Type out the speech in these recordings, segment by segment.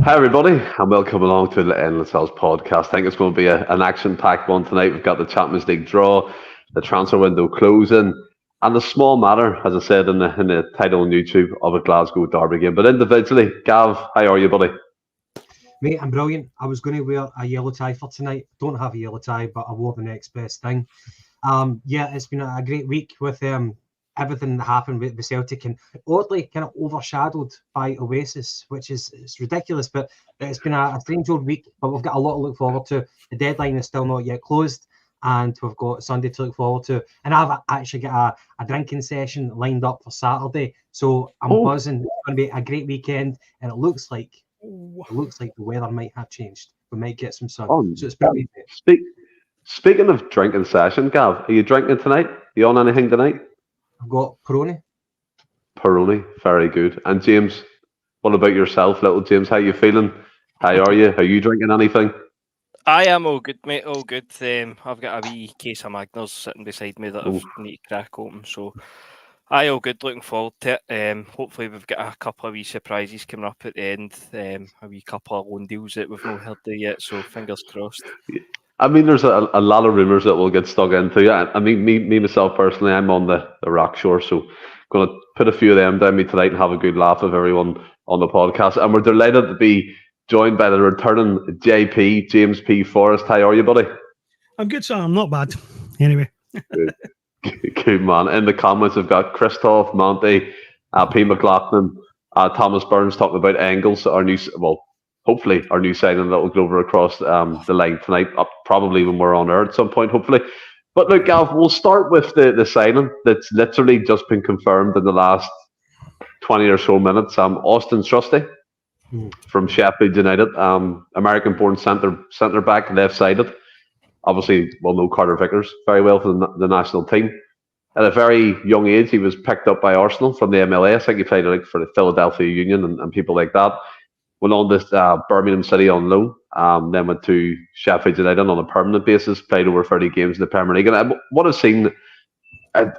Hi, everybody, and welcome along to the Endless Celts Podcast. I think it's going to be an action-packed one tonight. We've got the Champions League draw, the transfer window closing, and the small matter, as I said in the title on YouTube, of a Glasgow Derby game. But individually, Gav, how are you, buddy? Mate, I'm brilliant. I was going to wear a yellow tie for tonight. Don't have a yellow tie, but I wore the next best thing. It's been a great week with everything that happened with Celtic, and oddly kind of overshadowed by Oasis, which is it's ridiculous. But it's been a strange old week. But we've got a lot to look forward to. The deadline is still not yet closed, and we've got Sunday to look forward to. And I've actually got a drinking session lined up for Saturday, so I'm buzzing. It's going to be a great weekend, and it looks like the weather might have changed. We might get some sun. So it's pretty. Speaking of drinking session, Gav, are you drinking tonight? You on anything tonight? I've got Peroni. Peroni, very good. And James, what about yourself, little James? How you feeling? How are you? Are you drinking anything? I am all good, mate. All good. I've got a wee case of Magners sitting beside me that I need to crack open. So, all good. Looking forward to it. Hopefully, we've got a couple of wee surprises coming up at the end. A wee couple of loan deals that we've not heard of yet. So, fingers crossed. I mean, there's a lot of rumours that we'll get stuck into. I mean, me myself personally, I'm on the rock shore, so going to put a few of them down me tonight and have a good laugh with everyone on the podcast. And we're delighted to be joined by the returning JP, James P. Forrest. How are you, buddy? I'm good, sir. I'm not bad. Anyway. Good man. In the comments, we've got Christoph, Monty, P. McLaughlin, Thomas Burns talking about Engels, hopefully our new signing that will go over across the line tonight, probably when we're on air at some point, hopefully. But look, Gav, we'll start with the signing that's literally just been confirmed in the last 20 or so minutes. Austin Trusty from Sheffield United, American-born centre back, left-sided. Obviously, we'll know Carter Vickers very well for the national team. At a very young age, he was picked up by Arsenal from the MLS. I think he played for the Philadelphia Union and people like that. Went on to Birmingham City on loan, then went to Sheffield United on a permanent basis, played over 30 games in the Premier League. And what I've seen,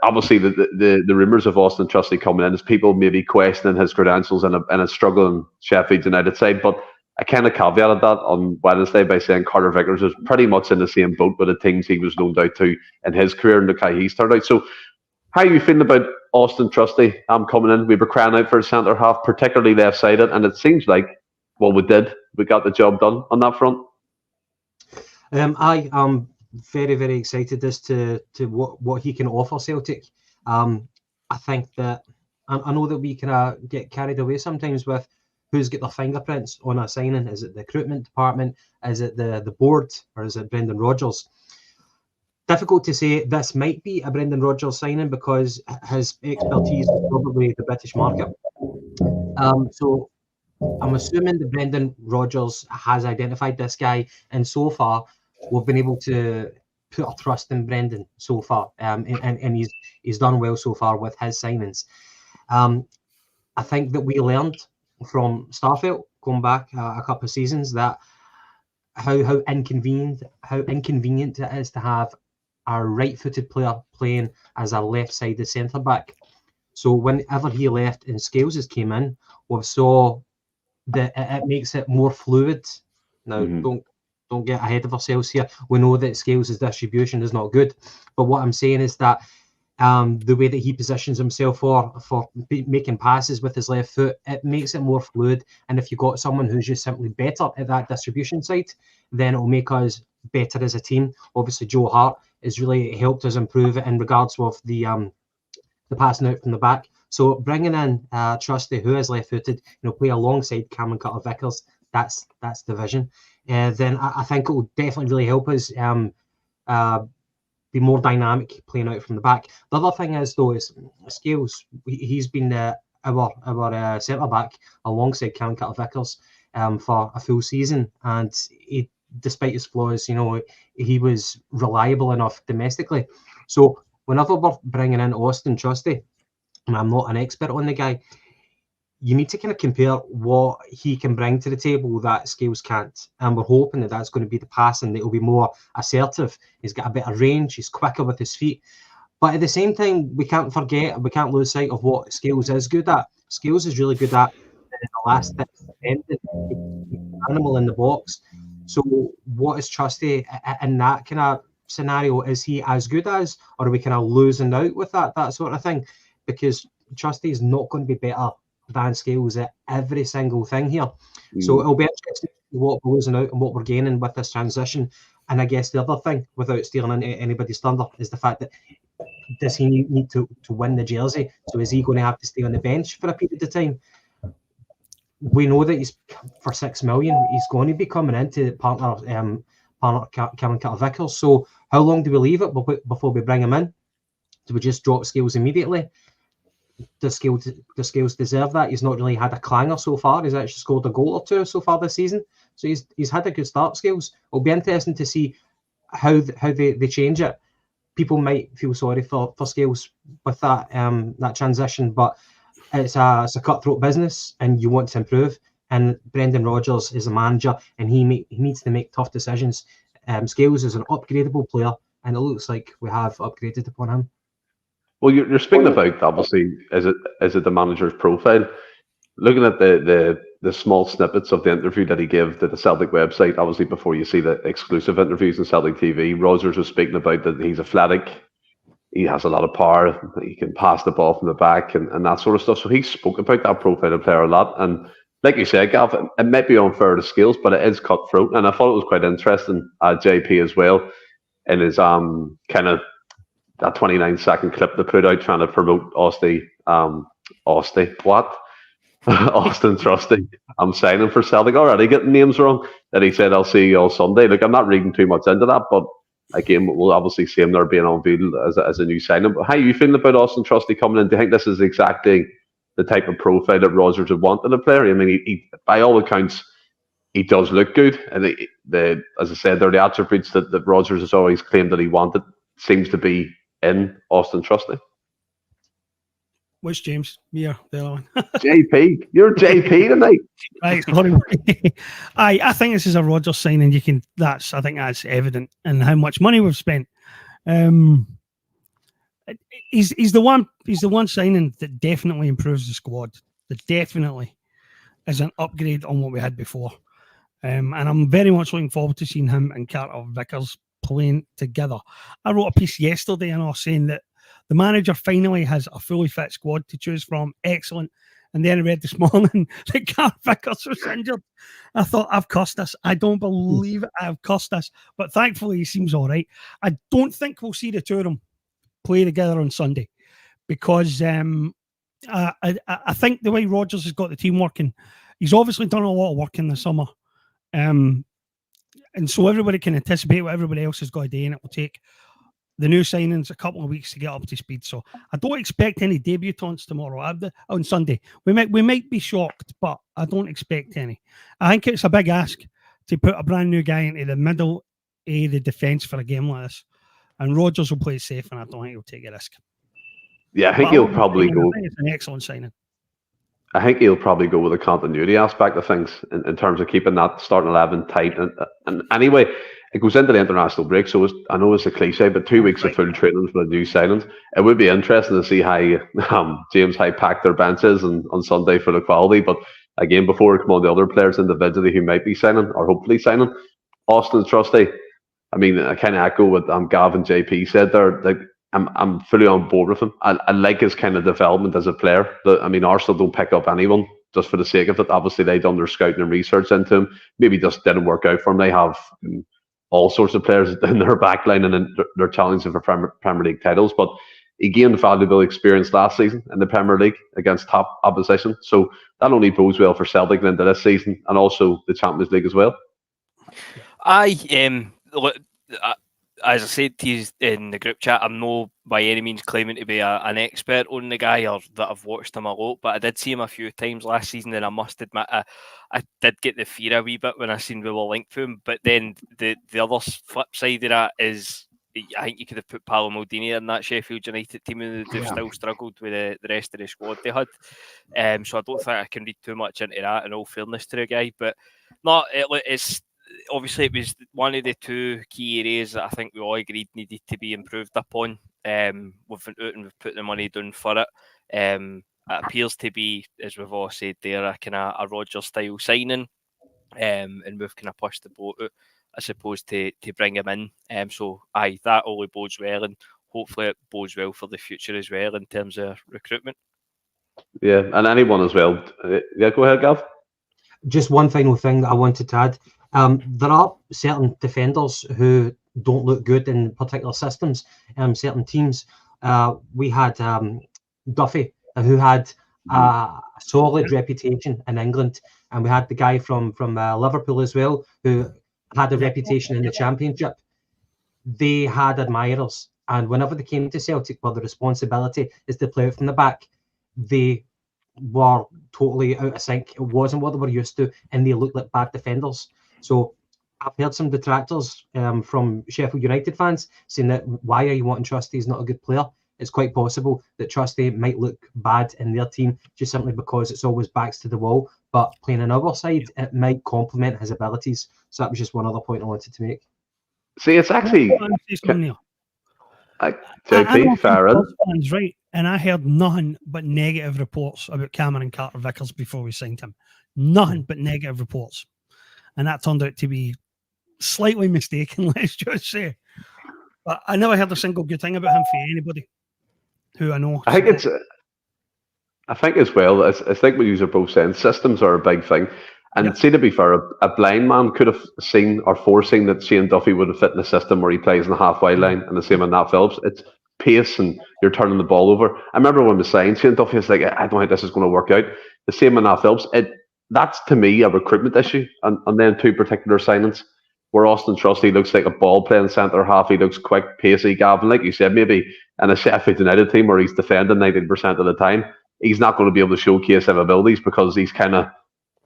obviously, the rumours of Austin Trusty coming in is people maybe questioning his credentials in a struggling Sheffield United side. But I kind of caveated that on Wednesday by saying Carter Vickers is pretty much in the same boat with the teams he was loaned out to in his career and look how he started out. So how are you feeling about Austin Trusty coming in? We were crying out for a centre half, particularly left-sided, and it seems like we got the job done on that front. I am very, very excited as to what he can offer Celtic. I think that I know that we can get carried away sometimes with who's got their fingerprints on a signing. Is it the recruitment department? Is it the board? Or is it Brendan Rodgers? Difficult to say. This might be a Brendan Rodgers signing because his expertise is probably the British market. So I'm assuming that Brendan Rodgers has identified this guy, and so far we've been able to put our trust in Brendan so far, and he's done well so far with his signings. I think that we learned from Starfelt going back a couple of seasons that how inconvenient it is to have a right-footed player playing as a left-sided centre back. So whenever he left and Scales came in, we saw that it makes it more fluid. Now, don't get ahead of ourselves here. We know that Scales' distribution is not good, but what I'm saying is that the way that he positions himself for making passes with his left foot, it makes it more fluid. And if you've got someone who's just simply better at that distribution side, then it'll make us better as a team. Obviously, Joe Hart has really helped us improve it in regards of the passing out from the back. So bringing in Trusty, who is left-footed, play alongside Cameron Carter-Vickers, that's the vision. Then I think it will definitely really help us be more dynamic playing out from the back. The other thing is, though, is Scales. He's been our centre-back alongside Cameron Carter-Vickers for a full season, and despite his flaws, he was reliable enough domestically. So whenever we're bringing in Austin Trusty, and I'm not an expert on the guy, you need to kind of compare what he can bring to the table that Scales can't. And we're hoping that that's going to be the passing, that he'll be more assertive. He's got a better range, he's quicker with his feet. But at the same time, we can't lose sight of what Scales is good at. Scales is really good at in the last defending, he's an animal in the box. So what is Trusty in that kind of scenario? Is he as good as, or are we kind of losing out with that sort of thing? Because Trusty is not going to be better than Scales at every single thing here. So it'll be interesting to see what we're losing out and what we're gaining with this transition. And I guess the other thing, without stealing into anybody's thunder, is the fact that does he need to win the jersey? So is he going to have to stay on the bench for a period of time? We know that he's for $6 million. He's going to be coming into partner Cameron Carter-Vickers. So how long do we leave it before we bring him in? Do we just drop Scales immediately? Does Scales deserve that? He's not really had a clanger so far. He's actually scored a goal or two so far this season. So he's had a good start, Scales. It'll be interesting to see how they change it. People might feel sorry for Scales with that transition, but it's a cutthroat business, and you want to improve. And Brendan Rodgers is a manager, and he needs to make tough decisions. Scales is an upgradable player, and it looks like we have upgraded upon him. Well, you're speaking about, obviously, is it the manager's profile? Looking at the small snippets of the interview that he gave to the Celtic website, obviously before you see the exclusive interviews on Celtic TV, Rodgers was speaking about that he's athletic, he has a lot of power, he can pass the ball from the back and that sort of stuff. So he spoke about that profile of player a lot. And like you said, Gav, it might be unfair to Scales, but it is cutthroat. And I thought it was quite interesting, JP as well, in his kind of that 29-second clip they put out trying to promote Austin Trusty. I'm signing for Celtic already, getting names wrong. That he said, I'll see you all Sunday. Look, I'm not reading too much into that, but again, we'll obviously see him there being unveiled as a new signing. But how are you feeling about Austin Trusty coming in? Do you think this is exactly the type of profile that Rodgers would want in a player? I mean, he by all accounts, he does look good. And as I said, they're the attributes that Rodgers has always claimed that he wanted, seems to be in Austin Trusty. Which James? Yeah, the other one. JP, you're JP tonight. Right, sorry. I think this is a Rodgers signing. I think that's evident in how much money we've spent. He's the one signing that definitely improves the squad. That definitely is an upgrade on what we had before. And I'm very much looking forward to seeing him and Carter-Vickers playing together. I wrote a piece yesterday saying that the manager finally has a fully fit squad to choose from. Excellent. And then I read this morning that Carter-Vickers was injured. I thought, I've cussed this. I don't believe it. I've cussed this. But thankfully, he seems all right. I don't think we'll see the two of them play together on Sunday because I think the way Rodgers has got the team working, he's obviously done a lot of work in the summer. And so everybody can anticipate what everybody else has got to do, and it will take the new signings a couple of weeks to get up to speed. So I don't expect any debutants tomorrow on Sunday. We might be shocked, but I don't expect any. I think it's a big ask to put a brand new guy into the middle of the defence for a game like this. And Rodgers will play it safe, and I don't think he'll take a risk. Yeah, I think he'll probably go. I think it's an excellent signing. I think he'll probably go with the continuity aspect of things in terms of keeping that starting 11 tight. And anyway, it goes into the international break, so I know it's a cliche, but 2 weeks of full training for the new signings. It would be interesting to see how James how packed their bench is on Sunday for the quality. But again, before we come on the other players individually who might be signing or hopefully signing, Austin Trusty. I mean, I kind of echo what Gav and JP said there. Like, I'm fully on board with him. I like his kind of development as a player. I mean, Arsenal don't pick up anyone just for the sake of it. Obviously, they've done their scouting and research into him. Maybe just didn't work out for him. They have all sorts of players in their backline and they're challenging for Premier League titles. But he gained valuable experience last season in the Premier League against top opposition. So that only bodes well for Celtic into this season and also the Champions League as well. As I said to you in the group chat, I'm not by any means claiming to be an expert on the guy or that I've watched him a lot, but I did see him a few times last season, and I must admit I did get the fear a wee bit when I seen we were linked to him. But then the other flip side of that is I think you could have put Paolo Maldini in that Sheffield United team and they've still struggled with the rest of the squad they had. So I don't think I can read too much into that, in all fairness to the guy. But no, it's obviously it was one of the two key areas that I think we all agreed needed to be improved upon. We've been out and we've put the money down for it. it appears to be, as we've all said there, a kind of a Rodgers style signing, and we've kind of pushed the boat out, I suppose, to bring him in. So that only bodes well, and hopefully it bodes well for the future as well in terms of recruitment. Yeah, and anyone as well. Yeah, go ahead, Gav. Just one final thing that I wanted to add. There are certain defenders who don't look good in particular systems, certain teams. We had Duffy, who had a solid reputation in England, and we had the guy from Liverpool as well, who had a reputation in the Championship. They had admirers, and whenever they came to Celtic, where the responsibility is to play out from the back, they were totally out of sync. It wasn't what they were used to, and they looked like bad defenders. So I've heard some detractors from Sheffield United fans saying that why are you wanting Trusty? He's not a good player. It's quite possible that Trusty might look bad in their team just simply because it's always backs to the wall. But playing on our side, it might complement his abilities. So that was just one other point I wanted to make. See, it's actually JP Farron, right? And I heard nothing but negative reports about Cameron Carter-Vickers before we signed him. Nothing but negative reports, and that turned out to be slightly mistaken. Let's just say, but I never heard a single good thing about him from anybody who I know. I think as well. I think we use are both saying systems are a big thing. And see, to be fair, a blind man could have seen or foreseen that Shane Duffy would have fit in a system where he plays in the halfway line, and the same with Nat Phillips. It's pace and you're turning the ball over. I remember when we signed Shane Duffy, it's like, I don't think this is going to work out. The same with Nat Phillips. That's to me a recruitment issue. And then two particular signings where Austin Trusty looks like a ball playing centre half. He looks quick, pacey, Gavin. Like you said, maybe in a Sheffield United team where he's defending 90% of the time, he's not going to be able to showcase his abilities because he's kind of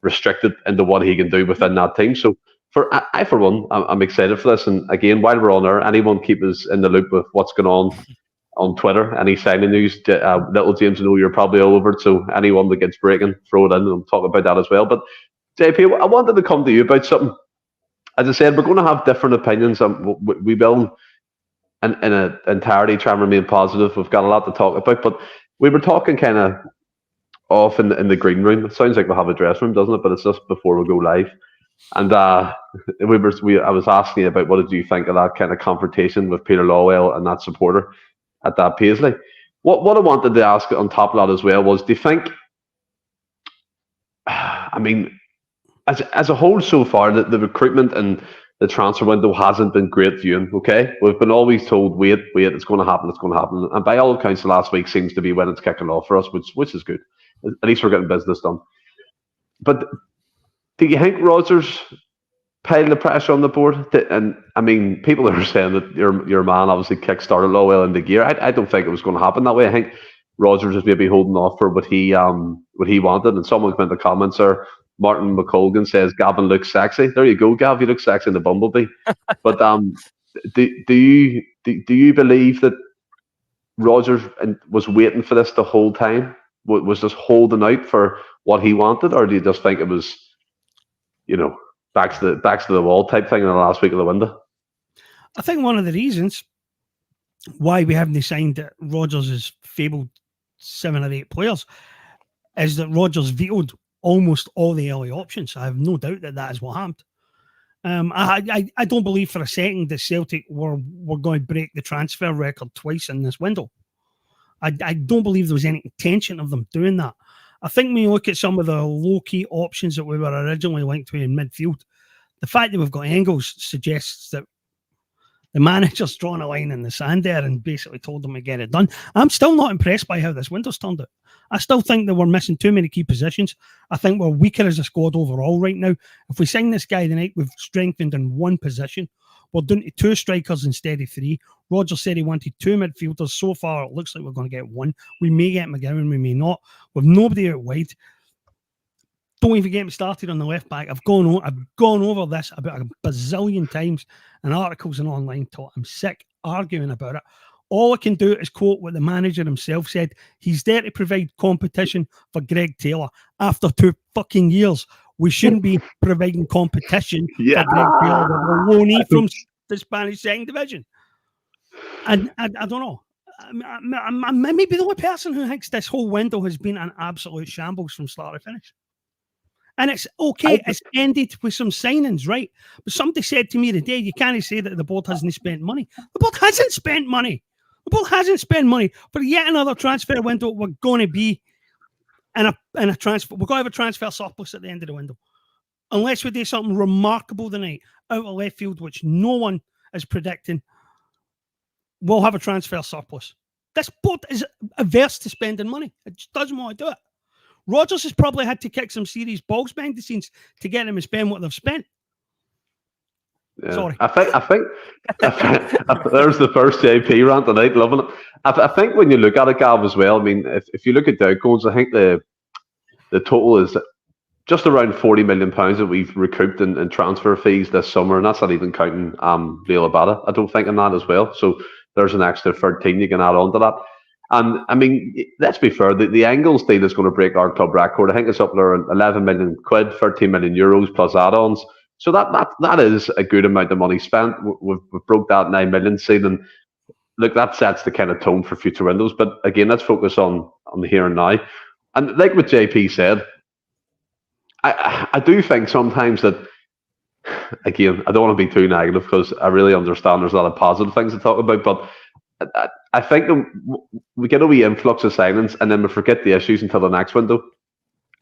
restricted into what he can do within that team. So for one, I'm excited for this. And again, while we're on there, anyone keep us in the loop with what's going on Twitter. Any signing news, little James, I know you're probably all over it. So anyone that gets breaking, throw it in, and we'll talk about that as well. But JP, I wanted to come to you about something. As I said, we're going to have different opinions. We will, in an entirety, try and remain positive. We've got a lot to talk about, but we were talking kind of off in the green room. It sounds like we'll have a dressing room, doesn't it? But it's just before we go live. And I was asking you about what did you think of that kind of confrontation with Peter Lawwell and that supporter at that Paisley. What I wanted to ask on top of that as well was, do you think, I mean, as a whole so far, the recruitment and the transfer window hasn't been great viewing, okay? We've been always told, wait, it's going to happen. And by all accounts, the last week seems to be when it's kicking off for us, which is good. At least we're getting business done. But do you think Rodgers piled the pressure on the board? And I mean, people are saying that your man obviously kick-started Lawwell into gear. I don't think it was going to happen that way. I think Rodgers was maybe holding off for what he wanted. And someone came in the comments there, Martin McCowan says, Gavin looks sexy. There you go, Gav. You look sexy in the Bumblebee. But do you believe that Rodgers was waiting for this the whole time? Was just holding out for what he wanted, or do you just think it was, backs to the wall type thing in the last week of the window? I think one of the reasons why we haven't signed Rodgers' fabled 7 or 8 players is that Rodgers vetoed almost all the early options. I have no doubt that is what happened. I don't believe for a second that Celtic were going to break the transfer record twice in this window. I don't believe there was any intention of them doing that. I think when you look at some of the low-key options that we were originally linked to in midfield, the fact that we've got Engels suggests that the manager's drawn a line in the sand there and basically told them to get it done. I'm still not impressed by how this window's turned out. I still think that we're missing too many key positions. I think we're weaker as a squad overall right now. If we sign this guy tonight, we've strengthened in one position. We're down to 2 strikers instead of 3. Rodgers said he wanted 2 midfielders. So far, it looks like we're going to get 1. We may get McCowan, we may not. With nobody out wide. Don't even get me started on the left back. I've gone over this about a bazillion times in articles and online talk. I'm sick arguing about it. All I can do is quote what the manager himself said. He's there to provide competition for Greg Taylor. After 2 fucking years, we shouldn't be providing competition for Greg Taylor. We're loanee from the Spanish second division. And I don't know. maybe the only person who thinks this whole window has been an absolute shambles from start to finish. And it's okay, it's ended with some signings, right? But somebody said to me today, you can't say that the board hasn't spent money. The board hasn't spent money. The board hasn't spent money. For yet another transfer window, we're going to be in a transfer. We're going to have a transfer surplus at the end of the window. Unless we do something remarkable tonight out of left field, which no one is predicting, we'll have a transfer surplus. This board is averse to spending money. It just doesn't want to do it. Rodgers has probably had to kick some serious balls behind the scenes to get them to spend what they've spent. Yeah. Sorry. I think there's the first JP rant tonight, loving it. I think when you look at it, Gav, as well, I mean, if you look at the outgoings, I think the total is just around £40 million that we've recouped in transfer fees this summer, and that's not even counting Real Abada, I don't think, in that as well. So there's an extra 13 you can add on to that. And I mean, let's be fair, the Engels deal is going to break our club record. I think it's up there £11 million, €13 million plus add-ons. So that is a good amount of money spent. We've broke that £9 million ceiling. Look, that sets the kind of tone for future windows. But again, let's focus on the here and now. And like what JP said, I do think sometimes that, again, I don't want to be too negative because I really understand there's a lot of positive things to talk about, but I think we get a wee influx of signings and then we forget the issues until the next window.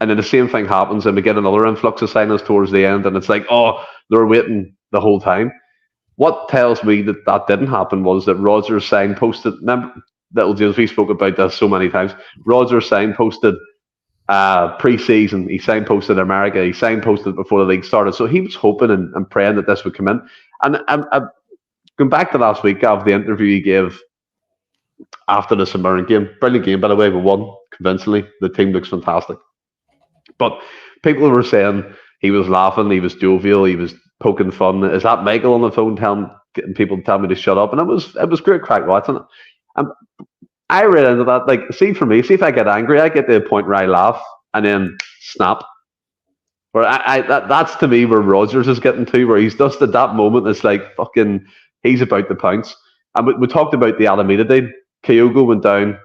And then the same thing happens and we get another influx of signings towards the end and it's like, oh, they're waiting the whole time. What tells me that didn't happen was that Rodgers signposted, remember, little James, we spoke about this so many times, Rodgers signposted pre-season, he signposted America, he signposted before the league started. So he was hoping and praying that this would come in. And going back to last week, Gav, the interview he gave after the St. game, brilliant game, by the way, we won convincingly. The team looks fantastic. But people were saying he was laughing, he was jovial, he was poking fun. Is that Michael on the phone getting people to tell me to shut up? And it was great crack watching it. And I read into that, like, see if I get angry, I get to the point where I laugh and then snap. Where that's to me where Rodgers is getting to, where he's just at that moment, it's like fucking, he's about to pounce. And we talked about the Alameda deal. Kyogo went down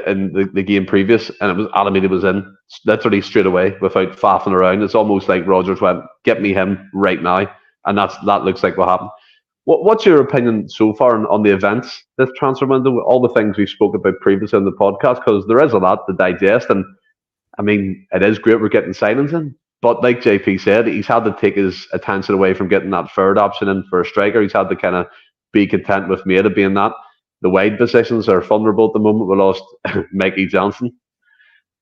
in the game previous, and it was Alameda was in literally straight away without faffing around. It's almost like Rodgers went, "Get me him right now," and that looks like what happened. What's your opinion so far on the events this transfer window? All the things we spoke about previously on the podcast, because there is a lot to digest, and I mean it is great we're getting signings in, but like JP said, he's had to take his attention away from getting that third option in for a striker. He's had to kind of be content with Maeda being that. The wide positions are vulnerable at the moment. We lost Mikey Johnson.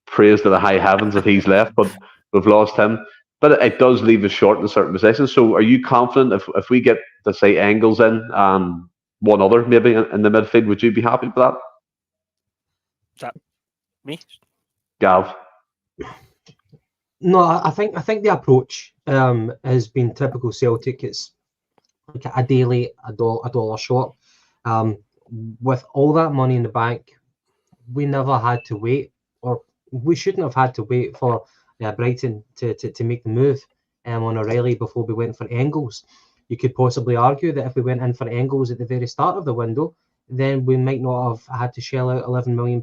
Praise to the high heavens that he's left, but we've lost him. But it does leave us short in certain positions. So are you confident if we get, let's say, Engels in and one other maybe in the midfield, would you be happy with that? Is that me? Gav? No, I think the approach has been typical Celtic. It's like a daily, a dollar short. With all that money in the bank, we never had to wait, or we shouldn't have had to wait for Brighton to make the move on O'Reilly before we went for Engels. You could possibly argue that if we went in for Engels at the very start of the window, then we might not have had to shell out £11 million.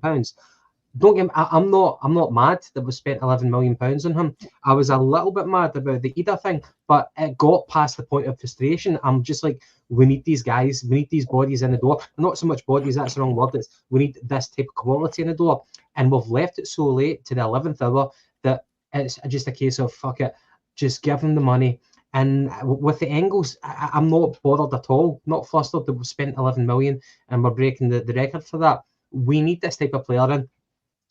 Don't get me, I'm not mad that we spent £11 million on him. I was a little bit mad about the Ida thing, but it got past the point of frustration. I'm just like, we need these guys, we need these bodies in the door. Not so much bodies, that's the wrong word. It's we need this type of quality in the door. And we've left it so late to the 11th hour that it's just a case of fuck it, just give them the money. And with the Engels, I'm not bothered at all, not flustered that we've spent 11 million and we're breaking the record for that. We need this type of player in.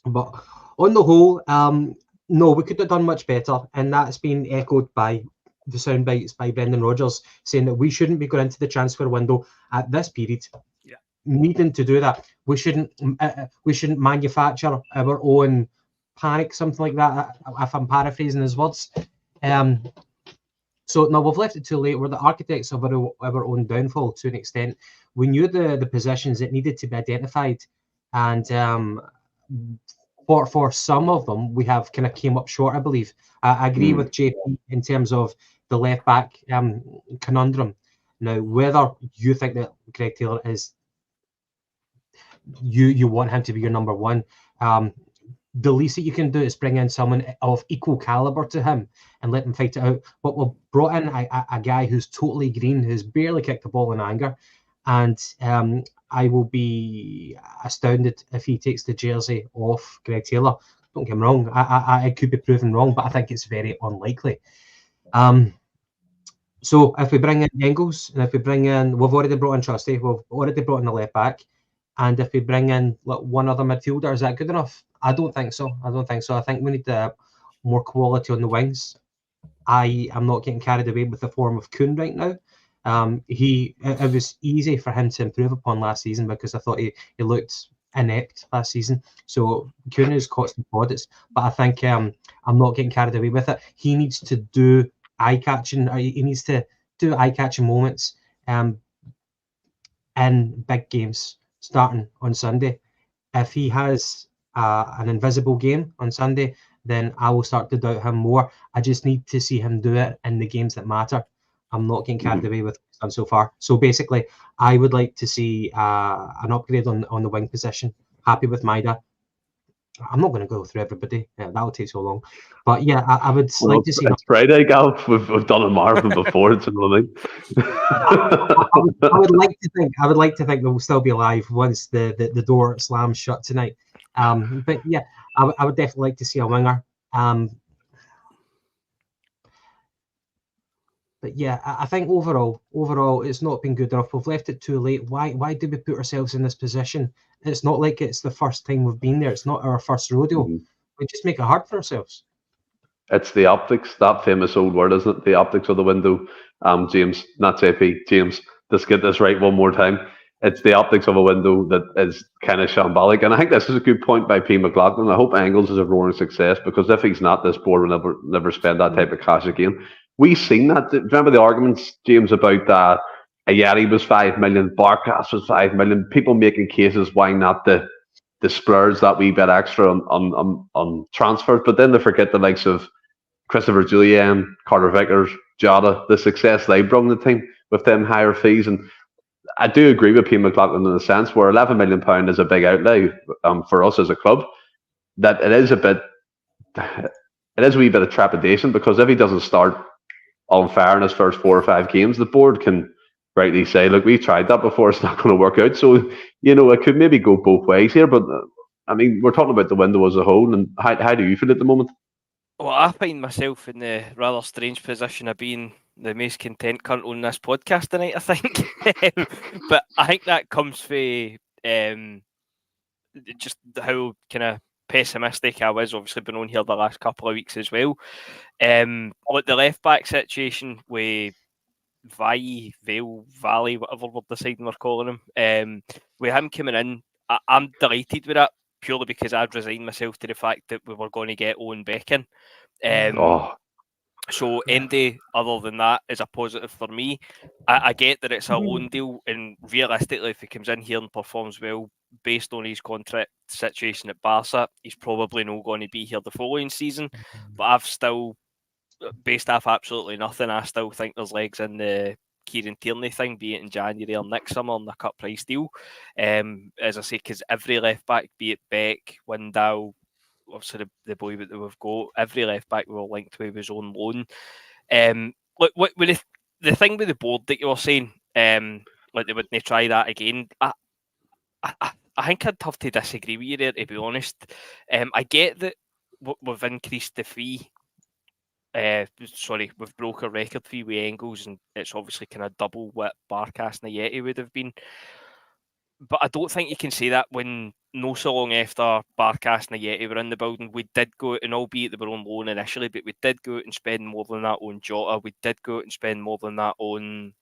But on the whole, no, we could have done much better. And that's been echoed by the sound bites by Brendan Rodgers saying that we shouldn't be going into the transfer window at this period. Yeah. Needing to do that. We shouldn't manufacture our own panic, something like that, if I'm paraphrasing his words. So no, we've left it too late. We're the architects of our own downfall to an extent. We knew the positions that needed to be identified, and for some of them, we have kind of came up short, I believe. I agree with JP in terms of the left back conundrum. Now, whether you think that Greg Taylor is you want him to be your number one. The least that you can do is bring in someone of equal caliber to him and let him fight it out. But we've brought in a guy who's totally green, who's barely kicked the ball in anger, and I will be astounded if he takes the jersey off Greg Taylor. Don't get me wrong, I could be proven wrong, but I think it's very unlikely. So if we bring in Engels, and if we bring in, we've already brought in Trusty, we've already brought in the left back, and if we bring in one other midfielder, is that good enough? I don't think so. I think we need more quality on the wings. I am not getting carried away with the form of Kuhn right now. It was easy for him to improve upon last season because I thought he looked inept last season. So Kuhn is caught some plaudits, but I think I'm not getting carried away with it. He needs to do eye-catching. He needs to do eye-catching moments in big games starting on Sunday. If he has an invisible game on Sunday, then I will start to doubt him more. I just need to see him do it in the games that matter. I'm not getting carried away with what he's done so far. So basically, I would like to see an upgrade on the wing position. Happy with Maida. I'm not going to go through everybody. That would take so long. But yeah, I would like to see. It's Friday, Gav. We've done a marathon before. It's another thing. I would like to think that we'll still be alive once the door slams shut tonight. But yeah, I would definitely like to see a winger. But yeah, I think overall, it's not been good enough. We've left it too late. Why did we put ourselves in this position? It's not like it's the first time we've been there. It's not our first rodeo. We just make it hard for ourselves. It's the optics, that famous old word, isn't it? The optics of the window. James, not JP, James, let's get this right one more time. It's the optics of a window that is kind of shambolic. And I think this is a good point by P. McLaughlin. I hope Engels is a roaring success, because if he's not, this board will never spend that type of cash again. We've seen that. Remember the arguments, James, about Ayeri was 5 million, Barkas was 5 million. People making cases why not the splurge that wee bit extra on transfers, but then they forget the likes of Christopher Julian, Carter Vickers, Jota, the success they brought the team with them higher fees. And I do agree with P. McLaughlin in the sense where £11 million is a big outlay for us as a club. That it is a wee bit of trepidation, because if he doesn't start on fire in his first 4 or 5 games, the board can rightly say, look, we tried that before, it's not going to work out. So, it could maybe go both ways here. But I mean, we're talking about the window as a whole, and how do you feel at the moment? Well, I find myself in the rather strange position of being the most content cunt on this podcast tonight, I think. But I think that comes from just how kind of pessimistic I was. Obviously been on here the last couple of weeks as well. Like the left back situation with Valley, whatever we're deciding we're calling him. With him coming in, I'm delighted with that, purely because I'd resigned myself to the fact that we were going to get Owen Beckin. So Andy, other than that, is a positive for me. I get that it's a loan deal, and realistically, if he comes in here and performs well, based on his contract situation at Barca, he's probably not going to be here the following season. But I've still, based off absolutely nothing, I still think there's legs in the Kieran Tierney thing, be it in January or next summer on the cut price deal. As I say, because every left back, be it Beck, Windal, obviously the boy that we've got, every left back we were linked with his own loan. Look, with the thing with the board that you were saying, like they wouldn't try that again. I think I'd have to disagree with you there, to be honest. I get that we've increased the fee. We've broke a record fee with Engels, and it's obviously kind of double what Barkas and Ayeti would have been. But I don't think you can say that when no so long after Barkas and Ayeti were in the building, we did go out, and albeit they were on loan initially, but we did go out and spend more than that on Jota. We did go out and spend more than that on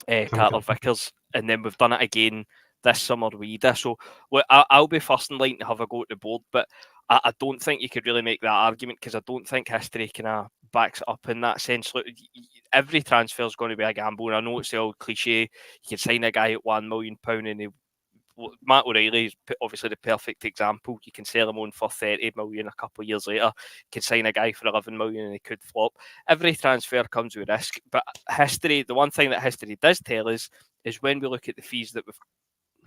Carter Vickers, and then we've done it again this summer with Ida. So look, I'll be first in line to have a go at the board, but I don't think you could really make that argument, because I don't think history kind of backs it up in that sense. Look, every transfer is going to be a gamble, and I know it's the old cliche. You can sign a guy at £1 million and Matt O'Reilly is obviously the perfect example. You can sell him on for 30 million a couple of years later. You can sign a guy for 11 million and he could flop. Every transfer comes with risk, but history, the one thing that history does tell us is when we look at the fees that we've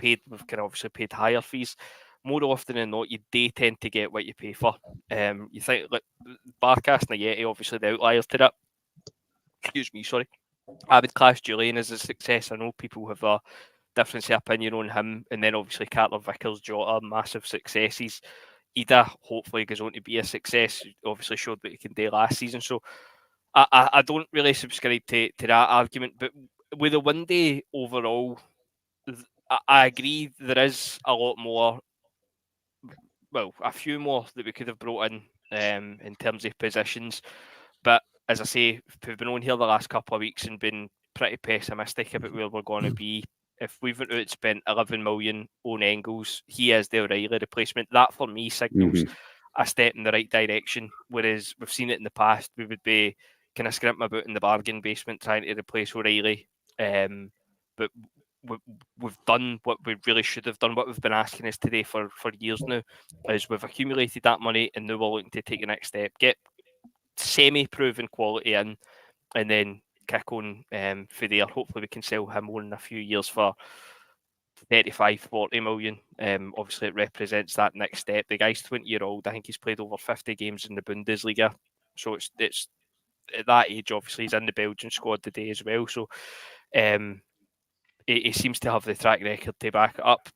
we've kind of obviously paid higher fees. More often than not, you do tend to get what you pay for. You think, like, Barcast and Yeti, obviously the outliers to that. Excuse me, sorry. I would class Julian as a success. I know people have a difference of opinion on him, and then obviously Carter Vickers, Jota, massive successes. Ida hopefully goes on to be a success. Obviously showed what he can do last season. So I don't really subscribe to that argument. But with the Windy overall, I agree there is a lot more. Well, a few more that we could have brought in terms of positions. But as I say, we've been on here the last couple of weeks and been pretty pessimistic about where we're going to be. If we've went out and spent 11 million on Engels, he is the O'Reilly replacement. That for me signals a step in the right direction. Whereas we've seen it in the past, we would be kind of scrimping about in the bargain basement trying to replace O'Reilly. But we've done what we really should have done. What we've been asking us today for years now is we've accumulated that money and now we're looking to take the next step, get semi-proven quality in, and then kick on for there. Hopefully we can sell him on in a few years for 35, 40 million. Obviously it represents that next step. The guy's 20-year-old. I think he's played over 50 games in the Bundesliga. So it's at that age, obviously he's in the Belgian squad today as well. So he seems to have the track record to back it up.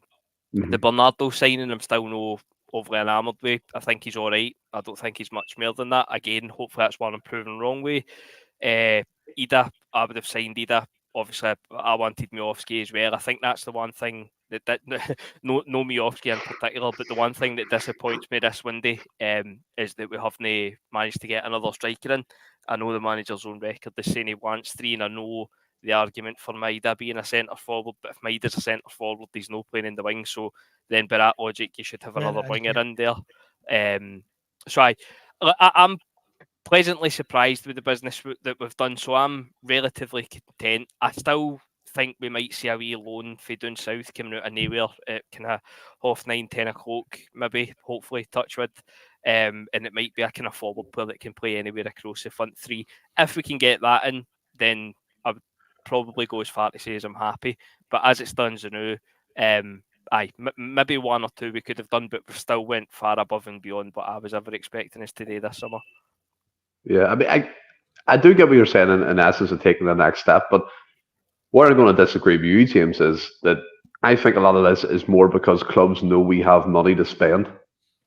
The Bernardo signing, I'm still no overly enamoured with. I think he's all right. I don't think he's much more than that. Again, hopefully that's one I'm proven wrong with. Ida, I would have signed Ida. Obviously, I wanted Miofsky as well. I think that's the one thing that no Miofsky in particular, but the one thing that disappoints me this window is that we haven't managed to get another striker in. I know the manager's own record is saying he wants 3, and I know the argument for Maida being a centre forward, but if Maida's a centre forward, he's no playing in the wing, so then by that logic, you should have another winger in there. So I'm pleasantly surprised with the business that we've done, so I'm relatively content. I still think we might see a wee loan for down south coming out of nowhere at kind of 9:30, 10 o'clock, maybe, hopefully, touch wood. And it might be a kind of forward player that can play anywhere across the front three. If we can get that in, then I would probably go as far to say as I'm happy. But as it stands now, maybe 1 or 2 we could have done, but we still went far above and beyond what I was ever expecting us today this summer. Yeah, I mean, I do get what you're saying in essence of taking the next step, but where I'm going to disagree with you, James, is that I think a lot of this is more because clubs know we have money to spend.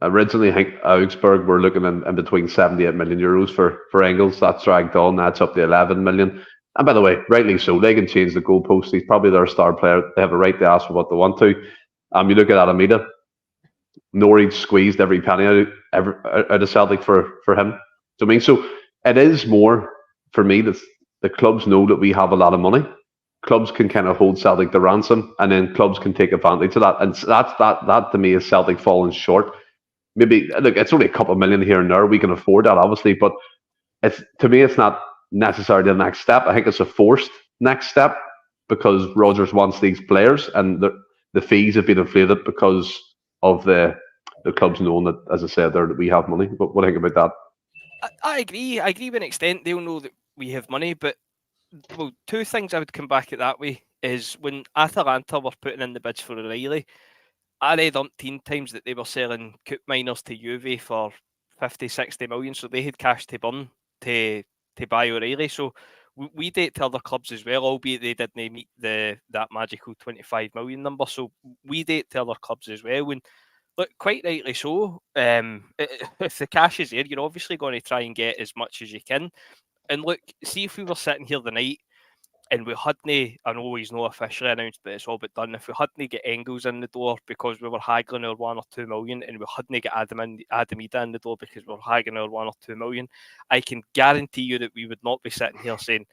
Originally, I think Augsburg were looking in between 78 million euros for Engels. That's dragged on. That's up to 11 million. And by the way, rightly so. They can change the goalpost. He's probably their star player. They have a right to ask for what they want to. You look at Alameda. Norwich squeezed every penny out of Celtic for him. So, I mean, so it is more for me that the clubs know that we have a lot of money. Clubs can kind of hold Celtic to ransom, and then clubs can take advantage of that. And that to me is Celtic falling short. Maybe look, it's only a couple of million here and there. We can afford that, obviously, but to me, it's not necessarily the next step. I think it's a forced next step because Rodgers wants these players, and the fees have been inflated because of the clubs knowing that, as I said there, that we have money. But what do you think about that? I agree. I agree to an extent. They'll know that we have money, but well, 2 things I would come back at that way is when Atalanta were putting in the bids for O'Reilly, I read umpteen times that they were selling Coop minors to Juve for 50, 60 million, so they had cash to burn to buy O'Reilly. So we date to other clubs as well, albeit they didn't meet that magical 25 million number. So we date to other clubs as well. And look, quite rightly so. If the cash is there, you're obviously going to try and get as much as you can. And look, see if we were sitting here the night and we hadn't, I know he's not officially announced, but it's all but done. If we hadn't get Engels in the door because we were haggling our 1 or 2 million, and we hadn't get Adam Ida in the door because we were haggling our 1 or 2 million, I can guarantee you that we would not be sitting here saying,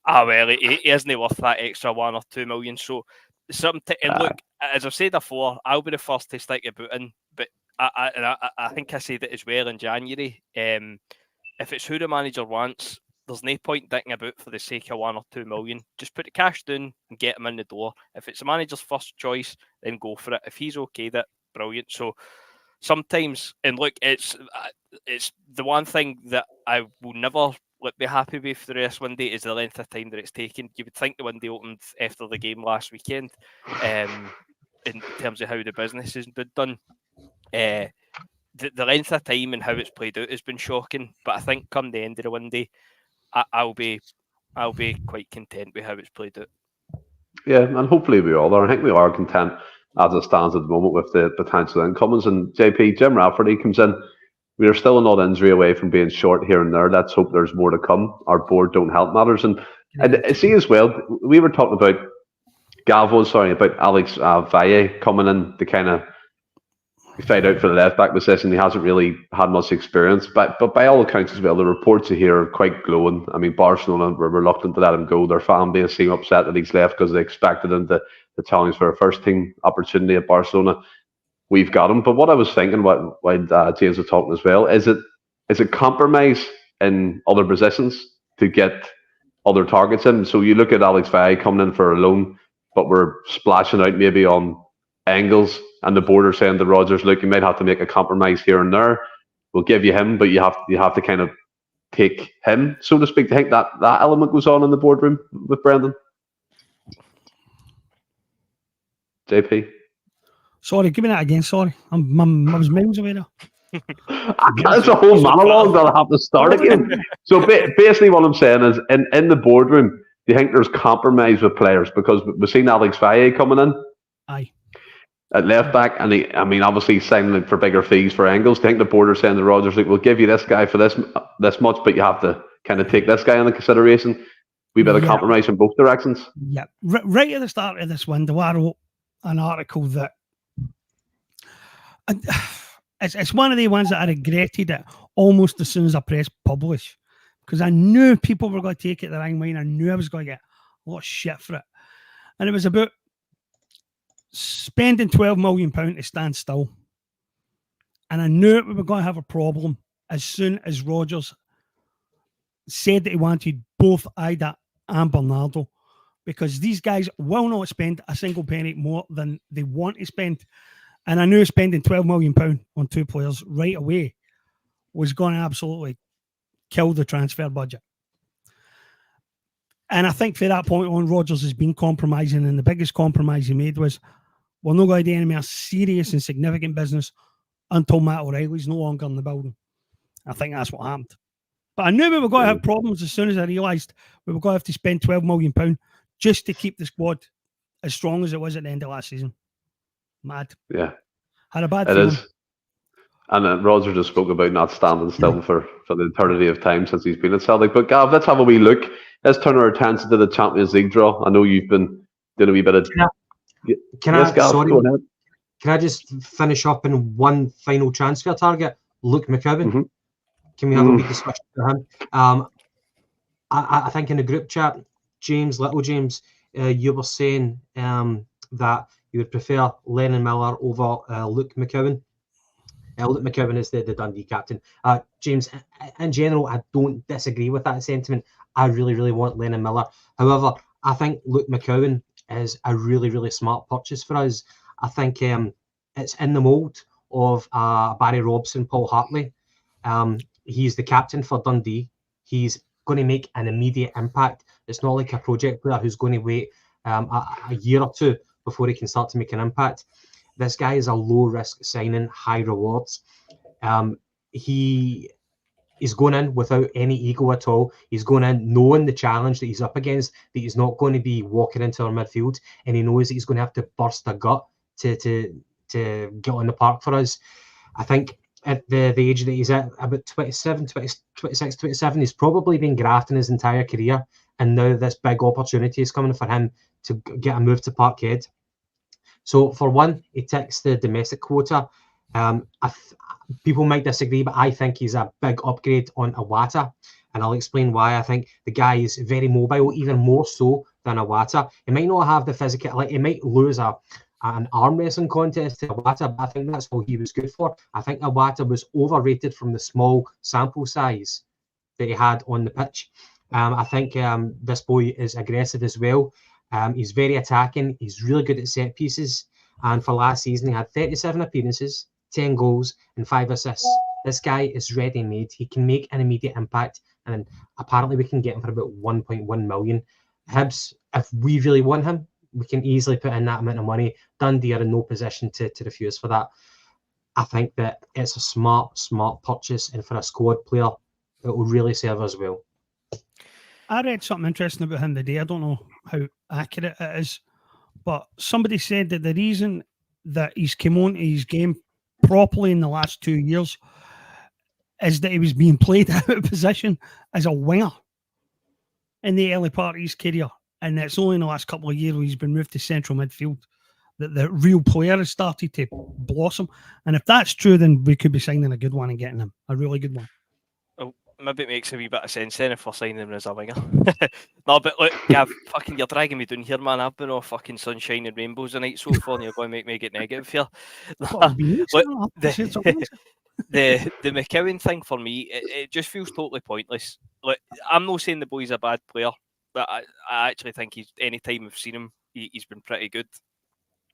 well, he isn't worth that extra 1 or 2 million. So, and look, as I've said before, I'll be the first to stick a boot in, but I think I said it as well in January. If it's who the manager wants, there's no point dicking about for the sake of 1 or 2 million. Just put the cash down and get him in the door. If it's the manager's first choice, then go for it. If he's okay with it, brilliant. So sometimes, and look, it's the one thing that I will never be happy with for the rest window is the length of time that it's taken. You would think the window opened after the game last weekend. in terms of how the business has been done. The length of time and how it's played out has been shocking, but I think come the end of the one day, I'll be quite content with how it's played out. Yeah, and hopefully we all are. I think we are content as it stands at the moment with the potential incomings. And JP, Jim Rafferty comes in. We are still not injury away from being short here and there. Let's hope there's more to come. Our board don't help matters. And see as well, we were talking about about Alex Valle coming in to kind of fight out for the left back position. He hasn't really had much experience, but by all accounts as well, the reports here are quite glowing. I mean, Barcelona were reluctant to let him go. Their fan base seem upset that he's left because they expected him to challenge for a first team opportunity at Barcelona. We've got him. But what I was thinking, while James was talking as well, is it compromise in other positions to get other targets in? So you look at Alex Valle coming in for a loan, but we're splashing out maybe on Engels, and the board are saying to Rodgers, look, you might have to make a compromise here and there. We'll give you him, but you have to kind of take him, so to speak. Do you think that element goes on in the boardroom with Brendan? JP? Sorry, give me that again. Sorry, I was miles away there. That's a whole monologue that I'll have to start again. So basically what I'm saying is, in the boardroom, do you think there's compromise with players? Because we've seen Alex Valle coming in. Aye. At left back, and obviously signing for bigger fees for Engels. Do you think the board are saying to Rodgers, like, we'll give you this guy for this much, but you have to kind of take this guy into consideration? We better compromise in both directions. Yeah, right at the start of this window, I wrote an article that it's one of the ones that I regretted it almost as soon as I pressed publish, because I knew people were going to take it the wrong way, and I knew I was going to get a lot of shit for it. And it was about spending £12 million to stand still. And I knew we were going to have a problem as soon as Rodgers said that he wanted both Ida and Bernardo, because these guys will not spend a single penny more than they want to spend. And I knew spending £12 million on two players right away was going to absolutely kill the transfer budget. And I think from that point on, Rodgers has been compromising, and the biggest compromise he made was, we're not going to do any more serious and significant business until Matt O'Reilly's no longer in the building. I think that's what happened. But I knew we were going to have problems as soon as I realised we were going to have to spend £12 million just to keep the squad as strong as it was at the end of last season. Mad. Yeah. Had a bad feeling. It is. And Roger just spoke about not standing still for the eternity of time since he's been at Celtic. But Gav, let's have a wee look. Let's turn our attention to the Champions League draw. I know you've been doing a wee bit of... Can I just finish up in one final transfer target? Luke McCowan. Mm-hmm. Can we have a wee discussion for him? I think in the group chat, Little James, you were saying that you would prefer Lennon Miller over Luke McCowan. Luke McCowan is the Dundee captain. James, in general, I don't disagree with that sentiment. I really, really want Lennon Miller. However, I think Luke McCowan is a really, really smart purchase for us. I think it's in the mould of Barry Robson, Paul Hartley. He's the captain for Dundee. He's going to make an immediate impact. It's not like a project player who's going to wait a year or two before he can start to make an impact. This guy is a low-risk signing, high rewards. He is going in without any ego at all. He's going in knowing the challenge that he's up against, that he's not going to be walking into our midfield, and he knows that he's going to have to burst a gut to get on the park for us. I think at the age that he's at, about 26, 27, he's probably been grafting his entire career, and now this big opportunity is coming for him to get a move to Parkhead. So for one, he ticks the domestic quota. People might disagree, but I think he's a big upgrade on Iwata, and I'll explain why. I think the guy is very mobile, even more so than Iwata. He might not have the physical, like he might lose an arm wrestling contest to Iwata, but I think that's all he was good for. I think Iwata was overrated from the small sample size that he had on the pitch. I think this boy is aggressive as well. He's very attacking. He's really good at set pieces. And for last season, he had 37 appearances, 10 goals, and 5 assists. This guy is ready-made. He can make an immediate impact. And apparently we can get him for about 1.1 million. Hibs, if we really want him, we can easily put in that amount of money. Dundee are in no position to refuse for that. I think that it's a smart purchase, and for a squad player, it will really serve us well. I read something interesting about him today. I don't know how accurate it is, but somebody said that the reason that he's come on to his game properly in the last 2 years is that he was being played out of position as a winger in the early part of his career. And it's only in the last couple of years where he's been moved to central midfield that the real player has started to blossom. And if that's true, then we could be signing a good one and getting him, a really good one. Well, maybe it makes a wee bit of sense then if we're signing him as a winger. No, but look, Gav, you're dragging me down here, man. I've been all fucking sunshine and rainbows tonight so far, and you're going to make me get negative here. Look, the McCowan thing for me, it just feels totally pointless. Like, I'm not saying the boy's a bad player, but I actually think any time I've seen him, he's been pretty good.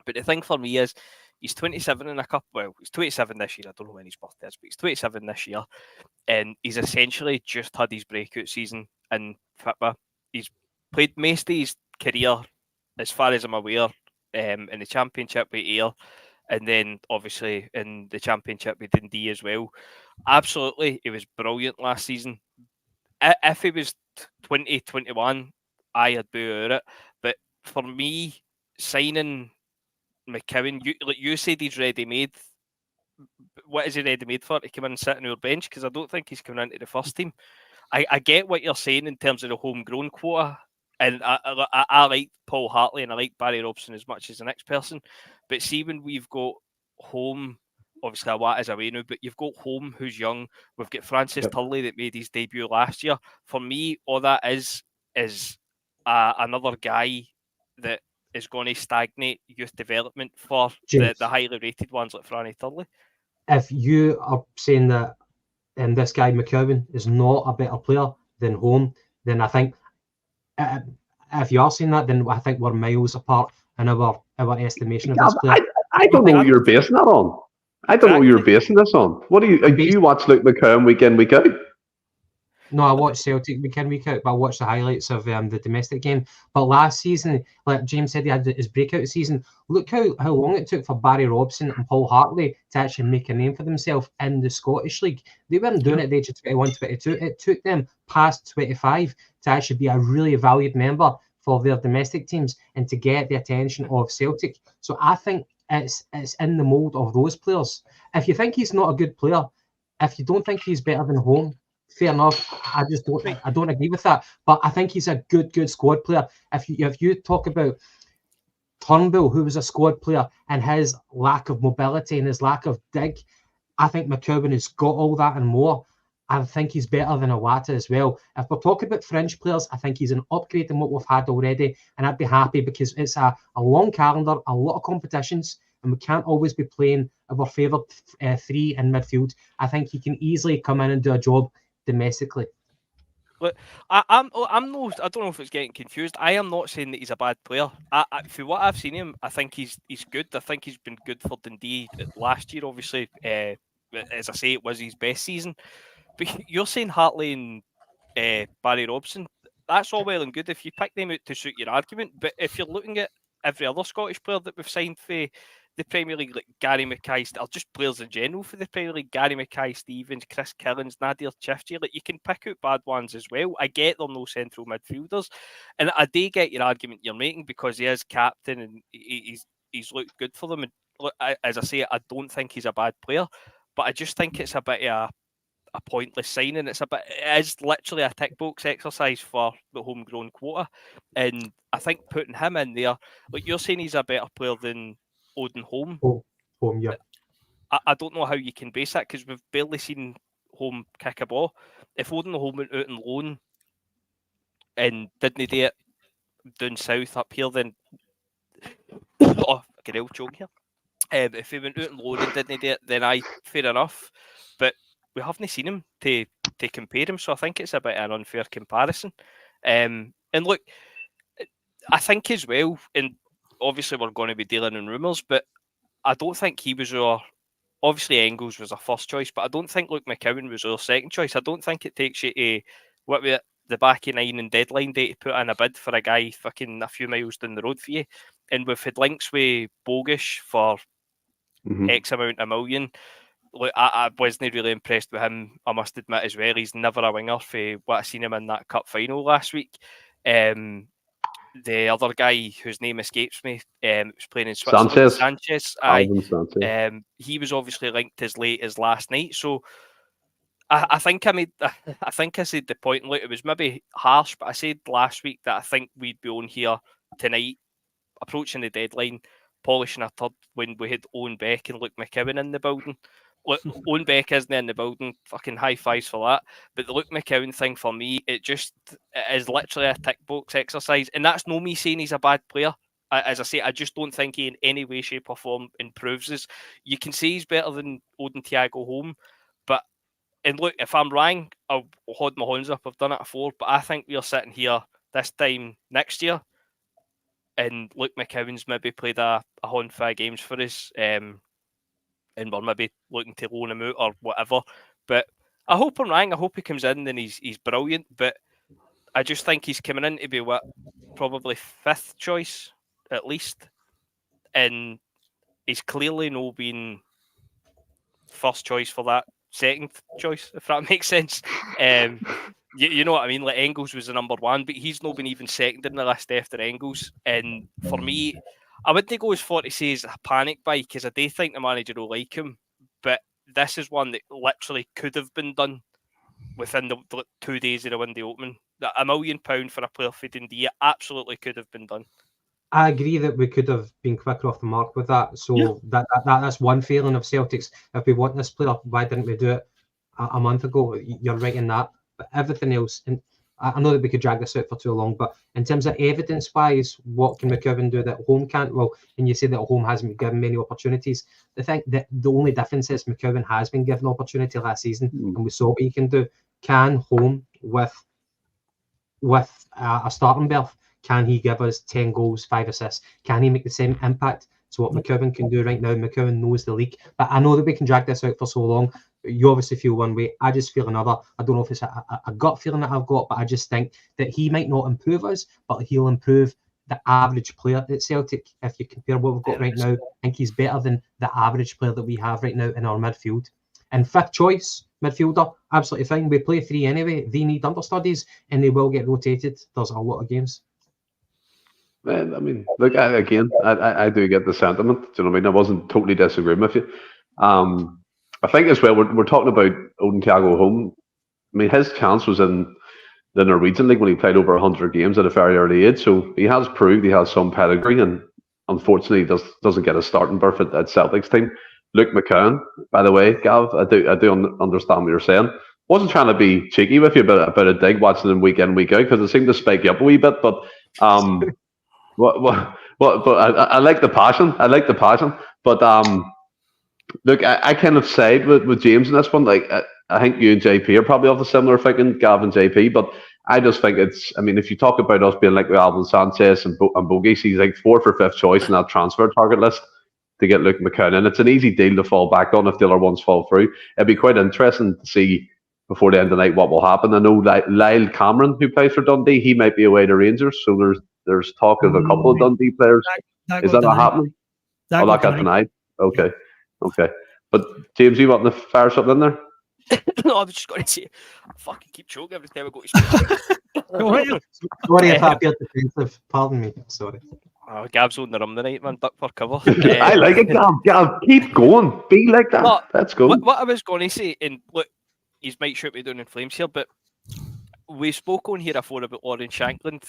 But the thing for me is, he's 27 in a couple. Well, he's 27 this year. I don't know when his birthday is, but he's 27 this year, and he's essentially just had his breakout season in football. He's played most of his career, as far as I'm aware, in the Championship with Ayr, and then obviously in the Championship with Dundee as well. Absolutely, he was brilliant last season. If he was 2021, I'd boo it. But for me, signing McCowan, you said he's ready-made. What is he ready-made for? To come in and sit on our bench? Because I don't think he's coming into the first team. I get what you're saying in terms of the homegrown quota, and I like Paul Hartley and I like Barry Robson as much as the next person. But see, when we've got home, obviously Awat is away now, but you've got home who's young. We've got Francis Turley that made his debut last year. For me, all that is another guy that is going to stagnate youth development for the highly rated ones like Franny Turley. If you are saying that this guy McCowan is not a better player than home, then I think if you are saying that, then I think we're miles apart in our estimation of this player. I don't know what you're basing that on. I don't know what you're basing this on. What do you watch Luke McCowan week in, week out? No, I watched Celtic week in, week out, but I watched the highlights of the domestic game. But last season, like James said, he had his breakout season. Look how long it took for Barry Robson and Paul Hartley to actually make a name for themselves in the Scottish League. They weren't doing it at the age of 21, 22. It took them past 25 to actually be a really valued member for their domestic teams and to get the attention of Celtic. So I think it's in the mould of those players. If you think he's not a good player, if you don't think he's better than home, fair enough. I don't agree with that. But I think he's a good squad player. If you talk about Turnbull, who was a squad player, and his lack of mobility and his lack of dig, I think McCowan has got all that and more. I think he's better than Awata as well. If we're talking about French players, I think he's an upgrade in what we've had already, and I'd be happy because it's a long calendar, a lot of competitions, and we can't always be playing our favourite three in midfield. I think he can easily come in and do a job domestically. Look, I'm no. I don't know if it's getting confused. I am not saying that he's a bad player. For what I've seen him, I think he's good. I think he's been good for Dundee last year. Obviously, as I say, it was his best season. But you're saying Hartley and Barry Robson. That's all well and good if you pick them out to suit your argument. But if you're looking at every other Scottish player that we've signed for the Premier League, like Gary Mackay, or just players in general for the Premier League, Gary Mackay, Stevens, Chris Killins, Nadir Chifty, like you can pick out bad ones as well. I get they're no central midfielders, and I do get your argument you're making because he is captain and he's looked good for them. And look, as I say, I don't think he's a bad player, but I just think it's a bit of a pointless signing. It is literally a tick box exercise for the homegrown quota, and I think putting him in there, like you're saying, he's a better player than Odin Home. Home, yeah. I don't know how you can base that because we've barely seen Home kick a ball. If Odin Home went out on loan and didn't do it down south up here, then I can help choke here. If he went out on loan and didn't do it, then fair enough. But we haven't seen him to compare him, so I think it's a bit of an unfair comparison. And look, I think as well, and obviously we're going to be dealing in rumours, but I don't think he was obviously Engels was our first choice, but I don't think Luke McCowan was our second choice. I don't think it takes you to the back of 9 and deadline day to put in a bid for a guy fucking a few miles down the road for you. And we've had links with Bogish for X amount of million. Look, I wasn't really impressed with him, I must admit as well. He's never a winger for what I seen him in that cup final last week. The other guy whose name escapes me, was playing in Switzerland, Sanchez. He was obviously linked as late as last night. So I think I said the point. Like, it was maybe harsh, but I said last week that I think we'd be on here tonight, approaching the deadline, polishing a third when we had Owen Beck and Luke McCowan in the building. Look, Owen Beck isn't in the building. Fucking high fives for that. But the Luke McCowan thing for me, it is literally a tick box exercise. And that's no me saying he's a bad player. As I say, I just don't think he in any way, shape or form improves us. You can say he's better than Odin Thiago Home. And look, if I'm wrong, I'll hold my hands up. I've done it before. But I think we're sitting here this time next year, and Luke McCowan's maybe played a handful of games for us. And we're maybe looking to loan him out or whatever. But I hope I'm wrong. I hope he comes in and he's brilliant. But I just think he's coming in to be probably 5th choice at least. And he's clearly not been first choice for that 2nd choice, if that makes sense. You know what I mean? Like, Engels was the number 1, but he's not been even 2nd in the list after Engels. And for me, I wouldn't go as far to say it's a panic buy, because I do think the manager will like him. But this is one that literally could have been done within the 2 days of the window opening. £1 million for a player for Dundee absolutely could have been done. I agree that we could have been quicker off the mark with that. So that's one failing of Celtics. If we want this player, why didn't we do it a month ago? You're right in that. But everything else, and I know that we could drag this out for too long, but in terms of evidence-wise, what can McCowan do that Home can't? Well, and you say that Home hasn't been given many opportunities. I think that the only difference is McCowan has been given opportunity last season, and we saw what he can do. Can Home, with a starting berth, can he give us 10 goals, 5 assists? Can he make the same impact to what McCowan can do right now? McCowan knows the league. But I know that we can drag this out for so long. You obviously feel one way. I just feel another. I don't know if it's a gut feeling that I've got, but I just think that he might not improve us, but he'll improve the average player at Celtic. If you compare what we've got right now, I think he's better than the average player that we have right now in our midfield. And 5th choice midfielder, absolutely fine. We play 3 anyway. They need understudies, and they will get rotated. There's a lot of games. I mean, look, I do get the sentiment. Do you know what I mean? I wasn't totally disagreeing with you. I think as well, we're talking about Odin Thiago Home. I mean, his chance was in the Norwegian League when he played over 100 games at a very early age. So he has proved he has some pedigree, and unfortunately, doesn't get a starting berth at Celtic's team. Luke McCowan, by the way, Gav, I do understand what you're saying. Wasn't trying to be cheeky with you about a dig watching them week in, week out, because it seemed to spike you up a wee bit, but But I like the passion. But look, I kind of side with James in this one. Like, I think you and JP are probably of a similar thinking, Gav and JP. But I just think I mean, if you talk about us being like with Alvin Sanchez and Bogies, he's like 4th or 5th choice in that transfer target list to get Luke McCowan. And it's an easy deal to fall back on if the other ones fall through. It'd be quite interesting to see before the end of the night what will happen. I know Lyle Cameron, who plays for Dundee, he might be away to Rangers. So there's talk of a couple of Dundee players. Is that not happening? That got tonight. Okay. But James, you want to fire something in there? No, I was just going to say, I fucking keep choking every time I go to speak. Sorry if I appear defensive. Pardon me. Sorry. Oh, Gav's on the rum tonight, man. Duck for cover. I like it, Gav. Keep going. Be like that. No, let's go. What I was going to say, and look, he's might shoot me down in flames here, but we spoke on here before about Lauren Shankland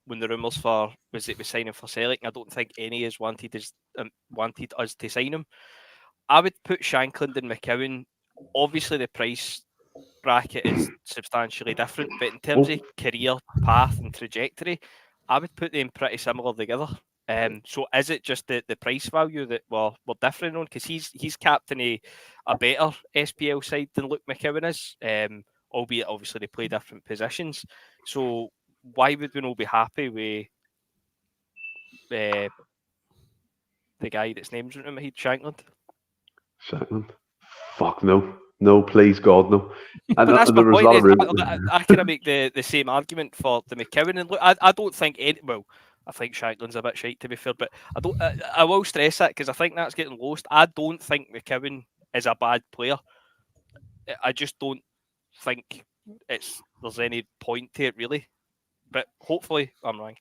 when the rumours was signing for Celtic. I don't think any has wanted us to sign him. I would put Shankland and McCowan. Obviously, the price bracket is substantially different, but in terms of career path and trajectory, I would put them pretty similar together. So is it just the price value that we're different on? Because he's captain a better SPL side than Luke McCowan is, albeit obviously they play different positions. So why would we not be happy with the guy that's named in my head, Shankland? Shankland? Fuck no. No, please, God, no. And But that's my there was a point. lot of rumours. I kind of make the same argument for the McCowan, and look, I don't think any. Well, I think Shankland's a bit shite, to be fair, but I don't. I will stress that because I think that's getting lost. I don't think McCowan is a bad player. I just don't think there's any point to it really. But hopefully I'm wrong.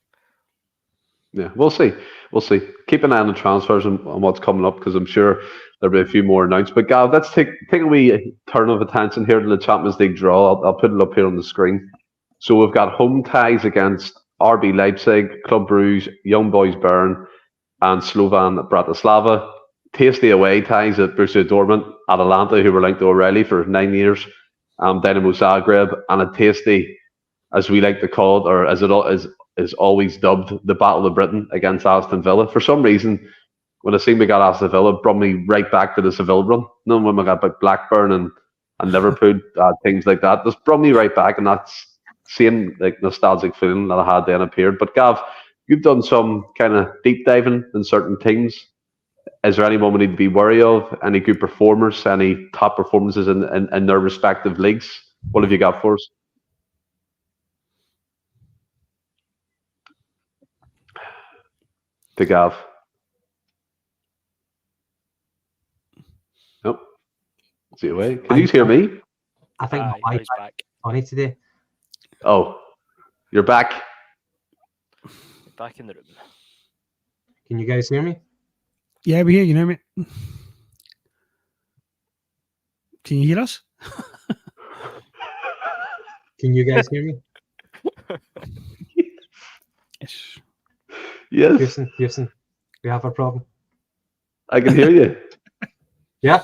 Yeah, we'll see. We'll see. Keep an eye on the transfers and on what's coming up because I'm sure there'll be a few more announced. But Gav, let's take a wee turn of attention here to the Champions League draw. I'll put it up here on the screen. So we've got home ties against RB Leipzig, Club Brugge, Young Boys Bern, and Slovan Bratislava. Tasty away ties at Borussia Dortmund, Atalanta, who were linked to O'Reilly for 9 years, Dynamo Zagreb, and a tasty, as we like to call it, or as it is always dubbed, the Battle of Britain against Aston Villa. For some reason, when I seen we got Aston Villa, it brought me right back to the Seville run. No, when we got Blackburn and Liverpool, things like that. Just brought me right back, and that's same like nostalgic feeling that I had then appeared. But Gav, you've done some kind of deep diving in certain teams. Is there anyone we need to be wary of? Any good performers? Any top performances in their respective leagues? What have you got for us? To Gav. Nope. Is he away? Can you hear me? I think my he's back. funny today. Oh, you're back. Back in the room. Can you guys hear me? Yeah, we hear you now, mate. Can you hear us? Can you guys hear me? Yes. Yes, Houston, we have a problem. I can hear you. Yeah?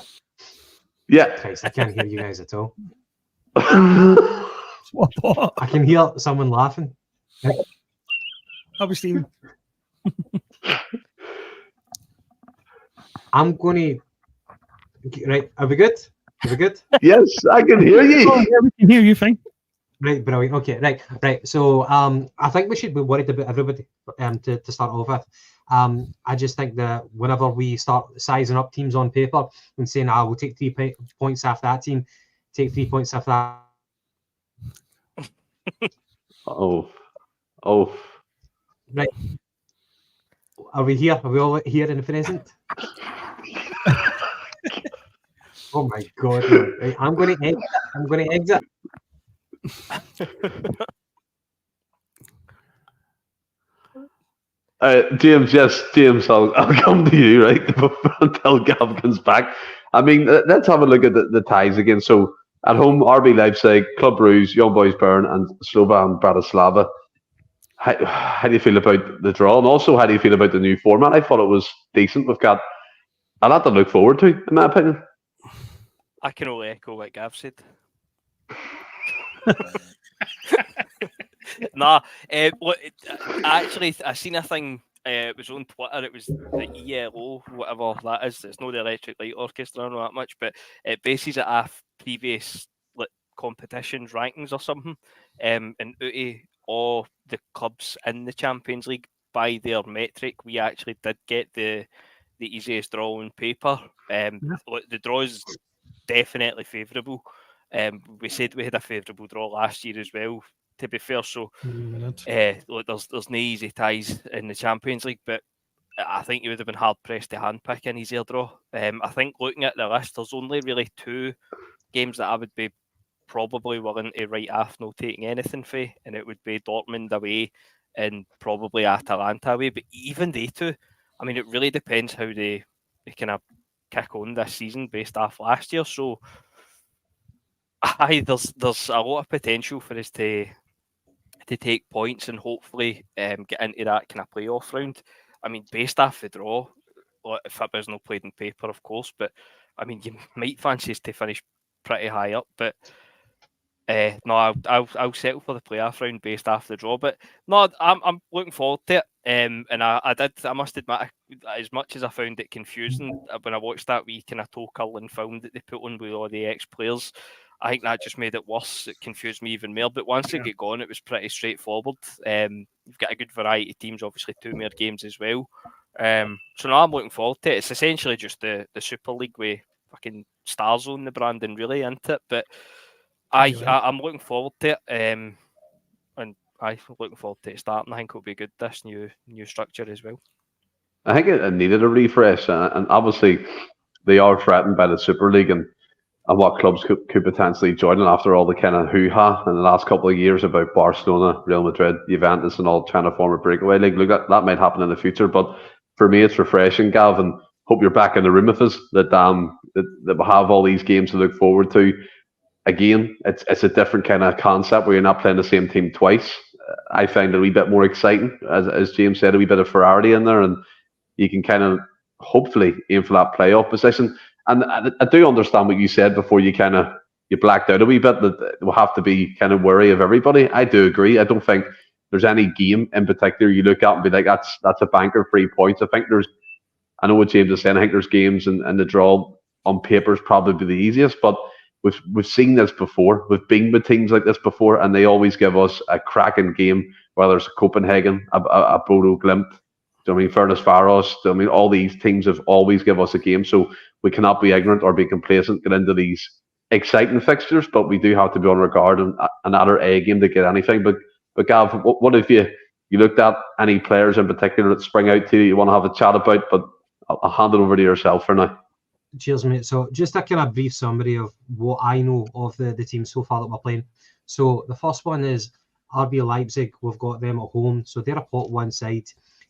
Yeah. Christ, I can't hear you guys at all. What? I can hear someone laughing. How was Stephen? I'm going to... Right, are we good? Are we good? Yes, I can hear Oh, you. yeah, we can hear you fine. Right, brilliant. Okay, right. So I think we should be worried about everybody to start off with. I just think that whenever we start sizing up teams on paper and saying, we'll take 3 points off that team, take 3 points off that. Oh. Right. Are we here? Are we all here in the present? Oh my God. No. Right, I'm going to exit. James, yes, James, I'll come to you, right, until Gav comes back. I mean, let's have a look at the ties again. So, at home, RB Leipzig, Club Brugge, Young Boys Bern, and Slovan Bratislava. How do you feel about the draw? And also, how do you feel about the new format? I thought it was decent. We've got a lot to look forward to, in my opinion. I can only echo what Gav said. Actually, I seen a thing. It was on Twitter. It was the ELO, whatever that is. It's not the Electric Light Orchestra, I don't know that much, but it bases it off previous competitions rankings or something. And out of all the clubs in the Champions League, by their metric, we actually did get the easiest draw on paper. The draw is definitely favourable. We said we had a favourable draw last year as well, to be fair. So there's no easy ties in the Champions League, but I think you would have been hard pressed to handpick an easier draw. I think looking at the list, there's only really 2 games that I would be probably willing to write off not taking anything for, and it would be Dortmund away and probably Atalanta away. But even they 2, I mean, it really depends how they kind of kick on this season based off last year. So there's a lot of potential for us to take points and hopefully get into that kind of playoff round. I mean, based off the draw, if it was not played in paper, of course, but I mean, you might fancy us to finish pretty high up, but no, I'll settle for the playoff round based off the draw. But no, I'm looking forward to it. And I must admit, as much as I found it confusing when I watched that wee kind of toe curling film that they put on with all the ex-players, I think that just made it worse. It confused me even more. But once it got going, it was pretty straightforward. You've got a good variety of teams, obviously 2 more games as well. So now I'm looking forward to it. It's essentially just the Super League with fucking stars on the branding really into it. But I'm looking forward to it. And I'm looking forward to it starting. I think it'll be good, this new structure as well. I think it needed a refresh, and obviously they are threatened by the Super League and what clubs could potentially join it after all the kind of hoo-ha in the last couple of years about Barcelona, Real Madrid, Juventus and all trying to form a breakaway league. Look, that might happen in the future, but for me it's refreshing, Gav, and hope you're back in the room with us, that we have all these games to look forward to. Again, it's a different kind of concept where you're not playing the same team twice. I find it a wee bit more exciting, as James said, a wee bit of variety in there, and you can kind of hopefully aim for that playoff position. And I do understand what you said before you blacked out a wee bit, that we'll have to be kind of wary of everybody. I do agree. I don't think there's any game in particular you look at and be like, that's a banker, 3 points. I know what James is saying. I think there's games and the draw on paper is probably the easiest, but we've seen this before. We've been with teams like this before, and they always give us a cracking game, whether it's Copenhagen, a Bodo Glimt, Furnace Faros. All these teams have always give us a game, so we cannot be ignorant or be complacent, get into these exciting fixtures, but we do have to be on regard and another A game to get anything. But Gav, what have you looked at any players in particular that spring out to you want to have a chat about? But I'll hand it over to yourself for now. Cheers, mate. So just a kind of brief summary of what I know of the team so far that we're playing. So the first one is RB Leipzig. We've got them at home, so they're a pot one side,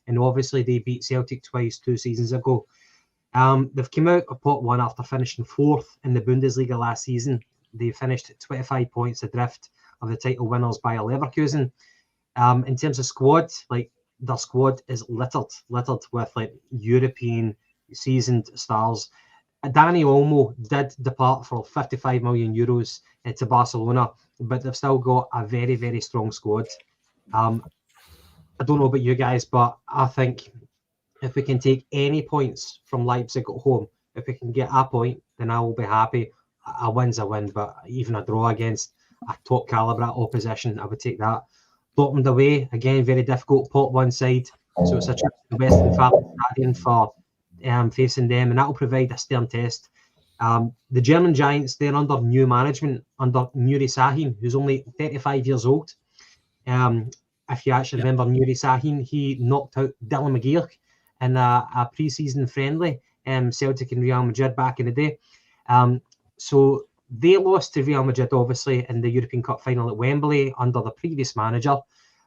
and obviously they beat Celtic twice 2 seasons ago. They've come out of pot one after finishing 4th in the Bundesliga last season. They finished 25 points adrift of the title winners Bayer Leverkusen. In terms of squad, like, their squad is littered with like European seasoned stars. Dani Olmo did depart for 55 million euros to Barcelona, but they've still got a very, very strong squad. I don't know about you guys, but I think if we can take any points from Leipzig at home, if we can get a point, then I will be happy. A win's a win, but even a draw against a top calibre opposition, I would take that. Dortmund away, again, very difficult, pot one side. So it's a trip to the Western Stadion for facing them, and that will provide a stern test. The German Giants, they're under new management, under Nuri Sahin, who's only 35 years old. If you actually remember Nuri Sahin, he knocked out Dylan McGeoch in a pre-season friendly, Celtic and Real Madrid back in the day. So they lost to Real Madrid, obviously, in the European Cup final at Wembley under the previous manager.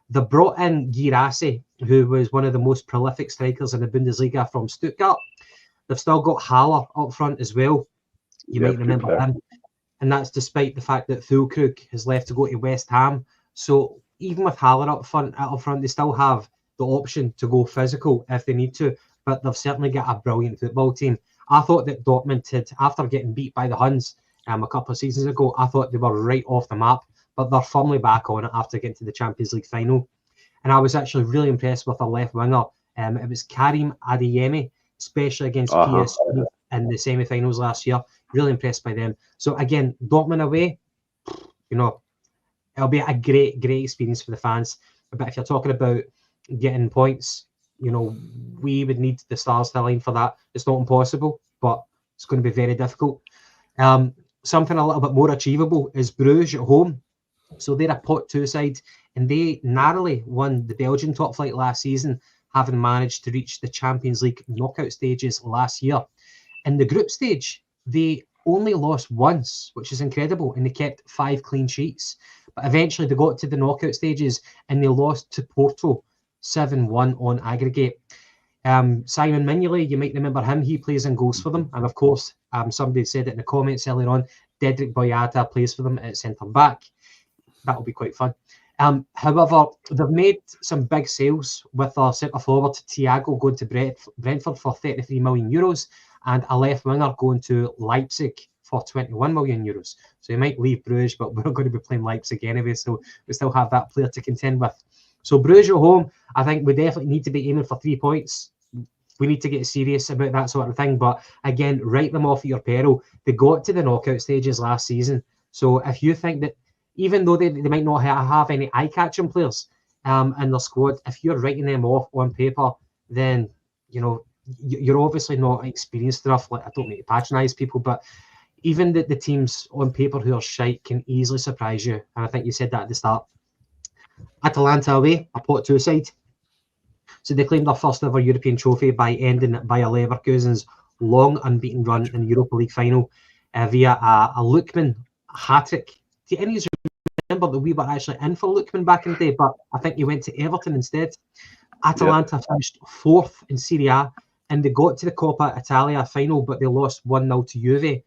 They brought in Girassi, who was one of the most prolific strikers in the Bundesliga from Stuttgart. They've still got Haller up front as well. You might remember him. And that's despite the fact that Füllkrug has left to go to West Ham. So even with Haller up front, they still have the option to go physical if they need to. But they've certainly got a brilliant football team. I thought that Dortmund had, after getting beat by the Huns a couple of seasons ago, I thought they were right off the map. But they're firmly back on it after getting to the Champions League final. And I was actually really impressed with their left winger. It was Karim Adeyemi, especially against PSG in the semi-finals last year. Really impressed by them. So again, Dortmund away, it'll be a great experience for the fans. But if you're talking about getting points, we would need the stars to align for that. It's not impossible, but it's going to be very difficult. Something a little bit more achievable is Bruges at home. So they're a pot 2 side, and they narrowly won the Belgian top flight last season, having managed to reach the Champions League knockout stages last year. In the group stage, they only lost once, which is incredible, and they kept 5 clean sheets. But eventually they got to the knockout stages and they lost to Porto 7-1 on aggregate. Simon Mignolet, you might remember him, he plays in goals for them. And of course, somebody said it in the comments earlier on, Dedrick Boyata plays for them at centre-back. That'll be quite fun. However, they've made some big sales with their centre-forward, Thiago, going to Brentford for 33 million euros, and a left winger going to Leipzig for 21 million euros. So he might leave Bruges, but we're going to be playing Leipzig anyway, so we still have that player to contend with. So Bruges at home, I think we definitely need to be aiming for 3 points. We need to get serious about that sort of thing. But again, write them off at your peril. They got to the knockout stages last season. So if you think that, even though they might not have any eye-catching players in their squad, if you're writing them off on paper, then you're obviously not experienced enough. Like, I don't mean to patronise people, but even the teams on paper who are shite can easily surprise you. And I think you said that at the start. Atalanta away, a pot 2 side. So they claimed their first ever European trophy by ending it by a Leverkusen's long unbeaten run in the Europa League final via a Lookman hat-trick. Do any of you remember that we were actually in for Lookman back in the day, but I think he went to Everton instead. Atalanta finished 4th in Serie A, and they got to the Coppa Italia final, but they lost 1-0 to Juve.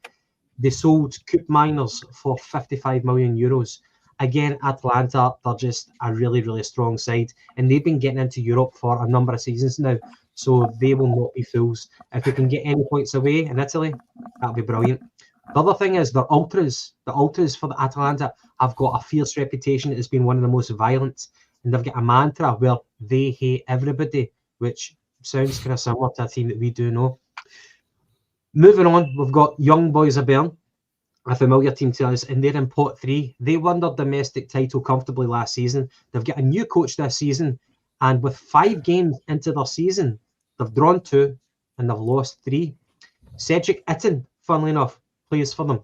They sold Coop Miners for 55 million euros. Again, Atalanta, they're just a really, really strong side, and they've been getting into Europe for a number of seasons now, so they will not be fools. If we can get any points away in Italy, that'll be brilliant. The other thing is their ultras. The ultras for the Atalanta have got a fierce reputation as being one of the most violent, and they've got a mantra where they hate everybody, which sounds kind of similar to a team that we do know. Moving on, we've got Young Boys of Bern, a familiar team to us, and they're in pot 3. They won their domestic title comfortably last season. They've got a new coach this season, and with 5 games into their season, they've drawn 2 and they've lost 3. Cedric Itten, funnily enough, plays for them.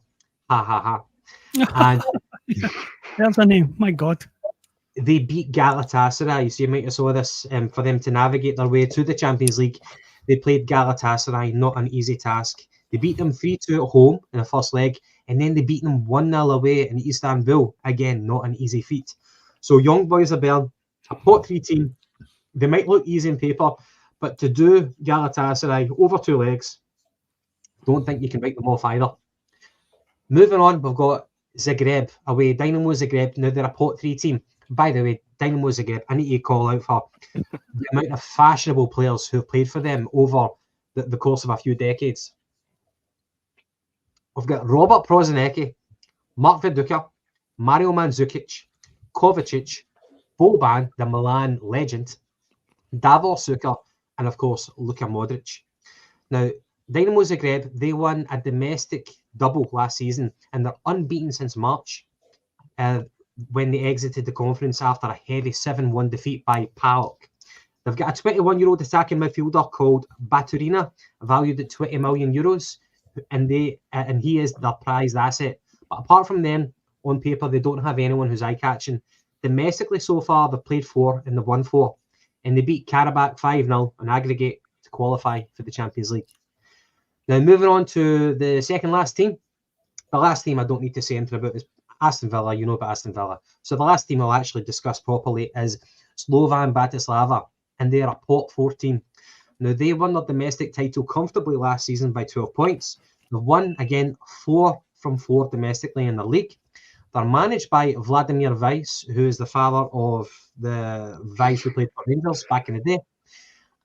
Ha ha ha. And there's a name. My God. They beat Galatasaray, so you might have saw this for them to navigate their way to the Champions League. They played Galatasaray, not an easy task. They beat them 3-2 at home in the first leg, and then they beat them 1-0 away in Istanbul. Again, not an easy feat. So Young Boys of Bern, a pot 3 team. They might look easy on paper, but to do Galatasaray over 2 legs, don't think you can write them off either. Moving on, we've got Zagreb away. Dynamo Zagreb, now they're a pot 3 team. By the way, Dynamo Zagreb, I need to call out for the amount of fashionable players who have played for them over the course of a few decades. We've got Robert Prozinecki, Mark Viduka, Mario Mandzukic, Kovacic, Boban, the Milan legend, Davor Suker, and of course, Luka Modric. Now, Dynamo Zagreb, they won a domestic double last season, and they're unbeaten since March. When they exited the conference after a heavy 7-1 defeat by PAOK. They've got a 21-year-old attacking midfielder called Baturina, valued at 20 million euros, and he is their prized asset. But apart from them, on paper, they don't have anyone who's eye-catching. Domestically so far, they've played 4 and they've won 4, and they beat Karabakh 5-0 on aggregate to qualify for the Champions League. Now, moving on to the second last team. The last team I don't need to say anything about is Aston Villa. You know about Aston Villa. So the last team I'll actually discuss properly is Slovan Bratislava, and they're a pot 4 team. Now, they won their domestic title comfortably last season by 12 points. They've won, again, 4 from 4 domestically in the league. They're managed by Vladimir Weiss, who is the father of the Weiss who played for Rangers back in the day.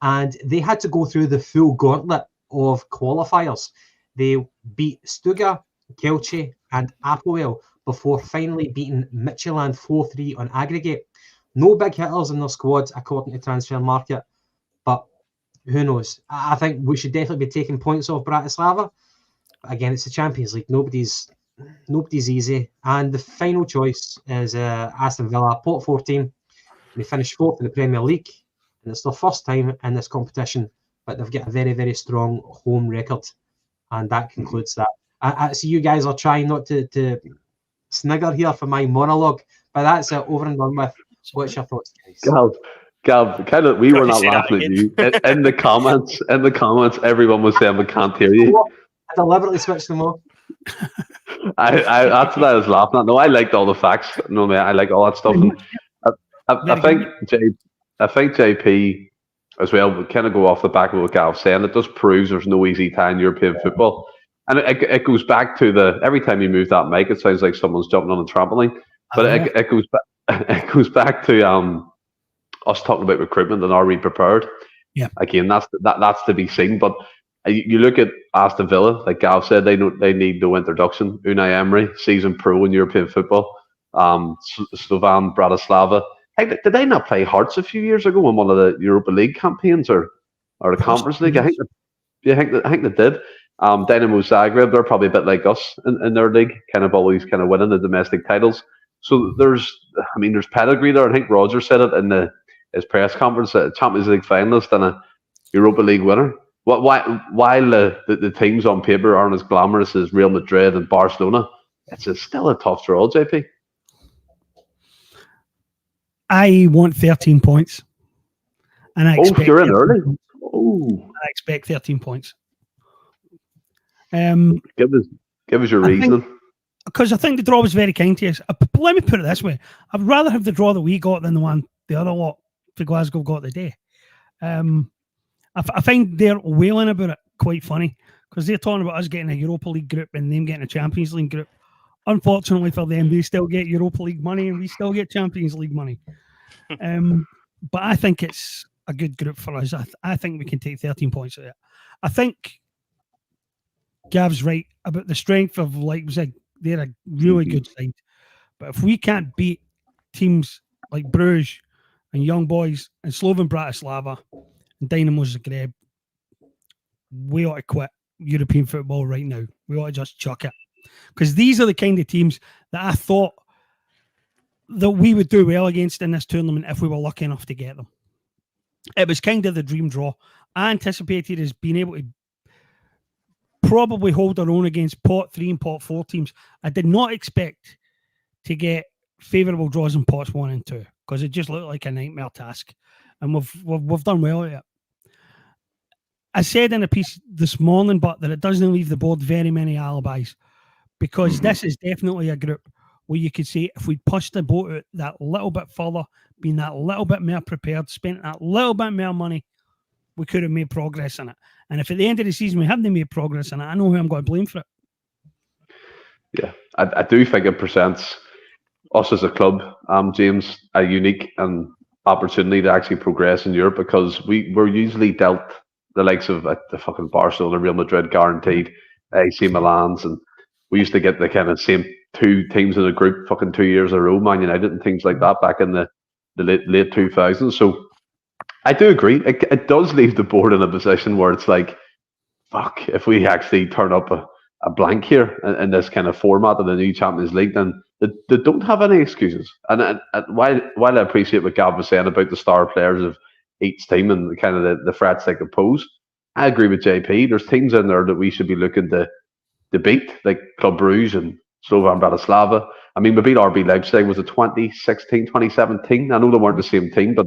And they had to go through the full gauntlet of qualifiers. They beat Stuga, Kelce, and Apoel before finally beating Midtjylland 4-3 on aggregate. No big hitters in their squad, according to Transfer Market, but who knows? I think we should definitely be taking points off Bratislava. But again, it's the Champions League. Nobody's easy. And the final choice is Aston Villa, pot 4 team. They finished 4th in the Premier League, and it's their first time in this competition, but they've got a very, very strong home record. And that concludes that. I see you guys are trying not to snigger here for my monologue, but that's it, over and done with. What's your thoughts, guys? Gav, kind of, we were not laughing at you. In the comments, everyone was saying we can't hear you. I deliberately switched them off. That's what I was laughing at. No, I liked all the facts. No, man, I like all that stuff. And I think JP as well would kind of go off the back of what Gav saying. It just proves there's no easy tie in European football. And it goes back to every time you move that mic, it sounds like someone's jumping on a trampoline. But it goes back to us talking about recruitment and are we prepared? Yeah. Again, that's to be seen. But you look at Aston Villa, like Gav said, they need no introduction. Unai Emery, seasoned pro in European football. Slovan Bratislava. Hey, did they not play Hearts a few years ago in one of the Europa League campaigns or the Conference League? I think they did. Dynamo Zagreb, they're probably a bit like us in their league, always winning the domestic titles. So there's pedigree there. I think Roger said it in his press conference, a Champions League finalist and a Europa League winner. While the teams on paper aren't as glamorous as Real Madrid and Barcelona, still a tough draw, JP. I want 13 points. And I expect you're in early. Oh, I expect 13 points. Give us your reasoning. Because I think the draw was very kind to us. But let me put it this way: I'd rather have the draw that we got than the other lot for Glasgow got today. I find they're wailing about it quite funny because they're talking about us getting a Europa League group and them getting a Champions League group. Unfortunately for them, they still get Europa League money and we still get Champions League money. But I think it's a good group for us. I think we can take 13 points out of it. I think Gav's right about the strength of Leipzig. They're a really good side. But if we can't beat teams like Bruges and Young Boys and Slovan Bratislava and Dynamo Zagreb, we ought to quit European football right now. We ought to just chuck it. Because these are the kind of teams that I thought that we would do well against in this tournament if we were lucky enough to get them. It was kind of the dream draw. I anticipated as being able to probably hold our own against pot 3 and pot 4 teams. I did not expect to get favourable draws in pots 1 and 2 because it just looked like a nightmare task. And we've done well at it. I said in a piece this morning, but that it doesn't leave the board very many alibis because this is definitely a group where you could say if we'd pushed the boat out that little bit further, been that little bit more prepared, spent that little bit more money, we could have made progress in it. And if at the end of the season we haven't made progress in it, I know who I'm going to blame for it. Yeah, I do think it presents us as a club, James, a unique opportunity to actually progress in Europe because we're usually dealt the likes of the fucking Barcelona, Real Madrid guaranteed, AC Milan's, and we used to get the kind of same 2 teams in a group fucking 2 years in a row, Man United and things like that back in the late 2000s. So I do agree. It does leave the board in a position where it's like, fuck, if we actually turn up a blank here in this kind of format of the new Champions League, then they don't have any excuses. And while I appreciate what Gav was saying about the star players of each team and the kind of the threats they could pose, I agree with JP. There's teams in there that we should be looking to beat, like Club Bruges and Slovan Bratislava. I mean, we beat RB Leipzig, was it 2016, 2017? I know they weren't the same team, but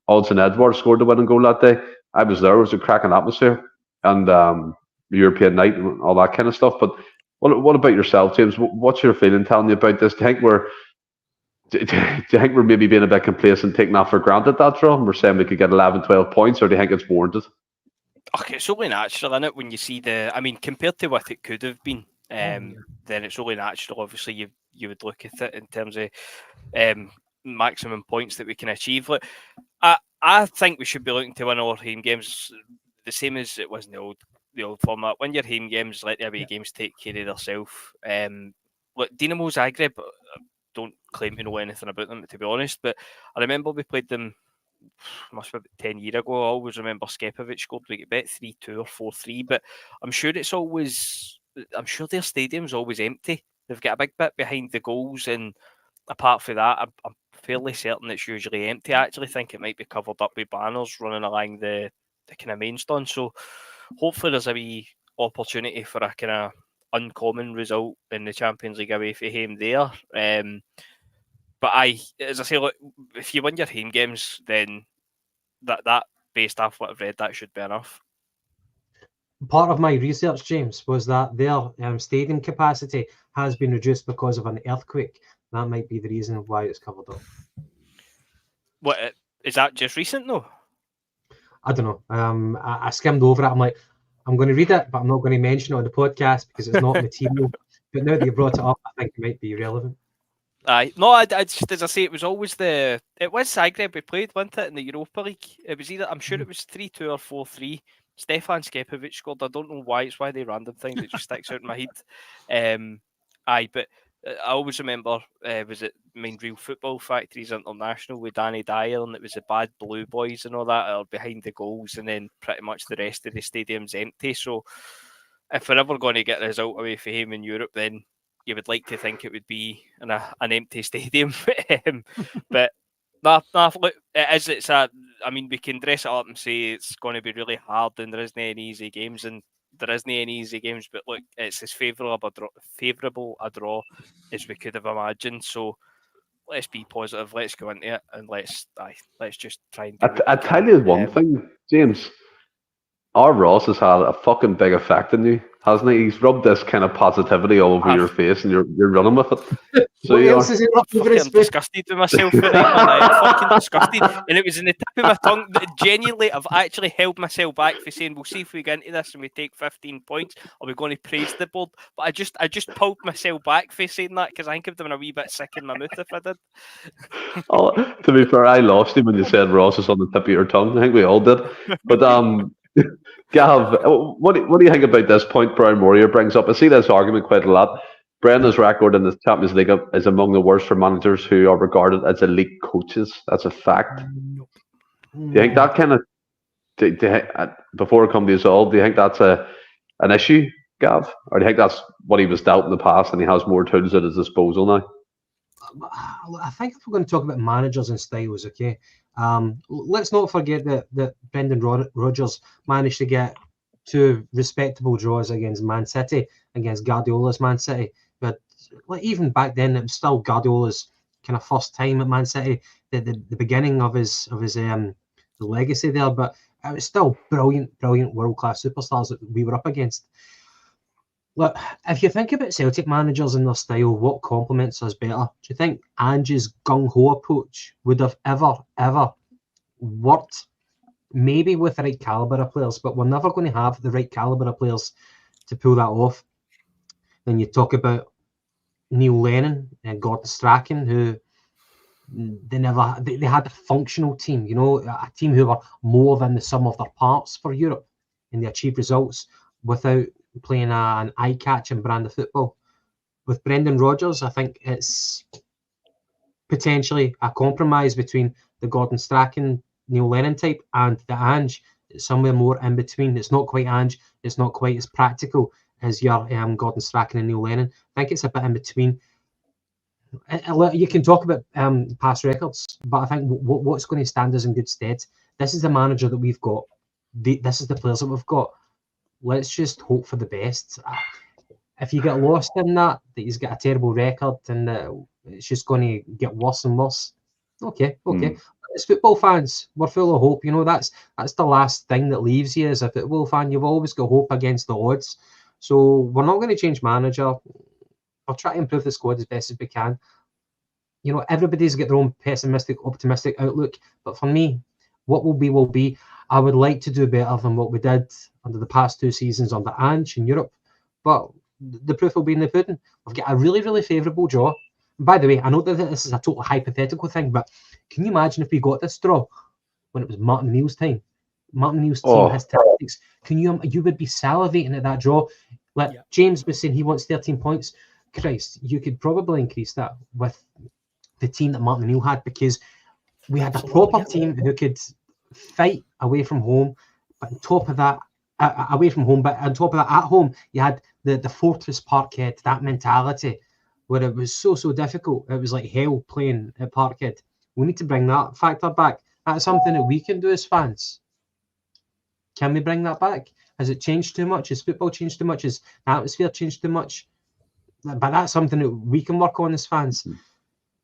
Odsonne Edouard scored the winning goal that day. I was there. It was a cracking atmosphere and European night and all that kind of stuff. But what about yourself, James? What's your feeling telling you about this? Do you think we're maybe being a bit complacent, taking that for granted, that draw? We're saying we could get 11, 12 points, or do you think it's warranted? Okay, it's only natural, isn't it, when you see compared to what it could have been, then it's only natural. Obviously, you would look at it in terms of maximum points that we can achieve. Look, I think we should be looking to win all our home games the same as it was in the old format. Win your home games, let the away games take care of themselves. Look, Dinamo Zagreb, don't claim to know anything about them, to be honest, but I remember we played them, must have been 10 years ago. I always remember Skepovic scored, we get bet 3-2 or 4-3, but I'm sure their stadium's always empty. They've got a big bit behind the goals, and apart from that, I'm fairly certain it's usually empty. I actually think it might be covered up with banners running along the kind of main stand. So hopefully there's a wee opportunity for a kind of uncommon result in the Champions League away from home there. But as I say, look, if you win your home games, then that based off what I've read, that should be enough. Part of my research, James, was that their stadium capacity has been reduced because of an earthquake. That might be the reason why it's covered up. What is that? Just recent, though? I don't know. I skimmed over it. I'm like, I'm going to read it, but I'm not going to mention it on the podcast because it's not material. But now that you brought it up, I think it might be relevant. No, I just, as I say, it was Zagreb we played, wasn't it, in the Europa League? It was either, I'm sure it was 3-2 or 4-3. Stefan Skepovic scored. I don't know why. It's why they random things. It just sticks out in my head. But I always remember, was it Real Football Factories International with Danny Dyer, and it was the Bad Blue Boys and all that are behind the goals, and then pretty much the rest of the stadium's empty. So if we're ever going to get a result away from him in Europe, then you would like to think it would be in an empty stadium. But look, it's a I mean, we can dress it up and say it's going to be really hard and there isn't any easy games, and there isn't any easy games, but look, it's as favourable a draw as we could have imagined. So let's be positive, let's go into it, and let's just try and do what I we tell can. you one thing, James. Our Ross has had a fucking big effect on you, hasn't he? He's rubbed this kind of positivity all over your face, and you're running with it. So What you else are. is it up over Fucking his face? disgusted with myself for it, man. I'm fucking disgusted. And it was in the tip of my tongue. Genuinely, I've actually held myself back for saying, we'll see if we get into this and we take 15 points, or we're going to praise the board. But I just pulled myself back for saying that, because I think I've done a wee bit sick in my mouth if I did. Oh, to be fair, I lost him when you said Ross is on the tip of your tongue. I think we all did. But Gav, what do you think about this point Brian Morier brings up? I see this argument quite a lot. Brendan's record in the Champions League is among the worst for managers who are regarded as elite coaches. That's a fact. Nope. Do you think that kind of, before it comes to us all, do you think that's an issue, Gav? Or do you think that's what he was dealt in the past and he has more tools at his disposal now? I think if we're going to talk about managers and styles, okay, let's not forget that Brendan Rodgers managed to get 2 respectable draws against Man City, against Guardiola's Man City. But even back then, it was still Guardiola's kind of first time at Man City, the beginning of his legacy there. But it was still brilliant world-class superstars that we were up against. Look, if you think about Celtic managers and their style, what complements us better? Do you think Ange's gung-ho approach would have ever worked? Maybe with the right calibre of players, but we're never going to have the right calibre of players to pull that off. Then you talk about Neil Lennon and Gordon Strachan, who they had a functional team, a team who were more than the sum of their parts for Europe, and they achieved results without playing an eye-catching brand of football. With Brendan Rodgers, I think it's potentially a compromise between the Gordon Strachan, Neil Lennon type and the Ange. It's somewhere more in between. It's not quite Ange. It's not quite as practical as your Gordon Strachan and Neil Lennon. I think it's a bit in between. You can talk about past records, but I think what's going to stand us in good stead, this is the manager that we've got. This is the players that we've got. Let's just hope for the best. If you get lost in that he's got a terrible record and it's just going to get worse and worse, okay. As football fans, we're full of hope. That's the last thing that leaves you as a football fan. You've always got hope against the odds. So we're not going to change manager. We'll try to improve the squad as best as we can. Everybody's got their own pessimistic, optimistic outlook. But for me, what will be will be. I would like to do better than what we did under the past 2 seasons under Ange in Europe. But the proof will be in the pudding. We've got a really, really favourable draw. By the way, I know that this is a total hypothetical thing, but can you imagine if we got this draw when it was Martin Neal's time? Martin Neal's team has tactics. You would be salivating at that draw. James was saying he wants 13 points. Christ, you could probably increase that with the team that Martin Neal had, because we had a proper team who could fight away from home. But on top of that, away from home, but on top of that, at home, you had the Fortress Parkhead, that mentality where it was so difficult. It was like hell playing at Parkhead. We need to bring that factor back. That's something that we can do as fans. Can we bring that back? Has it changed too much? Has football changed too much? Has the atmosphere changed too much? But that's something that we can work on as fans.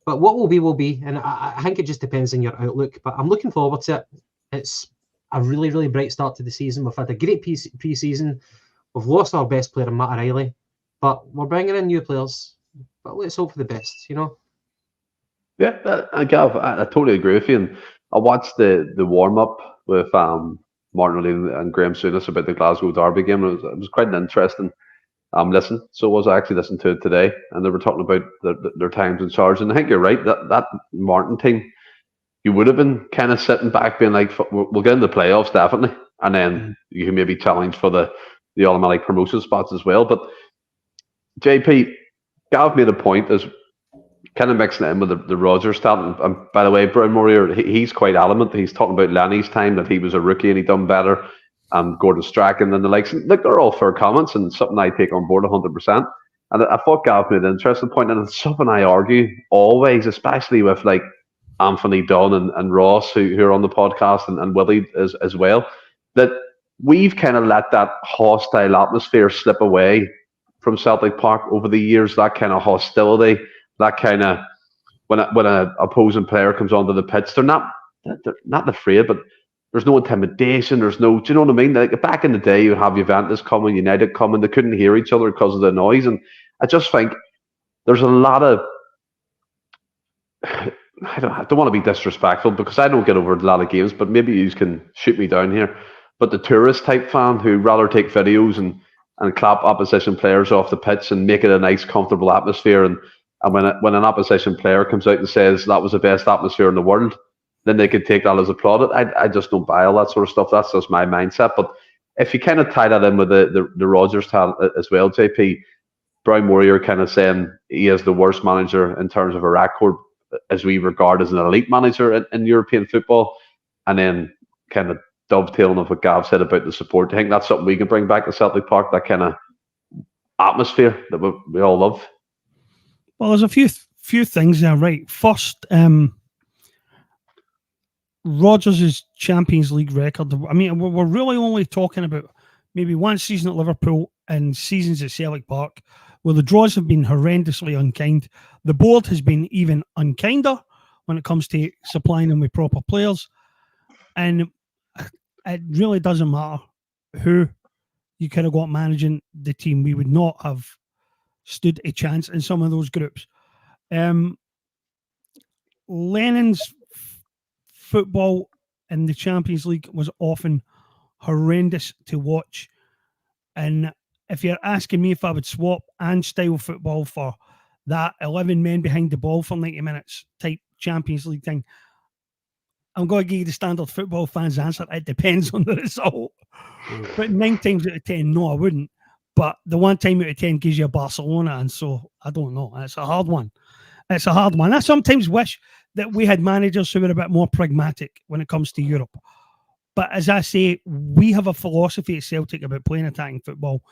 But what will be. And I think it just depends on your outlook. But I'm looking forward to it. It's a really, really bright start to the season. We've had a great pre-season. We've lost our best player in Matt O'Reilly. But we're bringing in new players. But let's hope for the best, Yeah, Gav, I totally agree with you. And I watched the warm-up with Martin O'Leary and Graham Souness about the Glasgow Derby game. It was quite an interesting listen. So I actually listened to it today, and they were talking about their times in charge. And I think you're right, that Martin team, you would have been kind of sitting back being like, we'll get in the playoffs, definitely. And then you can maybe challenge for the automatic promotion spots as well. But JP, Gav made a point as kind of mixing it in with the Rodgers stat. And by the way, Brian Morier, he's quite adamant. He's talking about Lenny's time, that he was a rookie and he done better. Gordon Strachan and the likes. Look, they're all fair comments and something I take on board 100%. And I thought Gav made an interesting point, and it's something I argue always, especially with like Anthony Dunn and Ross, who are on the podcast, and Willie as well, that we've kind of let that hostile atmosphere slip away from Celtic Park over the years. That kind of hostility, that kind of when an opposing player comes onto the pitch, they're not afraid, but there's no intimidation. There's no, do you know what I mean? Like back in the day, you have Juventus coming, United coming, they couldn't hear each other because of the noise, and I just think there's a lot of. I don't want to be disrespectful because I don't get over a lot of games, but maybe you can shoot me down here. But the tourist type fan who rather take videos and clap opposition players off the pitch and make it a nice, comfortable atmosphere, and when an opposition player comes out and says that was the best atmosphere in the world, then they could take that as applauded. I just don't buy all that sort of stuff. That's just my mindset. But if you kind of tie that in with the Rodgers talent as well, JP, Brian Warrior kind of saying he is the worst manager in terms of a record as we regard as an elite manager in European football, and then kind of dovetailing of what Gav said about the support. I think that's something we can bring back to Celtic Park, that kind of atmosphere that we all love. Well, there's a few things there, right? First, Rodgers' Champions League record. I mean, we're really only talking about maybe one season at Liverpool and seasons at Celtic Park, where the draws have been horrendously unkind. The board has been even unkinder when it comes to supplying them with proper players. And it really doesn't matter who you could have got managing the team. We would not have stood a chance in some of those groups. Lennon's football in the Champions League was often horrendous to watch. And if you're asking me if I would swap and style football for that 11 men behind the ball for 90 minutes type Champions League thing, I'm going to give you the standard football fans answer. It depends on the result. But 9 times out of 10, no, I wouldn't. But the 1 time out of 10 gives you Barcelona, and so I don't know. It's a hard one. I sometimes wish that we had managers who were a bit more pragmatic when it comes to Europe. But as I say, we have a philosophy at Celtic about playing attacking football,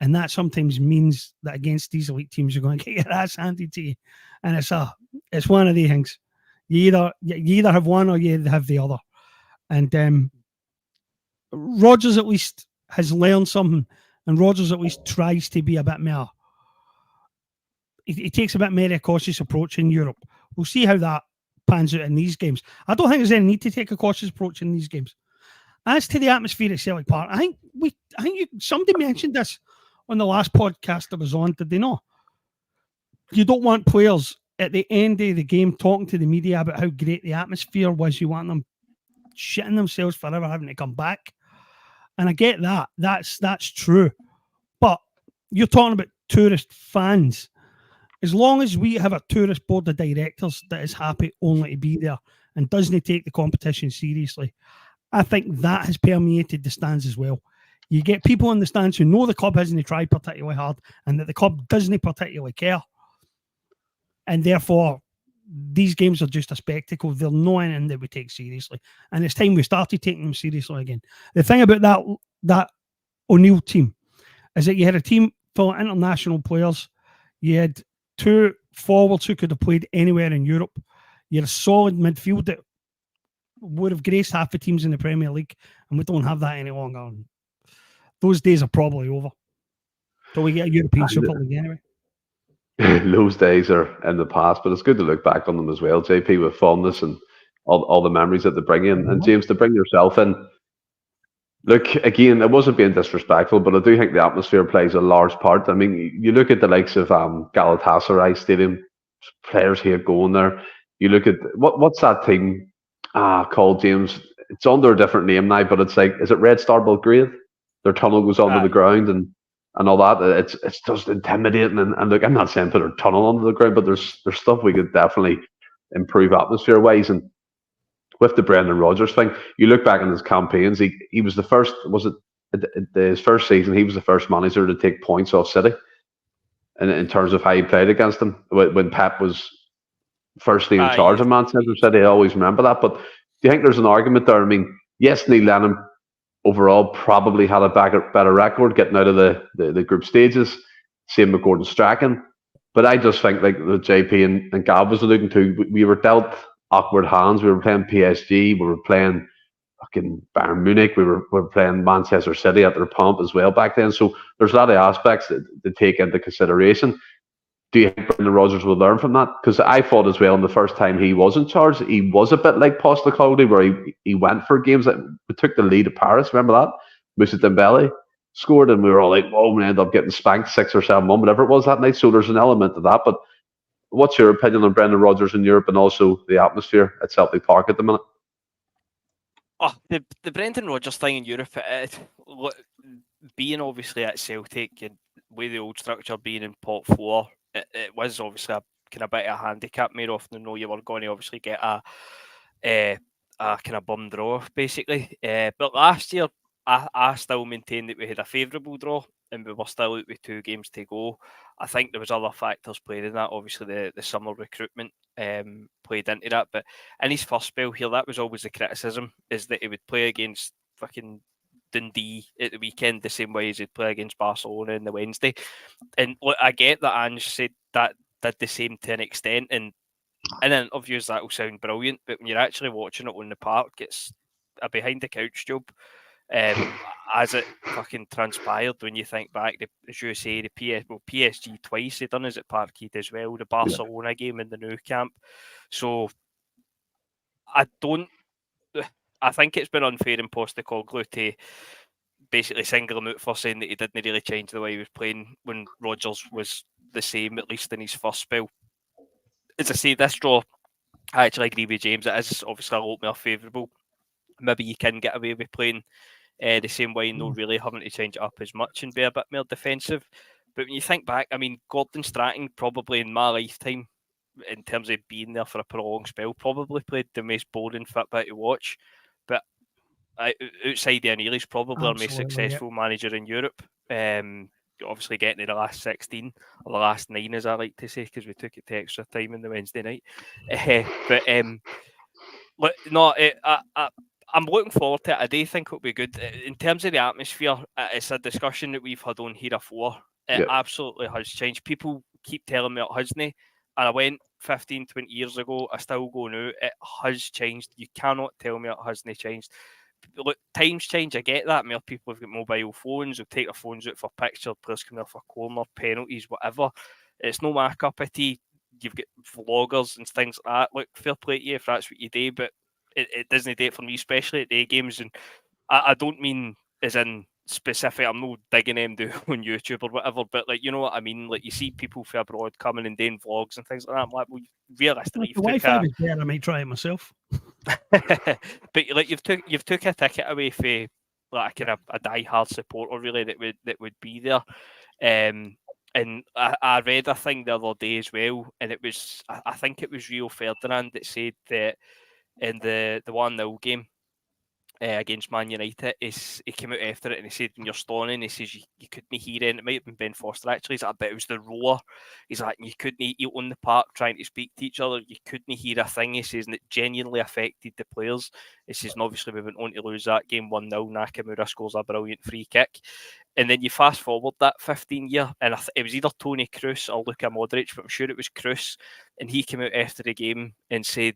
and that sometimes means that against these elite teams, you're going to get your ass handed to you. And it's one of the things. You either have one or you have the other. And Rodgers at least has learned something, and Rodgers at least tries to be a bit more. He takes a bit more of a cautious approach in Europe. We'll see how that pans out in these games. I don't think there's any need to take a cautious approach in these games. As to the atmosphere at Celtic Park, I think somebody mentioned this on the last podcast I was on, did they not? You don't want players at the end of the game talking to the media about how great the atmosphere was. You want them shitting themselves forever having to come back. And I get that. That's true. But you're talking about tourist fans. As long as we have a tourist board of directors that is happy only to be there and doesn't take the competition seriously, I think that has permeated the stands as well. You get people in the stands who know the club hasn't tried particularly hard and that the club doesn't particularly care. And therefore, these games are just a spectacle. They're not anything that we take seriously. And it's time we started taking them seriously again. The thing about that O'Neill team is that you had a team full of international players. You had 2 forwards who could have played anywhere in Europe. You had a solid midfield that would have graced half the teams in the Premier League, and we don't have that any longer. Those days are probably over. Till we get a European Super League anyway. Those days are in the past, but it's good to look back on them as well, JP, with fondness and all the memories that they bring in. And James, to bring yourself in, look, again, it wasn't being disrespectful, but I do think the atmosphere plays a large part. I mean, you look at the likes of Galatasaray Stadium, players here going there. You look at, what's that team called, James? It's under a different name now, but it's like, is it Red Star Belgrade? Their tunnel goes under the ground and all that. It's just intimidating. And look, I'm not saying put a tunnel under the ground, but there's stuff we could definitely improve atmosphere-wise. And with the Brendan Rodgers thing, you look back on his campaigns, he was the first, his first season, he was the first manager to take points off City in terms of how he played against them. When Pep was firstly in charge of Manchester City, I always remember that. But do you think there's an argument there? I mean, yes, Neil Lennon overall probably had a better record getting out of the group stages, same with Gordon Strachan. But I just think, like the JP and Gav was alluding to, we were dealt awkward hands. We were playing PSG, we were playing fucking Bayern Munich, we were playing Manchester City at their pomp as well back then. So there's a lot of aspects to take into consideration. Do you think Brendan Rodgers will learn from that? Because I thought as well, in the first time he was in charge, he was a bit like Postecoglou, where he went for games that we took the lead at Paris. Remember that? Moussa Dembele scored, and we were all like, "Oh, we ended up getting spanked 6 or 7-1, whatever it was that night." So there's an element of that. But what's your opinion on Brendan Rodgers in Europe and also the atmosphere at Celtic Park at the minute? Oh, the Brendan Rodgers thing in Europe, being obviously at Celtic and with the old structure being in pot 4, it was obviously a kind of bit of a handicap. More often than not, you were going to obviously get a kind of bum draw, basically. But last year, I still maintain that we had a favourable draw and we were still out with 2 games to go. I think there was other factors playing in that. Obviously, the summer recruitment played into that. But in his first spell here, that was always the criticism, is that he would play against fucking Dundee at the weekend the same way as he'd play against Barcelona on the Wednesday. And look, I get that Ange said that did the same to an extent, and in interviews that will sound brilliant, but when you're actually watching it on the park, it's a behind the couch job. As it fucking transpired, when you think back, as you say, the PSG twice they done us at Parkhead as well, the Barcelona game in the Nou Camp. So I think it's been unfair in Postecoglou to basically single him out for saying that he didn't really change the way he was playing when Rodgers was the same, at least in his first spell. As I say, this draw, I actually agree with James. It is obviously a lot more favourable. Maybe you can get away with playing the same way, not really having to change it up as much and be a bit more defensive. But when you think back, I mean, Gordon Strachan probably in my lifetime, in terms of being there for a prolonged spell, probably played the most boring football to watch. But outside Ian Healy's probably our most successful manager in Europe. Obviously getting to the last 16 or the last 9, as I like to say, because we took it to extra time on the Wednesday night. I'm looking forward to it. I do think it'll be good. In terms of the atmosphere, it's a discussion that we've had on here before. It absolutely has changed. People keep telling me it hasn't. And I went 15, 20 years ago. I still go now. It has changed. You cannot tell me it hasn't changed. Look, times change. I get that. More people have got mobile phones. They'll take their phones out for pictures, players coming off a corner, penalties, whatever. It's no my cup of tea. You've got vloggers and things like that. Look, fair play to you if that's what you do, but it doesn't do it for me, especially at day games. And I don't mean as in specific. I'm not digging them do on YouTube or whatever, but like, you know what I mean. Like, you see people from abroad coming and doing vlogs and things like that. I'm like, well, realistically, the Wi-Fi is there. I might try it myself. But like, you've took a ticket away for like kind of a die-hard supporter really that would be there. And I read a thing the other day as well, and it was I think it was Rio Ferdinand that said that in the 1-0 game against Man United, he came out after it and he said, when you're stoning, he says you couldn't hear it. And it might have been Ben Foster actually. He's like, but it was the roar. He's like, you couldn't eat on the park trying to speak to each other. You couldn't hear a thing. He says, and it genuinely affected the players. He says, and obviously we went on to lose that game 1-0. Nakamura scores a brilliant free kick. And then you fast forward that 15 year, and it was either Tony Kroos or Luka Modric, but I'm sure it was Kroos. And he came out after the game and said,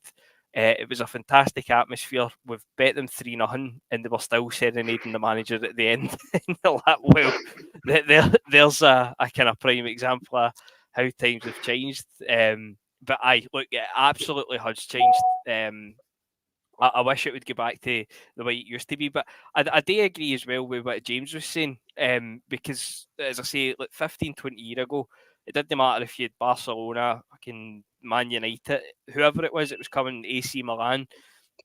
it was a fantastic atmosphere. We've bet them 3-0, and they were still serenading the manager at the end. Well, there's a kind of prime example of how times have changed. But it absolutely has changed. I wish it would go back to the way it used to be, but I do agree as well with what James was saying, because, as I say, like 15, 20 years ago, it didn't matter if you had Barcelona, fucking Man United, whoever it was coming, AC Milan.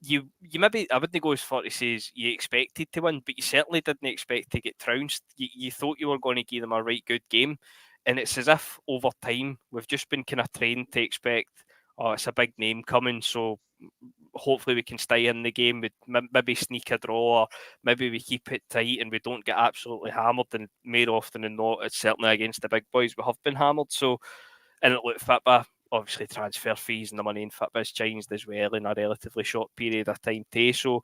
You maybe, I wouldn't go as far to say as you expected to win, but you certainly didn't expect to get trounced. You thought you were going to give them a right good game, and it's as if over time we've just been kind of trained to expect, oh, it's a big name coming, so hopefully we can stay in the game, we maybe sneak a draw, or maybe we keep it tight and we don't get absolutely hammered. And more often than not, it's certainly against the big boys we have been hammered. So, and look, FITBA, obviously transfer fees and the money in FITBA has changed as well in a relatively short period of time too. So,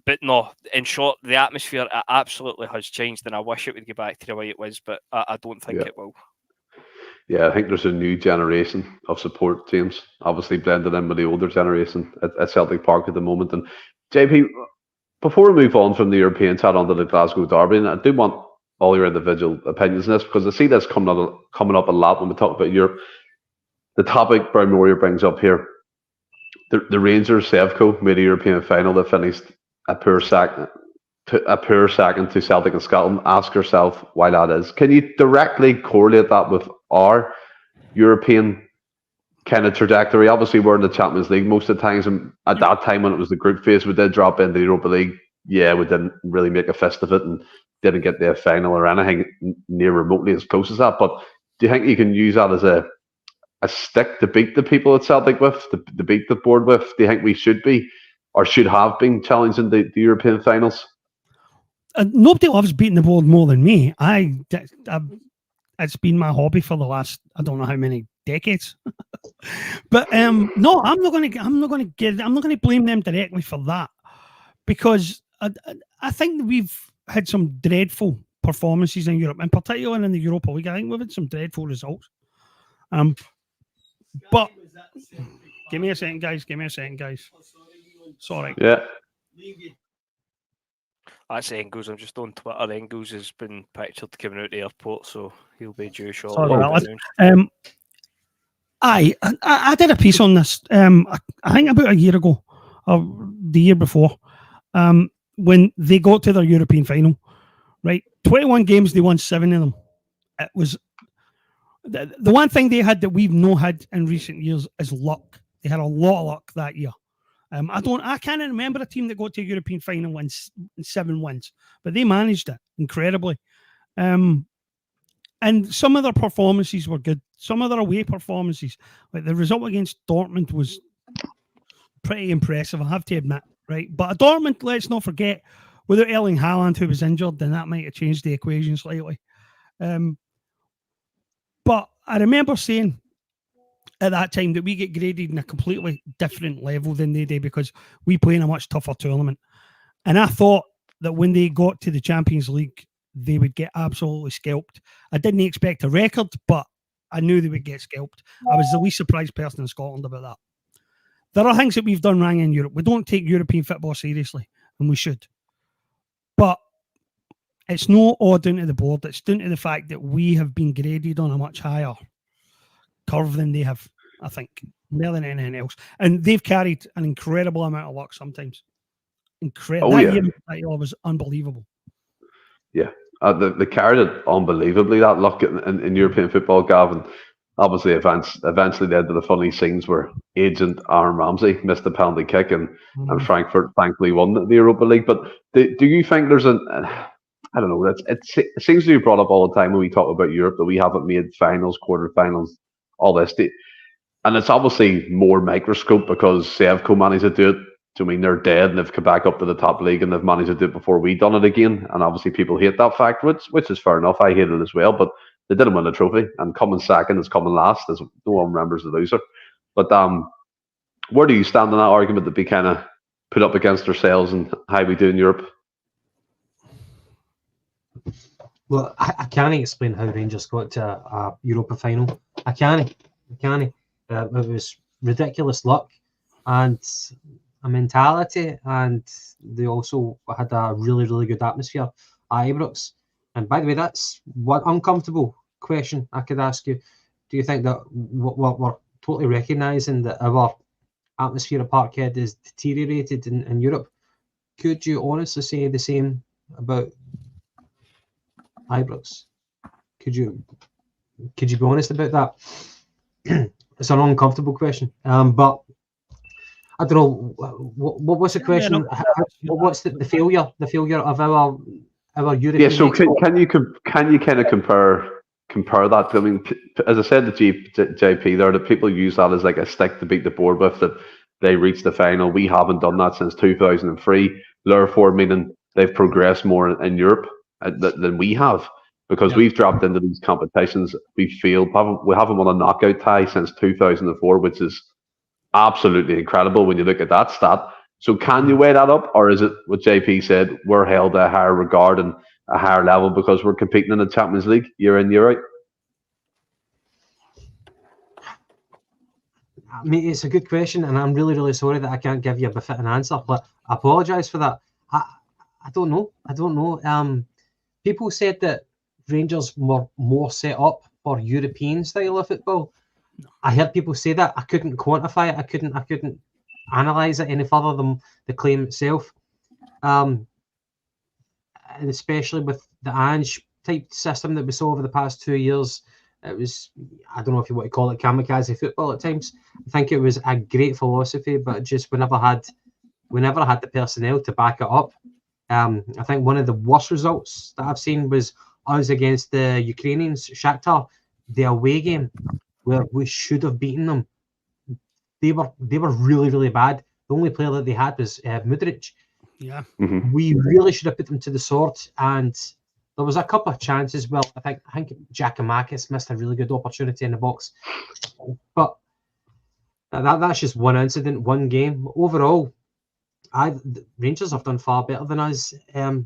but no, in short, the atmosphere absolutely has changed, and I wish it would get back to the way it was, but I don't think it will. Yeah, I think there's a new generation of support teams, obviously blended in with the older generation at Celtic Park at the moment. And JP, before we move on from the European chat onto the Glasgow Derby, and I do want all your individual opinions on this because I see this coming up a lot when we talk about Europe. The topic Brown Warrior brings up here: the Rangers Sevco made a European final that finished a poor second to Celtic and Scotland. Ask yourself why that is. Can you directly correlate that with our European kind of trajectory? Obviously, we're in the Champions League most of the times, and at that time when it was the group phase, we did drop into the Europa League. Yeah, we didn't really make a fist of it and didn't get the final or anything near remotely as close as that. But do you think you can use that as a stick to beat the people at Celtic with, to beat the board with? Do you think we should be or should have been challenging the European finals? Nobody loves beating the board more than me. It's been my hobby for the last I don't know how many decades. But no, I'm not going to blame them directly for that, because I think we've had some dreadful performances in Europe, in particular in the Europa League. I think we've had some dreadful results. But give me a second, guys. Sorry. Yeah. That's Engels. I'm just on Twitter. Engels has been pictured coming out of the airport, so he'll be due Sorry shortly. I did a piece on this. I think about a year ago, or the year before, when they got to their European final. Right, 21 games, they won 7 of them. It was the one thing they had that we've not had in recent years is luck. They had a lot of luck that year. I can't remember a team that got to a European final and 7 wins, but they managed it incredibly. And some of their performances were good. Some of their away performances, like the result against Dortmund, was pretty impressive, I have to admit. Right, but at Dortmund, let's not forget, without Erling Haaland, who was injured, then that might have changed the equation slightly. But I remember saying at that time that we get graded in a completely different level than they do because we play in a much tougher tournament. And I thought that when they got to the Champions League, they would get absolutely scalped. I didn't expect a record, but I knew they would get scalped. I was the least surprised person in Scotland about that. There are things that we've done wrong in Europe. We don't take European football seriously, and we should. But it's not all down to the board. It's down to the fact that we have been graded on a much higher curve than they have, I think, more than anything else. And they've carried an incredible amount of luck sometimes. Incredible. That year was unbelievable. Yeah. They carried it unbelievably, that luck in European football, Gavin. Obviously, eventually led to the funny scenes where agent Aaron Ramsey missed the penalty kick and Frankfurt thankfully won the Europa League. But do you think there's I don't know, it seems to be brought up all the time when we talk about Europe that we haven't made finals, quarterfinals, all this. And it's obviously more microscope because Sevco managed to do it. I mean, they're dead and they've come back up to the top league and they've managed to do it before we done it again. And obviously people hate that fact, which is fair enough. I hate it as well, but they didn't win the trophy. And coming second is coming last, as no one remembers the loser. But where do you stand on that argument that we kind of put up against ourselves and how we do in Europe? Well, I can't explain how Rangers got to a Europa final. I can't. It was ridiculous luck and a mentality, and they also had a really, really good atmosphere at Ibrox. And by the way, that's one uncomfortable question I could ask you. Do you think that we're totally recognising that our atmosphere at Parkhead is deteriorated in Europe? Could you honestly say the same about Ibrox? Could you be honest about that? It's an uncomfortable question, but I don't know. What was the question? What's the failure? The failure of our European. Yeah. So can you kind of compare that? I mean, as I said to JP there, that people use that as like a stick to beat the board with. That they reached the final. We haven't done that since 2003. Therefore, meaning they've progressed more in Europe than we have. Because we've dropped into these competitions, we haven't won a knockout tie since 2004, which is absolutely incredible when you look at that stat. So can you weigh that up, or is it what JP said? We're held to a higher regard and a higher level because we're competing in the Champions League year in, year out? I mean, it's a good question, and I'm really, really sorry that I can't give you a befitting answer. But I apologise for that. I don't know. I don't know. People said that Rangers were more set up for European style of football. I heard people say that. I couldn't quantify it. I couldn't analyse it any further than the claim itself. And especially with the Ange type system that we saw over the past 2 years, it was, I don't know if you want to call it kamikaze football at times. I think it was a great philosophy, but just we never had the personnel to back it up. I think one of the worst results that I've seen was us against the Ukrainians, Shakhtar, the away game, where we should have beaten them. They were really, really bad. The only player that they had was Mudryk. Yeah. Mm-hmm. We really should have put them to the sword, and there was a couple of chances. Well, I think Giacomakis missed a really good opportunity in the box, but that's just one incident, one game. Overall, Rangers have done far better than us in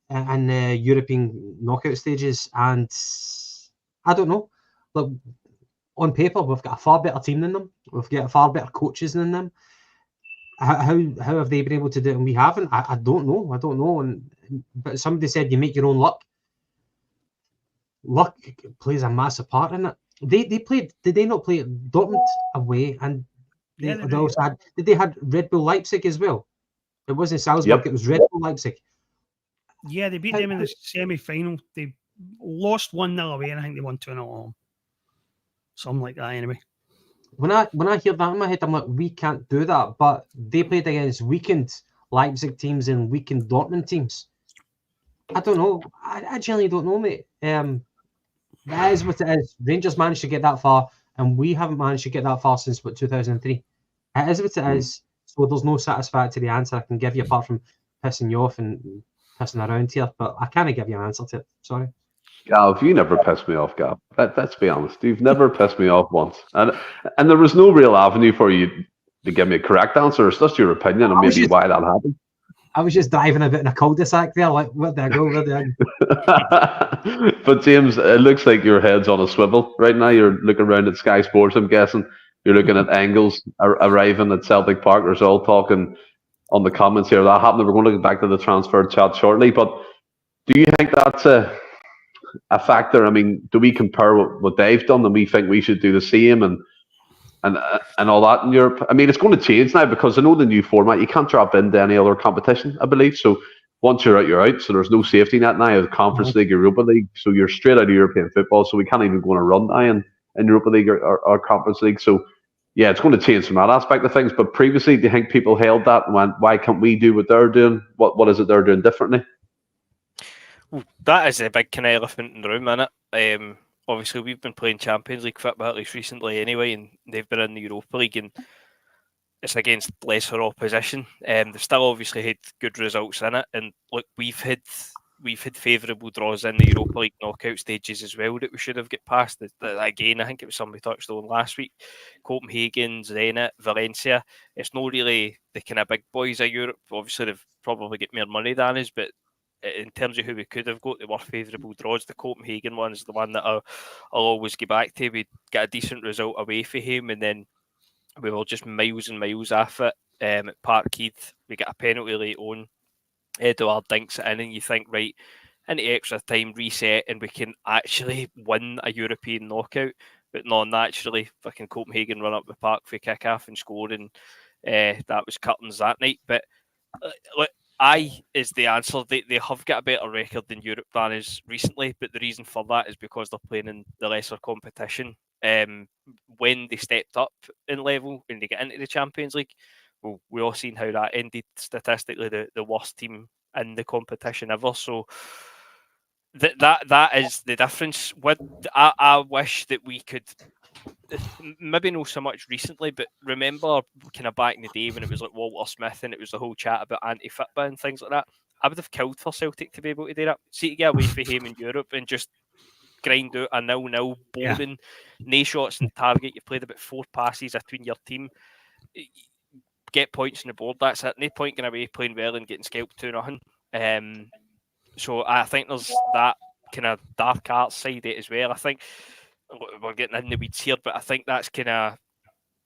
the European knockout stages, and I don't know. Look, on paper, we've got a far better team than them. We've got far better coaches than them. How have they been able to do it and we haven't? I don't know. But somebody said you make your own luck. Luck plays a massive part in it. They played. Did they not play Dortmund away? And they also had. Did they had Red Bull Leipzig as well? It wasn't Salzburg. Yep. It was Red Bull Leipzig. Yeah, they beat them in the semi-final. They lost 1-0 away, and I think they won 2-0 at home. Something like that, anyway. When I hear that in my head, I'm like, we can't do that. But they played against weakened Leipzig teams and weakened Dortmund teams. I don't know. I genuinely don't know, mate. That is what it is. Rangers managed to get that far, and we haven't managed to get that far since 2003. It is what it is. So there's no satisfactory answer I can give you apart from pissing you off and pissing around here. But I can't give you an answer to it. Sorry. Gav, you never pissed me off, Gav. Let's be honest. You've never pissed me off once. And there was no real avenue for you to give me a correct answer. It's just your opinion and maybe why that happened. I was just driving a bit in a cul-de-sac there, like, where did I go? But James, it looks like your head's on a swivel right now. You're looking around at Sky Sports, I'm guessing. You're looking at Engels arriving at Celtic Park. There's all talking on the comments here that happened. We're going to get back to the transfer chat shortly. But do you think that's a factor? I mean, do we compare what they've done and we think we should do the same and all that in Europe? I mean, it's going to change now because I know the new format, you can't drop into any other competition, I believe. So once you're out, you're out. So there's no safety net now of Conference League, Europa League. So you're straight out of European football. So we can't even go on a run now in Europa League or Conference League. So yeah, it's going to change from that aspect of things. But previously, do you think people held that and went, why can't we do what they're doing? What is it they're doing differently? Well, that is a big kind of elephant in the room, isn't it? Obviously, we've been playing Champions League football at least recently anyway, and they've been in the Europa League, and it's against lesser opposition. They've still obviously had good results in it, and look, we've had favourable draws in the Europa League knockout stages as well that we should have got past. Again, I think it was somebody touched on last week. Copenhagen, Zenit, Valencia. It's not really the kind of big boys of Europe. Obviously, they've probably got more money than us, but in terms of who we could have got, they were favourable draws. The Copenhagen one is the one that I'll always get back to. We get a decent result away for him, and then we were just miles and miles off it at Parkhead. We get a penalty late on. Edouard dinks it in, and you think, right, into extra time, reset, and we can actually win a European knockout. But non-naturally, fucking Copenhagen run up the park for kick-off and scored, and that was curtains that night. But is the answer. They have got a better record than Europe than is recently, but the reason for that is because they're playing in the lesser competition. When they stepped up in level and they get into the Champions League, well, we all seen how that ended statistically, the worst team in the competition ever. So that is the difference. I wish that we could, maybe not so much recently, but remember kind of back in the day when it was like Walter Smith and it was the whole chat about anti-FITBA and things like that. I would have killed for Celtic to be able to do that. See, to get away from him in Europe and just grind out a 0-0 boring, no shots in target. You played about 4 passes between your team. Get points on the board. That's it. No point going away playing well and getting scalped 2-0. So I think there's that kind of dark arts side of it as well. I think we're getting in the weeds here, but I think that's kind of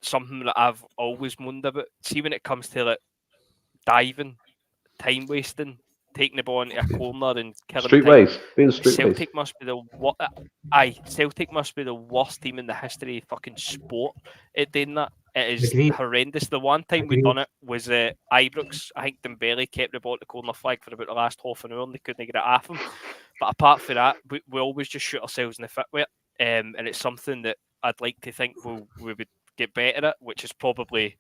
something that I've always moaned about. See, when it comes to like diving, time wasting, taking the ball into a corner and killing Streetways, being streetways. Celtic must be Celtic must be the worst team in the history of fucking sport at doing that. It is Agreed. horrendous. The one time we done it was Ibrox. I think Dembele kept the ball at the corner flag for about the last half an hour and they couldn't get it off him. But apart from that, we always just shoot ourselves in the foot with it. And it's something that I'd like to think we would get better at, which is probably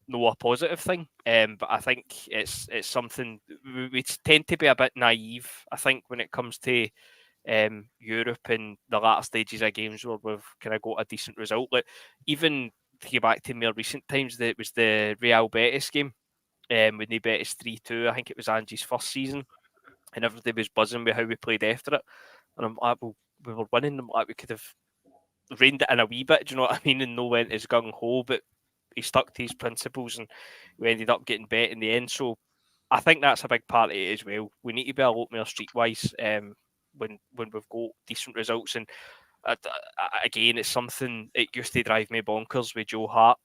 no a positive thing. But I think it's something we tend to be a bit naive, I think, when it comes to Europe and the latter stages of games where we've kind of got a decent result. Like, even to go back to more recent times, it was the Real Betis game when they bet us 3-2. I think it was Angie's first season, and everybody was buzzing with how we played after it. And I'm like, well, we were winning. I'm like, we could have reined it in a wee bit, do you know what I mean? And no went as gung ho, but he stuck to his principles, and we ended up getting bet in the end. So I think that's a big part of it as well. We need to be a lot more streetwise when we've got decent results. And again, it's something it used to drive me bonkers with Joe Hart.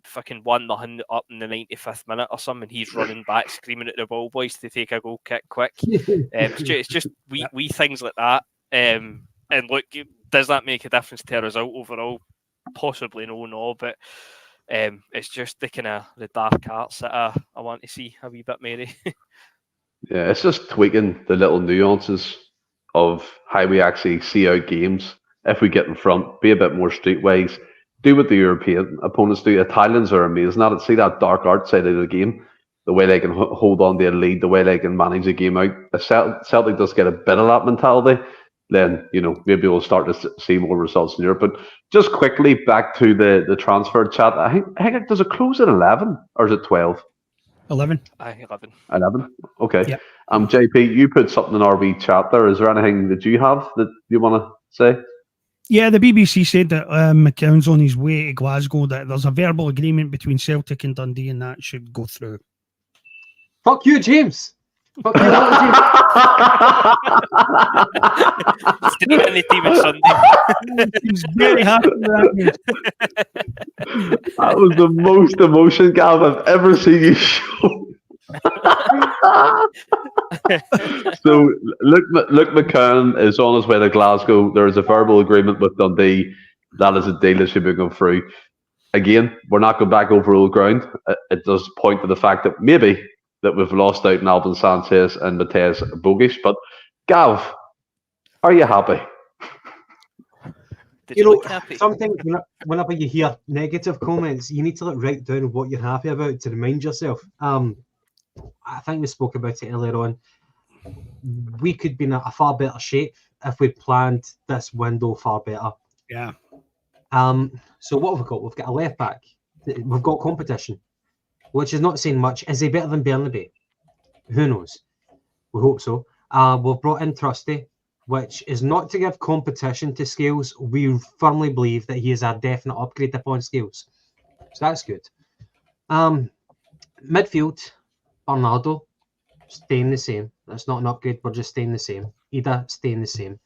Fucking 1-0 up in the 95th minute or something, he's running back screaming at the ball boys to take a goal kick quick. It's just wee things like that. And look, does that make a difference to a result overall? Possibly no, but it's just the kind of the dark arts that I want to see a wee bit, Mary. Yeah, it's just tweaking the little nuances of how we actually see out games. If we get in front, be a bit more streetwise, do what the European opponents do. Italians are amazing at it. See that dark art side of the game, the way they can hold on to a lead, the way they can manage the game out. If Celtic does get a bit of that mentality, then, you know, maybe we'll start to see more results in Europe. But just quickly back to the transfer chat. I think does it close at 11 or is it 12? 11. 11. 11. Okay. Yep. JP, you put something in our wee chat there. Is there anything that you have that you want to say? Yeah, the BBC said that McCowan's on his way to Glasgow, that there's a verbal agreement between Celtic and Dundee and that should go through. Fuck you, James. Fuck you, James. Street in the team on Sunday. He's very happy with that. That was the most emotion, Gav, I've ever seen you show. So, Luke McCowan is on his way to Glasgow. There is a verbal agreement with Dundee. That is a deal that should be going through. Again, we're not going back over old ground. It does point to the fact that maybe that we've lost out in Alvin Sanchez and Mateus Bogic. But, Gav, are you happy? You know, sometimes whenever you hear negative comments, you need to write down what you're happy about to remind yourself. I think we spoke about it earlier on. We could be in a far better shape if we planned this window far better. Yeah. So what have we got? We've got a left back. We've got competition, which is not saying much. Is he better than Bernabei? Who knows? We hope so. We've brought in Trusty, which is not to give competition to Scales. We firmly believe that he is a definite upgrade upon Scales. So that's good. Midfield, Bernardo, staying the same. That's not an upgrade. We're just staying the same. Ida, staying the same.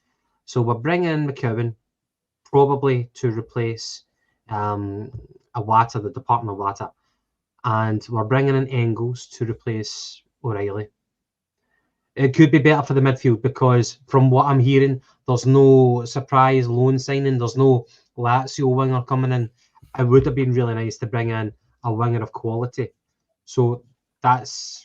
So we're bringing in McCowan, probably to replace Awata, the department of Awata. And we're bringing in Engels to replace O'Reilly. It could be better for the midfield because from what I'm hearing, there's no surprise loan signing. There's no Lazio winger coming in. It would have been really nice to bring in a winger of quality. So that's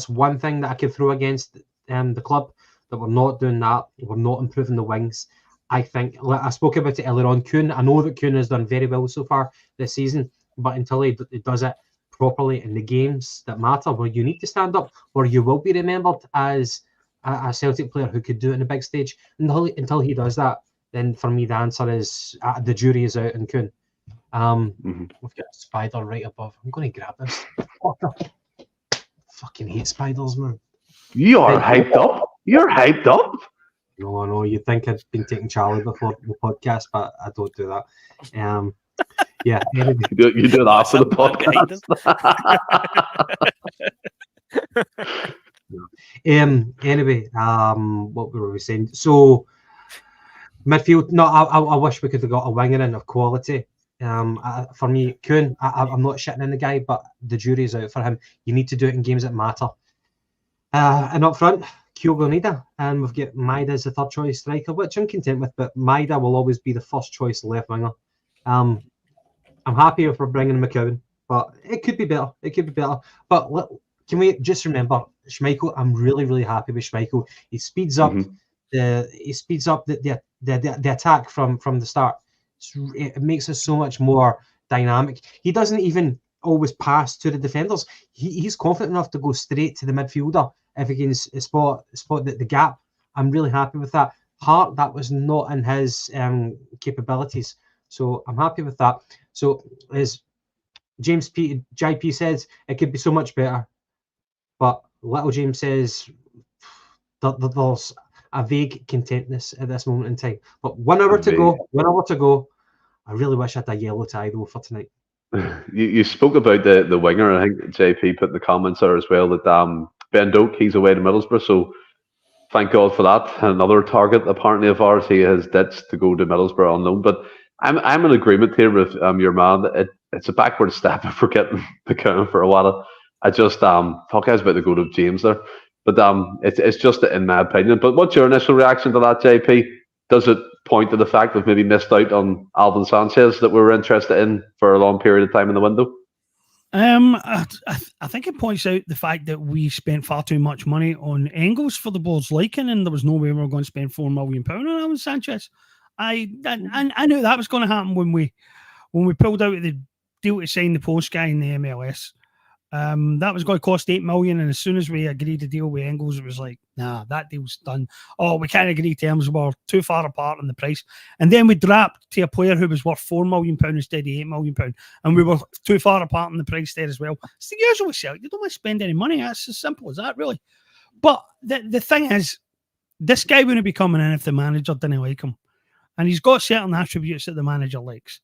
one thing that I could throw against the club, that we're not doing that. We're not improving the wings. I think, I spoke about it earlier on, Kuhn. I know that Kuhn has done very well so far this season, but until he does it properly in the games that matter, where you need to stand up, where you will be remembered as a Celtic player who could do it in a big stage, until he does that, then for me the answer is the jury is out on Kuhn. We've got a spider right above. I'm going to grab this. Fucking hate spiders, man. You are hyped up. You're hyped up. No, I know. You'd think I'd been taking Charlie before the podcast, but I don't do that. Yeah. Anyway. You do it after the podcast. Anyway, what were we saying? So midfield. No, I wish we could have got a winger in of quality. For me, Kuhn, I'm not shitting in the guy, but the jury's out for him. You need to do it in games that matter. And up front, Kyogo Nida, and we've got Maida as the third choice striker, which I'm content with, but Maida will always be the first choice left winger. I'm happy if we're bringing McCowan, but it could be better. It could be better. But can we just remember Schmeichel? I'm really, really happy with Schmeichel. He speeds up the attack from the start. It makes us so much more dynamic. He doesn't even always pass to the defenders. He's confident enough to go straight to the midfielder if he can spot the gap. I'm really happy with that. Hart, that was not in his capabilities, so I'm happy with that. So as JP says, it could be so much better, but Little James says there's a vague contentness at this moment in time. But 1 hour to go. I really wish I had a yellow tie though for tonight. You spoke about the winger. I think JP put in the comments there as well that Ben Doak, he's away to Middlesbrough, so thank God for that. Another target apparently of ours. He has ditched to go to Middlesbrough on loan. But I'm in agreement here with your man. It's a backward step if we're getting McCowan for a while. I just talk about the go to James there, but it's just in my opinion. But what's your initial reaction to that, JP? Does it point to the fact we've maybe missed out on Alvin Sanchez that we were interested in for a long period of time in the window? I think it points out the fact that we spent far too much money on Engels for the board's liking, and there was no way we were going to spend £4 million on Alvin Sanchez. I knew that was going to happen when we pulled out of the deal to sign the post guy in the MLS. That was going to cost $8 million, and as soon as we agreed to deal with Engels, it was like, nah, that deal's done. Oh, we can't agree terms. We're too far apart on the price. And then we dropped to a player who was worth £4 million instead of £8 million, and we were too far apart on the price there as well. It's the usual Celtic. You don't want to spend any money. That's as simple as that, really. But the thing is, this guy wouldn't be coming in if the manager didn't like him, and he's got certain attributes that the manager likes.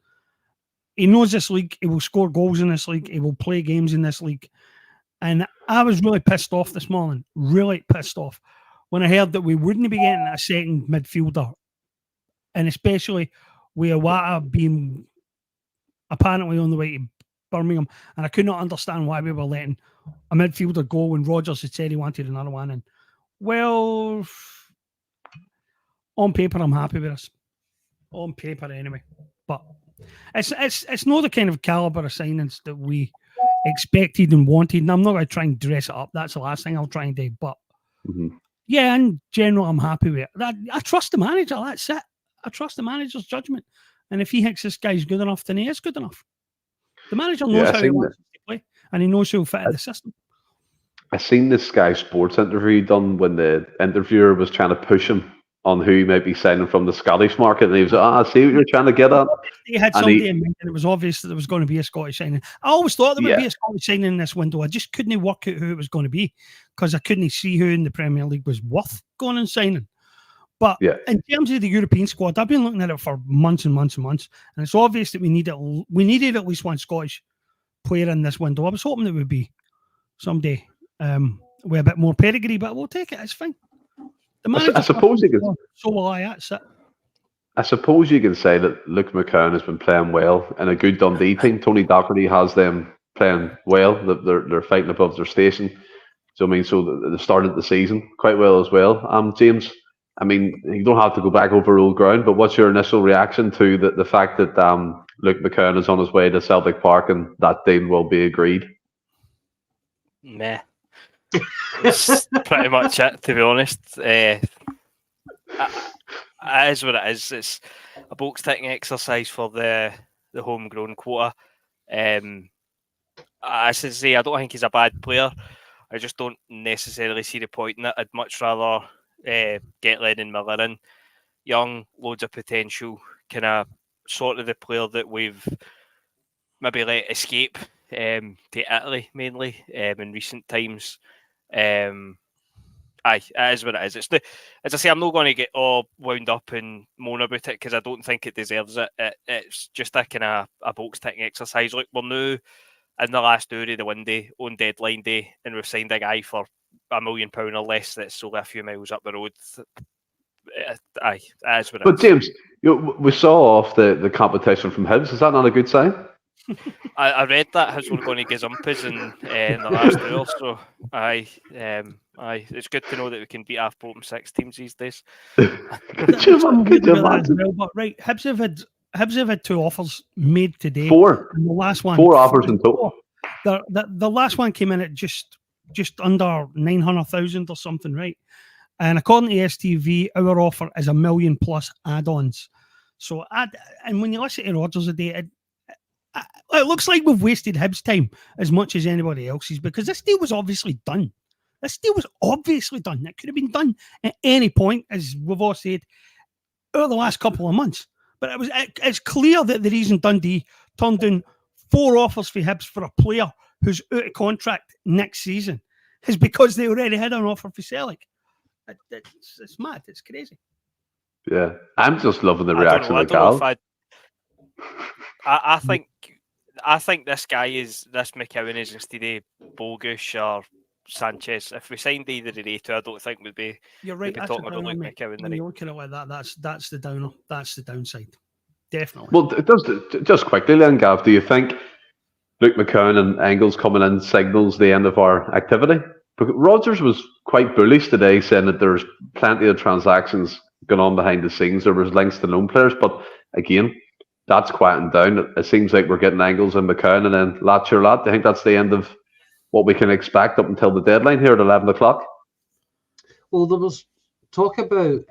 He knows this league. He will score goals in this league. He will play games in this league. And I was really pissed off this morning, really pissed off, when I heard that we wouldn't be getting a second midfielder. And especially with Iwata being apparently on the way to Birmingham. And I could not understand why we were letting a midfielder go when Rodgers had said he wanted another one. And, well, on paper, I'm happy with this. On paper, anyway. But it's not the kind of caliber of signings that we expected and wanted, and I'm not going to try and dress it up. That's the last thing I'll try and do. But yeah, in general, I'm happy with it. I trust the manager. That's it. I trust the manager's judgment, and if he thinks this guy's good enough, then he is good enough. The manager knows how he wants to play, and he knows who'll fit in the system. I seen this Sky Sports interview done when the interviewer was trying to push him on who he might be signing from the Scottish market, and he was like, I see what you're trying to get at. He had somebody in mind, and it was obvious that there was going to be a Scottish signing. I always thought there would be a Scottish signing in this window. I just couldn't work out who it was going to be because I couldn't see who in the Premier League was worth going and signing. But in terms of the European squad, I've been looking at it for months and months and months, and it's obvious that we needed at least one Scottish player in this window. I was hoping it would be someday with a bit more pedigree, but we'll take it. It's fine. I suppose you can. So will I. That's it. I suppose you can say that Luke McCowan has been playing well in a good Dundee team. Tony Docherty has them playing well. They're fighting above their station. So I mean, they started the season quite well as well. James, I mean, you don't have to go back over old ground, but what's your initial reaction to the fact that Luke McCowan is on his way to Celtic Park and that deal will be agreed? Meh. That's pretty much it, to be honest. It is what it is. It's a box ticking exercise for the homegrown quota. I should say, I don't think he's a bad player. I just don't necessarily see the point in it. I'd much rather get Lennon Miller in. Young, loads of potential, kind of sort of the player that we've maybe let escape to Italy mainly in recent times. It is what it is. As I say, I'm not going to get all wound up and moan about it because I don't think it deserves it. It's just a kind of a box ticking exercise. Look, we're now in the last hour of the window on deadline day, and we've signed a guy for £1 million or less that's only a few miles up the road. aye, as what it But is. James, we saw off the competition from Hibs. Is that not a good sign? I read that Hibs were going to get Zumpers in the last duel, so aye, it's good to know that we can beat half bottom 6 teams these days. Could you imagine? But right, Hibs have had 2 offers made today. 4. And the last one, 4 offers in total. The last one came in at just under 900,000 or something, right? And according to STV, our offer is $1 million plus add-ons. So, and when you listen to Rodgers today, it looks like we've wasted Hibs' time as much as anybody else's, because this deal was obviously done. This deal was obviously done. It could have been done at any point, as we've all said, over the last couple of months. But it's clear that the reason Dundee turned down 4 offers for Hibs for a player who's out of contract next season is because they already had an offer for Celtic. It's mad. It's crazy. Yeah, I'm just loving the reaction of Cal. I think this McCowan is instead of Bogus or Sanchez. If we signed either of the 2, I don't think we'd be. You're right. We'd be talking about Luke McCowan. When you look at it like that, that's the downer. That's the downside. Definitely. Well, just quickly, then, Gav, do you think Luke McCowan and Engels coming in signals the end of our activity? Because Rodgers was quite bullish today, saying that there's plenty of transactions going on behind the scenes. There was links to known players, but again, that's quieting down. It seems like we're getting Engels and McCowan, and then lat your lat. Do you think that's the end of what we can expect up until the deadline here at 11 o'clock? Well, there was talk about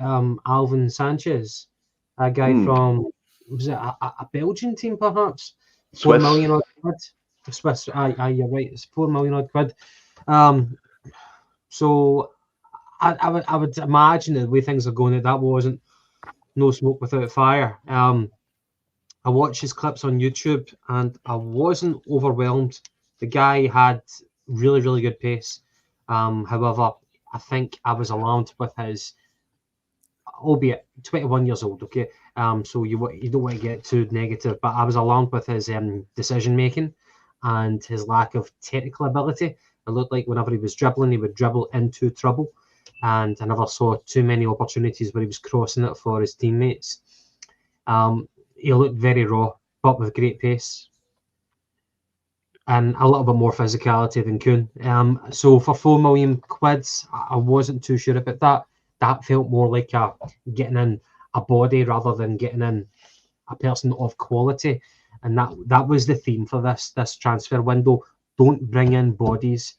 Alvin Sanchez, a guy from, was it a Belgian team perhaps? Swiss. 4 million odd quid. Swiss, aye, you're right. It's 4 million odd quid. So I would imagine that the way things are going, that wasn't no smoke without fire. I watched his clips on YouTube and I wasn't overwhelmed. The guy had really, really good pace. However, I think I was alarmed with his, albeit 21 years old, okay? So you don't want to get too negative, but I was alarmed with his decision making and his lack of technical ability. It looked like whenever he was dribbling, he would dribble into trouble. And I never saw too many opportunities where he was crossing it for his teammates. He looked very raw, but with great pace. And a little bit more physicality than Kuhn. So for 4 million quids, I wasn't too sure about that. That felt more like getting in a body rather than getting in a person of quality. And that was the theme for this transfer window. Don't bring in bodies.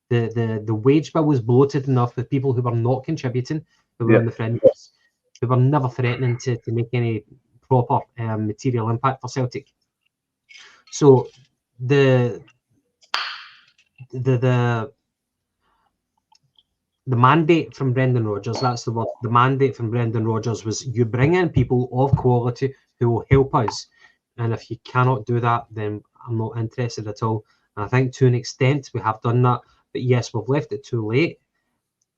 The wage bill was bloated enough with people who were not contributing, who were in the fringes, who were never threatening to make any proper material impact for Celtic. So the mandate from Brendan Rodgers, that's the word, the mandate from Brendan Rodgers was you bring in people of quality who will help us. And if you cannot do that, then I'm not interested at all. And I think to an extent we have done that. But yes, we've left it too late.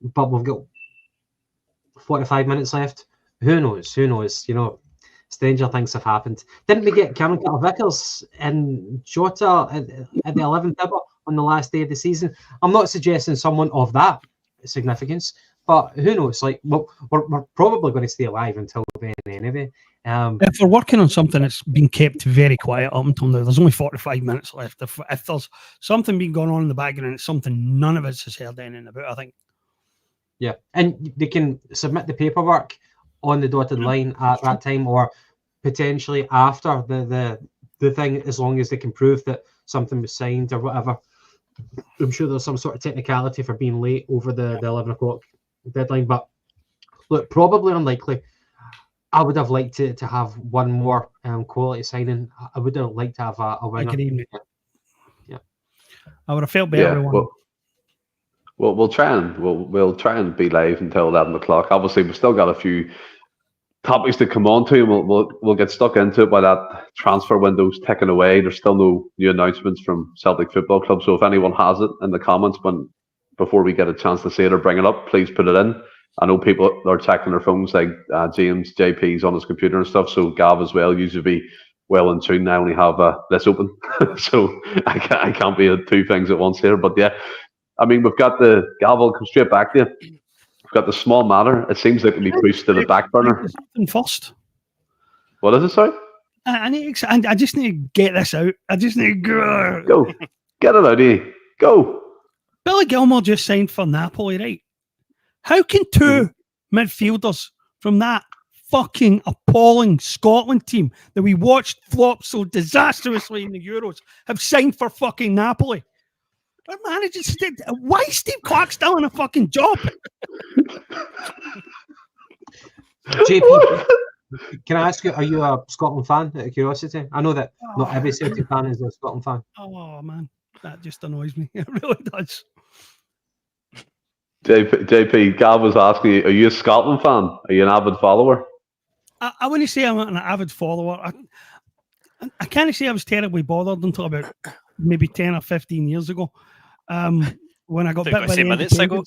But we've got 45 minutes left. Who knows? Who knows? You know, stranger things have happened. Didn't we get Cameron Carter-Vickers and Jota at the 11th hour on the last day of the season? I'm not suggesting someone of that significance, but who knows? Like, we're probably going to stay alive until then anyway. If we're working on something that's been kept very quiet up until now, there's only 45 minutes left. If there's something been going on in the background, it's something none of us has heard anything about, I think. Yeah, and they can submit the paperwork on the dotted line at that time, or potentially after the thing, as long as they can prove that something was signed or whatever. I'm sure there's some sort of technicality for being late over the 11 o'clock deadline, but look, probably unlikely. I would have liked to have one more quality signing. I would have liked to have a winner. Yeah, I would have felt better. We'll try and be live until 11 o'clock. Obviously, we've still got a few topics to come on to, and we'll get stuck into it while that transfer window's ticking away. There's still no new announcements from Celtic Football Club, so if anyone has it in the comments before we get a chance to say it or bring it up, please put it in. I know people are checking their phones, like James, JP's on his computer and stuff, so Gav as well, usually be well in tune. I only have this open, so I can't be at two things at once here. But yeah, I mean, we've got Gav will come straight back to you. got the small matter. It seems like to be pushed to the back burner. First. What is it, sorry? I just need to get this out. I just need to go. Get it out of you. Go. Billy Gilmour just signed for Napoli, right? How can two midfielders from that fucking appalling Scotland team that we watched flop so disastrously in the Euros have signed for fucking Napoli? Our manager said, why is Steve Clark still in a fucking job? JP, can I ask you, are you a Scotland fan out of curiosity? I know that not every Celtic fan is a Scotland fan. Oh, man, that just annoys me. It really does. JP, Gav was asking you, are you a Scotland fan? Are you an avid follower? I wouldn't say I'm an avid follower. I can't say I was terribly bothered until about maybe 10 or 15 years ago. When I got bit by the minutes ago.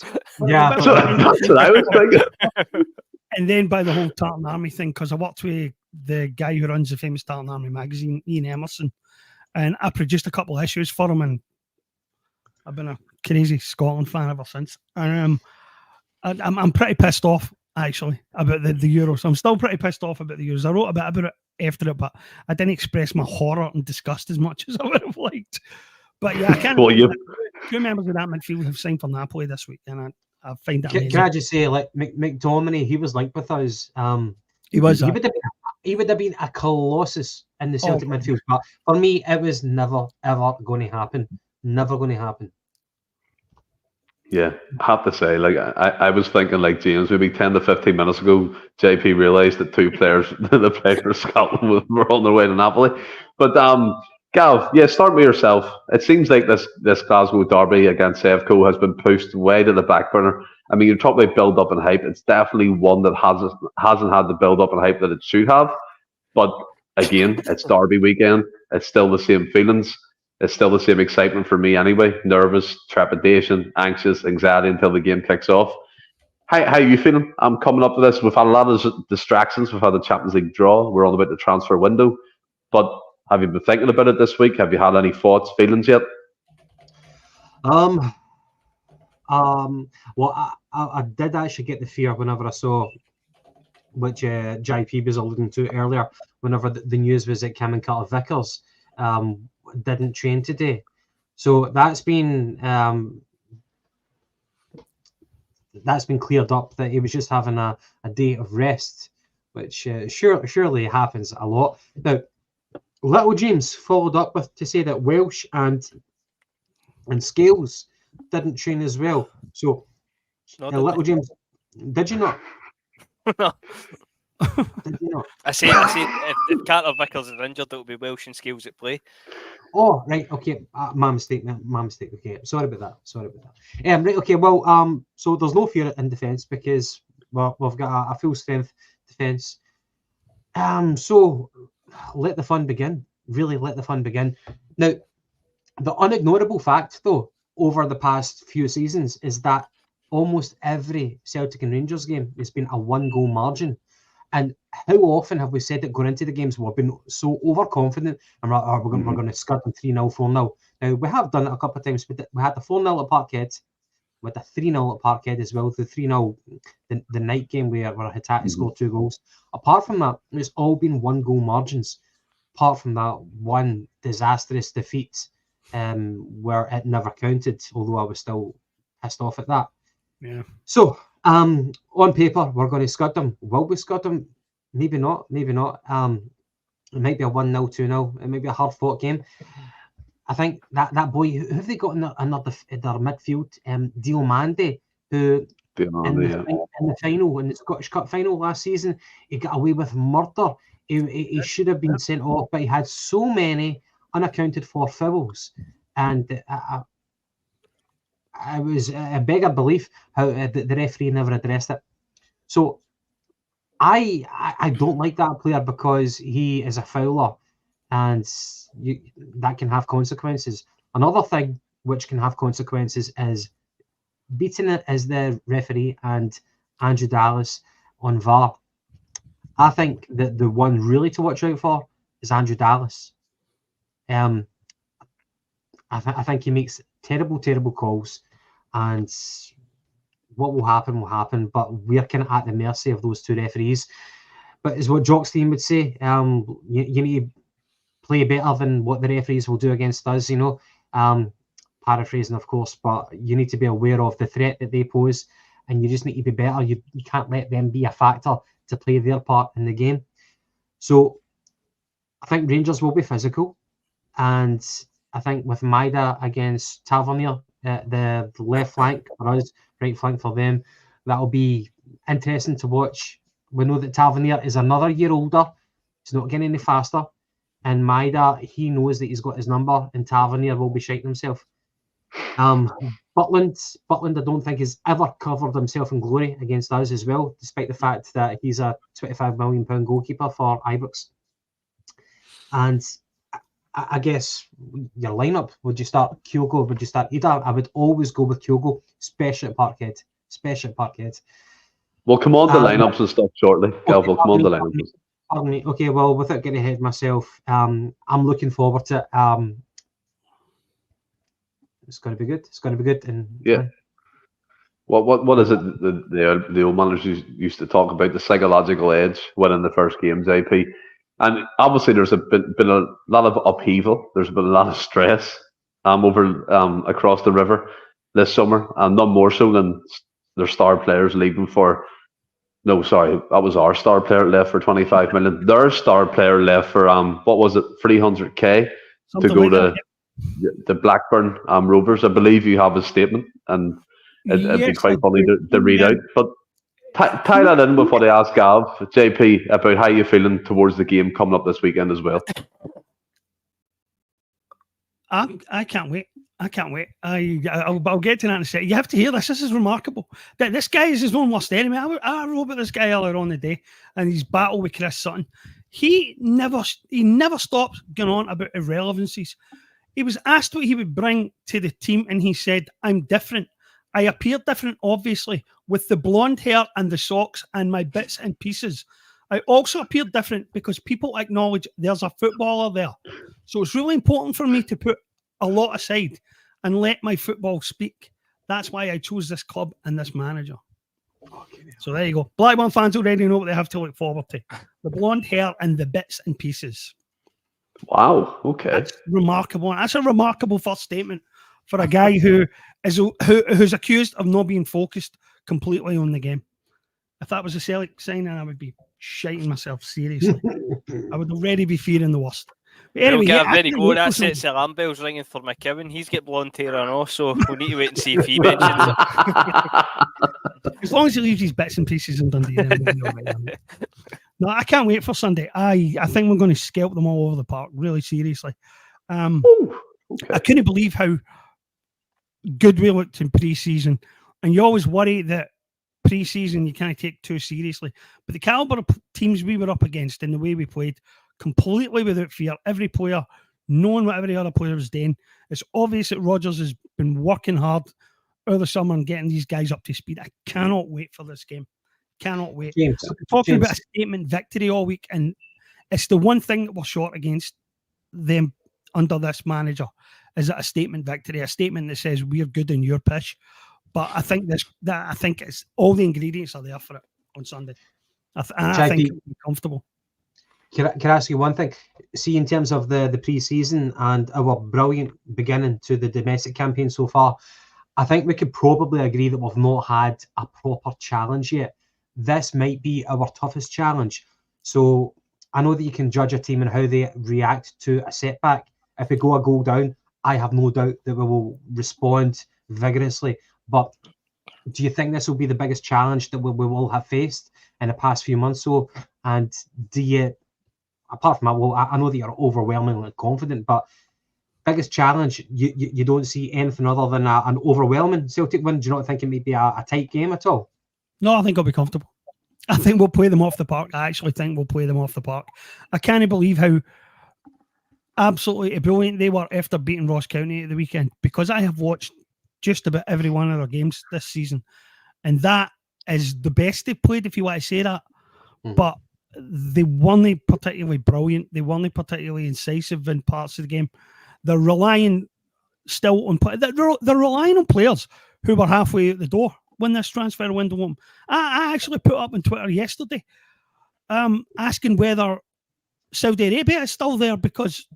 Yeah, that's what I was thinking. And then by the whole Tartan Army thing, because I worked with the guy who runs the famous Tartan Army magazine, Ian Emerson, and I produced a couple of issues for him, and I've been a crazy Scotland fan ever since. And I'm pretty pissed off, actually, about the Euros. I'm still pretty pissed off about the Euros. I wrote a bit about it after it, but I didn't express my horror and disgust as much as I would have liked. But yeah, I can't. Two members of that midfield have signed for Napoli this week, and I find that amazing. Can I just say, like McDominay, he was linked with us. He was. He would have been a colossus in the Celtic midfield. But for me, it was never ever going to happen. Never going to happen. Yeah, I have to say, like I was thinking, like James, maybe 10 to 15 minutes ago, JP realised that two players that played for Scotland were on their way to Napoli. But Gav, yeah, start with yourself. It seems like this Glasgow Derby against Sevco has been pushed way to the back burner. I mean, you're talking about build up and hype. It's definitely one that hasn't had the build up and hype that it should have. But again, it's Derby weekend. It's still the same feelings. It's still the same excitement for me anyway. Nervous, trepidation, anxious, anxiety until the game kicks off. How are you feeling? I'm coming up to this. We've had a lot of distractions. We've had the Champions League draw. We're all about the transfer window. But have you been thinking about it this week? Have you had any thoughts, feelings yet? Well, I did actually get the fear whenever I saw, which JP was alluding to earlier, whenever the news was that Cam and Carter Vickers didn't train today. So that's been cleared up, that he was just having a day of rest, which surely happens a lot. Now, Little James followed up with to say that Welsh and Scales didn't train as well. So, Little James, did you not? No. Did you not? I say, if Carter Vickers is injured, it'll be Welsh and Scales at play. Oh, right, okay. My mistake. Okay, sorry about that. Right, okay. Well, so there's no fear in defence because we've got a full strength defence. So let the fun begin. Really, let the fun begin. Now, the unignorable fact, though, over the past few seasons is that almost every Celtic and Rangers game has been a 1-goal margin. And how often have we said that going into the games we've been so overconfident and we're going to skirt them 3-0, 4-0. Now, we have done it a couple of times. We had the 4-0 at Parkhead, with the 3-0 at Parkhead as well, the 3-0, the night game where Hatate scored 2 goals. Apart from that, it's all been 1-goal margins. Apart from that one disastrous defeat where it never counted, although I was still pissed off at that. Yeah. So, on paper, we're going to scud them. Will we scud them? Maybe not. Maybe not. It might be a 1-0, 2-0. It might be a hard-fought game. I think that boy, who have they got in their midfield? Diomande, who in the final, in the Scottish Cup final last season, he got away with murder. He should have been sent off, but he had so many unaccounted for fouls, and I was a bigger belief how the referee never addressed it. So I don't like that player because he is a fouler, and that can have consequences. Another thing which can have consequences is beating it as the referee and Andrew Dallas on VAR. I think that the one really to watch out for is Andrew Dallas. I think he makes terrible calls, and what will happen will happen, but we're kind of at the mercy of those two referees. But as what Jockstein would say, you need to play better than what the referees will do against us, you know. Paraphrasing, of course, but you need to be aware of the threat that they pose, and you just need to be better. You can't let them be a factor to play their part in the game. So I think Rangers will be physical, and I think with Maida against Tavernier, the left flank for us, right flank for them, that'll be interesting to watch. We know that Tavernier is another year older. He's not getting any faster. And Maida, he knows that he's got his number, and Tavernier will be shiting himself. Butland, I don't think has ever covered himself in glory against us as well, despite the fact that he's a £25 million goalkeeper for Ibrox. And I guess your lineup, would you start Kyogo? Would you start Ida? I would always go with Kyogo, especially at Parkhead. We'll come on to lineups and stuff shortly. Gav, we'll come on to lineups. Pardon me. Okay, well, without getting ahead of myself, I'm looking forward to it. It's going to be good. And yeah. What is it the old managers used to talk about, the psychological edge winning the first games, AP? And obviously there's been a lot of upheaval. There's been a lot of stress over across the river this summer, and none more so than their star players leaving for. No, sorry, that was our star player left for 25 million. Their star player left for what was it, 300k to go to the Blackburn Rovers. I believe you have a statement, and it'd be quite funny to read out. But tie that in with what I asked Gav, JP, about how you're feeling towards the game coming up this weekend as well. I can't wait. I'll get to that in a second. You have to hear this. This is remarkable. This guy is his own worst enemy. I wrote about this guy earlier on the day, and his battle with Chris Sutton. He never stops going on about irrelevancies. He was asked what he would bring to the team, and he said, "I'm different. I appear different, obviously, with the blonde hair and the socks and my bits and pieces. I also appear different because people acknowledge there's a footballer there. So it's really important for me to put a lot aside and let my football speak. That's why I chose this club and this manager." So there you go. Blackburn fans already know what they have to look forward to. The blonde hair and the bits and pieces. Wow, okay. That's remarkable. That's a remarkable first statement for a guy who's accused of not being focused completely on the game. If that was a Celtic signing, I would be shiting myself, seriously. I would already be fearing the worst. But anyway, very good. That sets the alarm bells ringing for McCowan. He's got blonde hair and all, so we'll need to wait and see if he mentions it. As long as he leaves his bits and pieces in Dundee, then we'll be all right. No, I can't wait for Sunday. I think we're going to scalp them all over the park, really seriously. I couldn't believe how good we looked in pre-season, and you always worry that pre-season you can't take too seriously. But the calibre of teams we were up against and the way we played, completely without fear, every player knowing what every other player was doing. It's obvious that Rodgers has been working hard over the summer and getting these guys up to speed. I cannot wait for this game. Cannot wait. James, talking about a statement victory all week, and it's the one thing that we're short against them under this manager. Is it a statement victory? A statement that says we're good in your pitch. But I think it's all the ingredients are there for it on Sunday. I think it'll be comfortable. Can I ask you one thing? See, in terms of the pre-season and our brilliant beginning to the domestic campaign so far, I think we could probably agree that we've not had a proper challenge yet. This might be our toughest challenge. So I know that you can judge a team and how they react to a setback. If we go a goal down, I have no doubt that we will respond vigorously. But do you think this will be the biggest challenge that we will have faced in the past few months? So, and do you, apart from that, well, I know that you're overwhelmingly confident, but biggest challenge, you don't see anything other than an overwhelming Celtic win? Do you not think it may be a tight game at all? No, I think I'll be comfortable. I think we'll play them off the park. I actually think we'll play them off the park. I can't believe how absolutely brilliant they were after beating Ross County at the weekend, because I have watched just about every one of their games this season, and that is the best they've played, if you want to say that. But they weren't particularly brilliant. They weren't particularly incisive in parts of the game. They're relying still on they're relying on players who were halfway out the door when this transfer window opened. I actually put up on Twitter yesterday asking whether Saudi Arabia is still there, because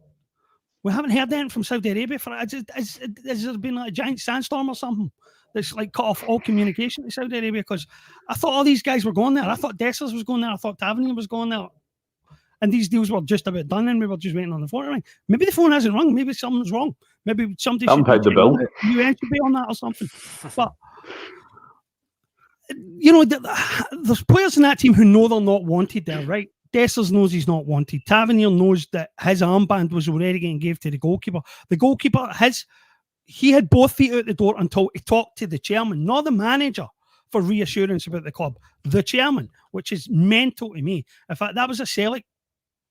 we haven't heard anything from Saudi Arabia for it. Has there been like a giant sandstorm or something that's like cut off all communication to Saudi Arabia? Because I thought all these guys were going there. I thought Dessers was going there. I thought Tavernier was going there. And these deals were just about done, and we were just waiting on the phone to ring. Maybe the phone hasn't rung. Maybe something's wrong. Maybe somebody should paid the bill. UN should be on that or something. But you know, there's players in that team who know they're not wanted there, right? Dessers knows he's not wanted. Tavernier knows that his armband was already getting given to the goalkeeper. The goalkeeper, he had both feet out the door until he talked to the chairman, not the manager, for reassurance about the club. The chairman, which is mental to me. In fact, that was a Celtic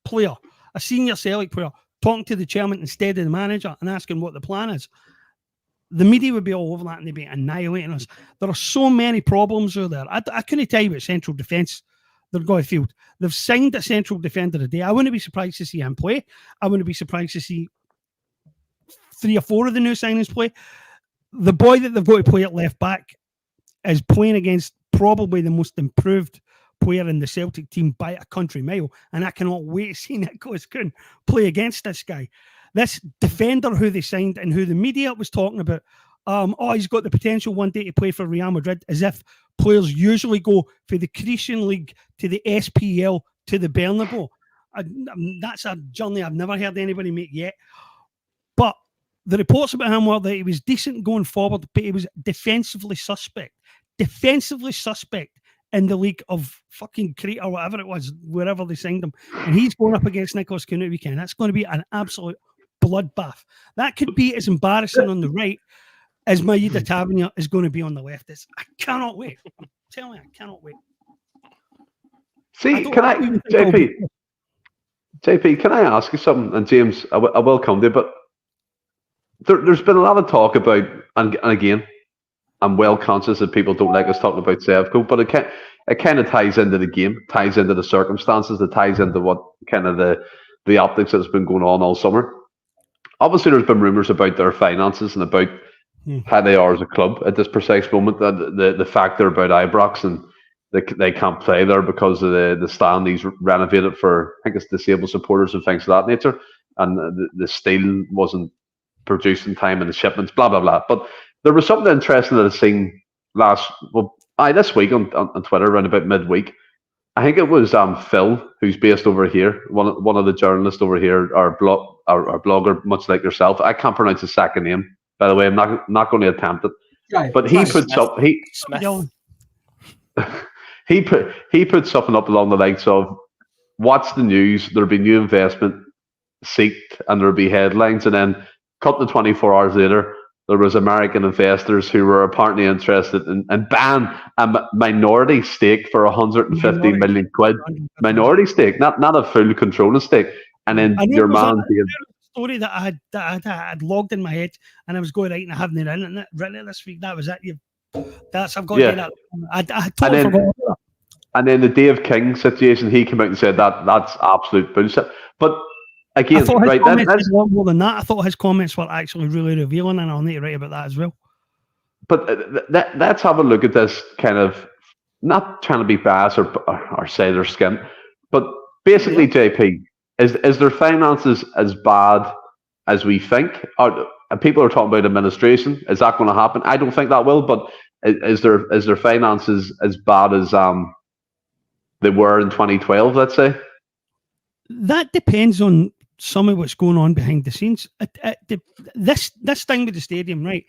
player, a senior Celtic player, talking to the chairman instead of the manager and asking what the plan is. The media would be all over that and they'd be annihilating us. There are so many problems there. I couldn't tell you about central defence they're going to field. They've signed a central defender today. I wouldn't be surprised to see him play. I wouldn't be surprised to see 3 or 4 of the new signings play. The boy that they've got to play at left back is playing against probably the most improved player in the Celtic team by a country mile, and I cannot wait to see Nicholas Kuhn play against this guy. This defender who they signed and who the media was talking about, he's got the potential one day to play for Real Madrid, as if players usually go for the Croatian League to the SPL to the Bernabeu. That's a journey I've never heard anybody make yet. But the reports about him were that he was decent going forward, but he was defensively suspect. Defensively suspect in the league of fucking Crete or whatever it was, wherever they signed him. And he's going up against Nicholas Kuhn at weekend. That's going to be an absolute bloodbath. That could be as embarrassing on the right as Maida Tavernier is going to be on the left. I cannot wait. I'm telling you, I cannot wait. See, JP, can I ask you something? And James, I will come to you, but there's been a lot of talk about, and again, I'm well conscious that people don't like us talking about Sevco, but it kind of ties into the game, ties into the circumstances, it ties into what kind of the optics that's been going on all summer. Obviously, there's been rumours about their finances and about how they are as a club at this precise moment. The factor about Ibrox and they can't play there because of the stand he's renovated for, I think it's disabled supporters and things of that nature, and the steel wasn't produced in time in the shipments, blah blah blah. But there was something interesting that I've seen this week on Twitter around about midweek. I think it was Phil, who's based over here, one of the journalists over here, our blogger, much like yourself. I can't pronounce his second name, by the way. I'm not going to attempt it. Right, but he put he put something up along the likes of, "Watch the news. There'll be new investment seeked, and there'll be headlines." And then, cut to 24 hours later, there was American investors who were apparently interested in buying a minority stake for 150 million quid. Minority stake, not a full controlling stake. And then your man story that I had logged in my head, and I was going right and I haven't written it this week. That was it. I've got to get that. I totally forgot. And then the Dave King situation, he came out and said that's absolute bullshit. But again, right, that's a lot more than that. I thought his comments were actually really revealing, and I'll need to write about that as well. But let's have a look at this, kind of not trying to be biased or say their skin, but basically, JP, is their finances as bad as we think? Or people are talking about administration. Is that going to happen? I don't think that will. But is their finances as bad as they were in 2012? Let's say that depends on some of what's going on behind the scenes. This thing with the stadium, right?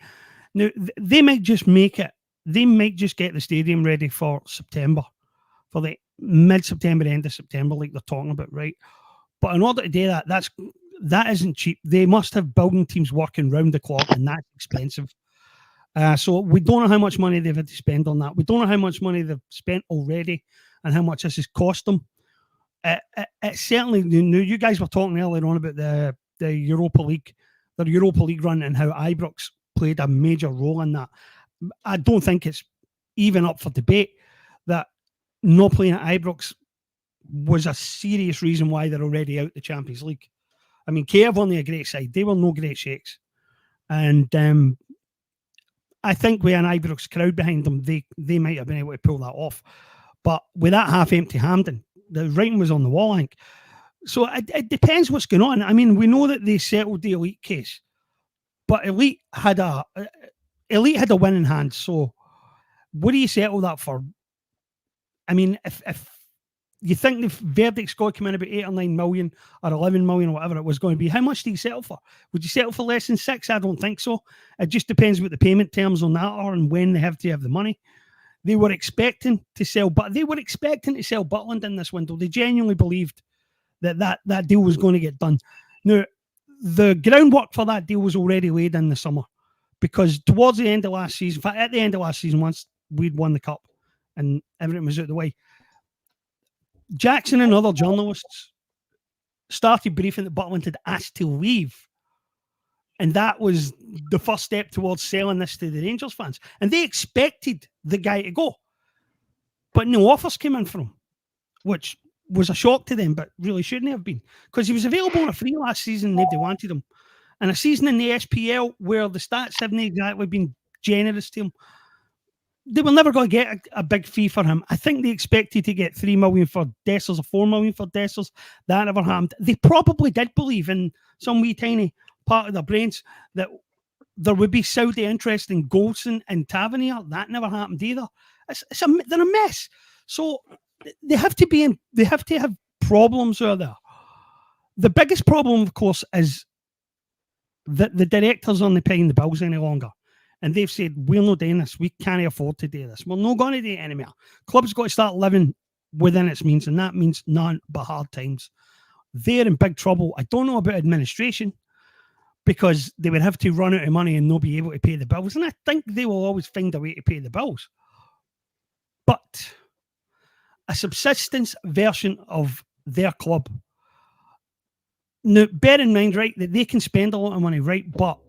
Now, they might just make it. They might just get the stadium ready for September, for the mid-September, end of September, like they're talking about, right? But in order to do that, that isn't cheap. They must have building teams working round the clock, and that's expensive. So we don't know how much money they've had to spend on that. We don't know how much money they've spent already and how much this has cost them. It certainly, you guys were talking earlier on about the Europa League, the Europa League run, and how Ibrox played a major role in that. I don't think it's even up for debate that not playing at Ibrox was a serious reason why they're already out the Champions League. I mean, Kiev only a great side. They were no great shakes. And I think with an Ibrox crowd behind them, they might have been able to pull that off. But with that half-empty Hampden, the writing was on the wall, I think. So it depends what's going on. I mean, we know that they settled the Elite case, but Elite had a win in hand. So what do you settle that for? I mean, if you think the verdict's got to come in about 8 or 9 million or 11 million or whatever it was going to be, how much do you settle for? Would you settle for less than 6? I don't think so. It just depends what the payment terms on that are and when they have to have the money. They were expecting to sell, but they were expecting to sell Butland in this window. They genuinely believed that deal was going to get done. Now, the groundwork for that deal was already laid in the summer, because towards the end of last season, in fact, at the end of last season, once we'd won the cup and everything was out of the way, Jackson and other journalists started briefing that Butland had asked to leave. And that was the first step towards selling this to the Rangers fans. And they expected the guy to go. But no offers came in for him, which was a shock to them, but really shouldn't have been. Because he was available on a free last season, nobody wanted him. And a season in the SPL where the stats haven't exactly been generous to him, they were never going to get a big fee for him. I think they expected to get 3 million for Dessers or 4 million for Dessers. That never happened. They probably did believe in some wee tiny part of their brains that there would be Saudi interest in Goldson and Tavernier. That never happened either. They're a mess. So they have to have problems out there. The biggest problem, of course, is that the directors aren't paying the bills any longer. And they've said, we're not doing this. We can't afford to do this. We're not going to do it anymore. Club's got to start living within its means, and that means none but hard times. They're in big trouble. I don't know about administration, because they would have to run out of money and not be able to pay the bills. And I think they will always find a way to pay the bills. But a subsistence version of their club. Now, bear in mind, right, that they can spend a lot of money, right? But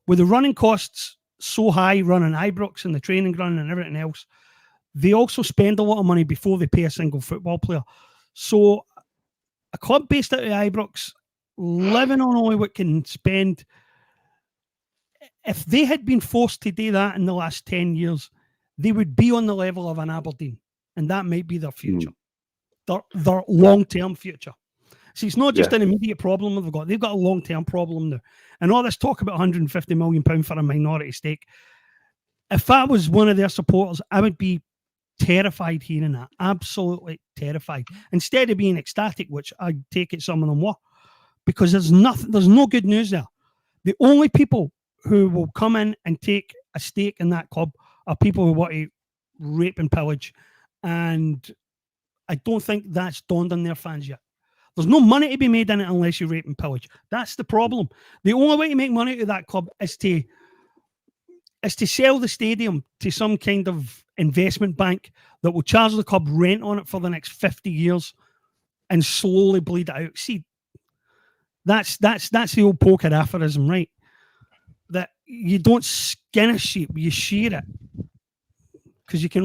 with the running costs so high, running Ibrox and the training ground and everything else, they also spend a lot of money before they pay a single football player. So a club based out of Ibrox, living on only what can spend, if they had been forced to do that in the last 10 years, they would be on the level of an Aberdeen, and that might be their future, their long-term future. See, it's not just an immediate problem they've got a long-term problem now. And all this talk about £150 million for a minority stake, if I was one of their supporters, I would be terrified hearing that, absolutely terrified. Instead of being ecstatic, which I take it some of them were, because there's no good news there. The only people who will come in and take a stake in that club are people who want to rape and pillage. And I don't think that's dawned on their fans yet. There's no money to be made in it unless you rape and pillage. That's the problem. The only way to make money out of that club is to sell the stadium to some kind of investment bank that will charge the club rent on it for the next 50 years and slowly bleed it out. See, that's the old poker aphorism, right? That you don't skin a sheep, you shear it. Because you can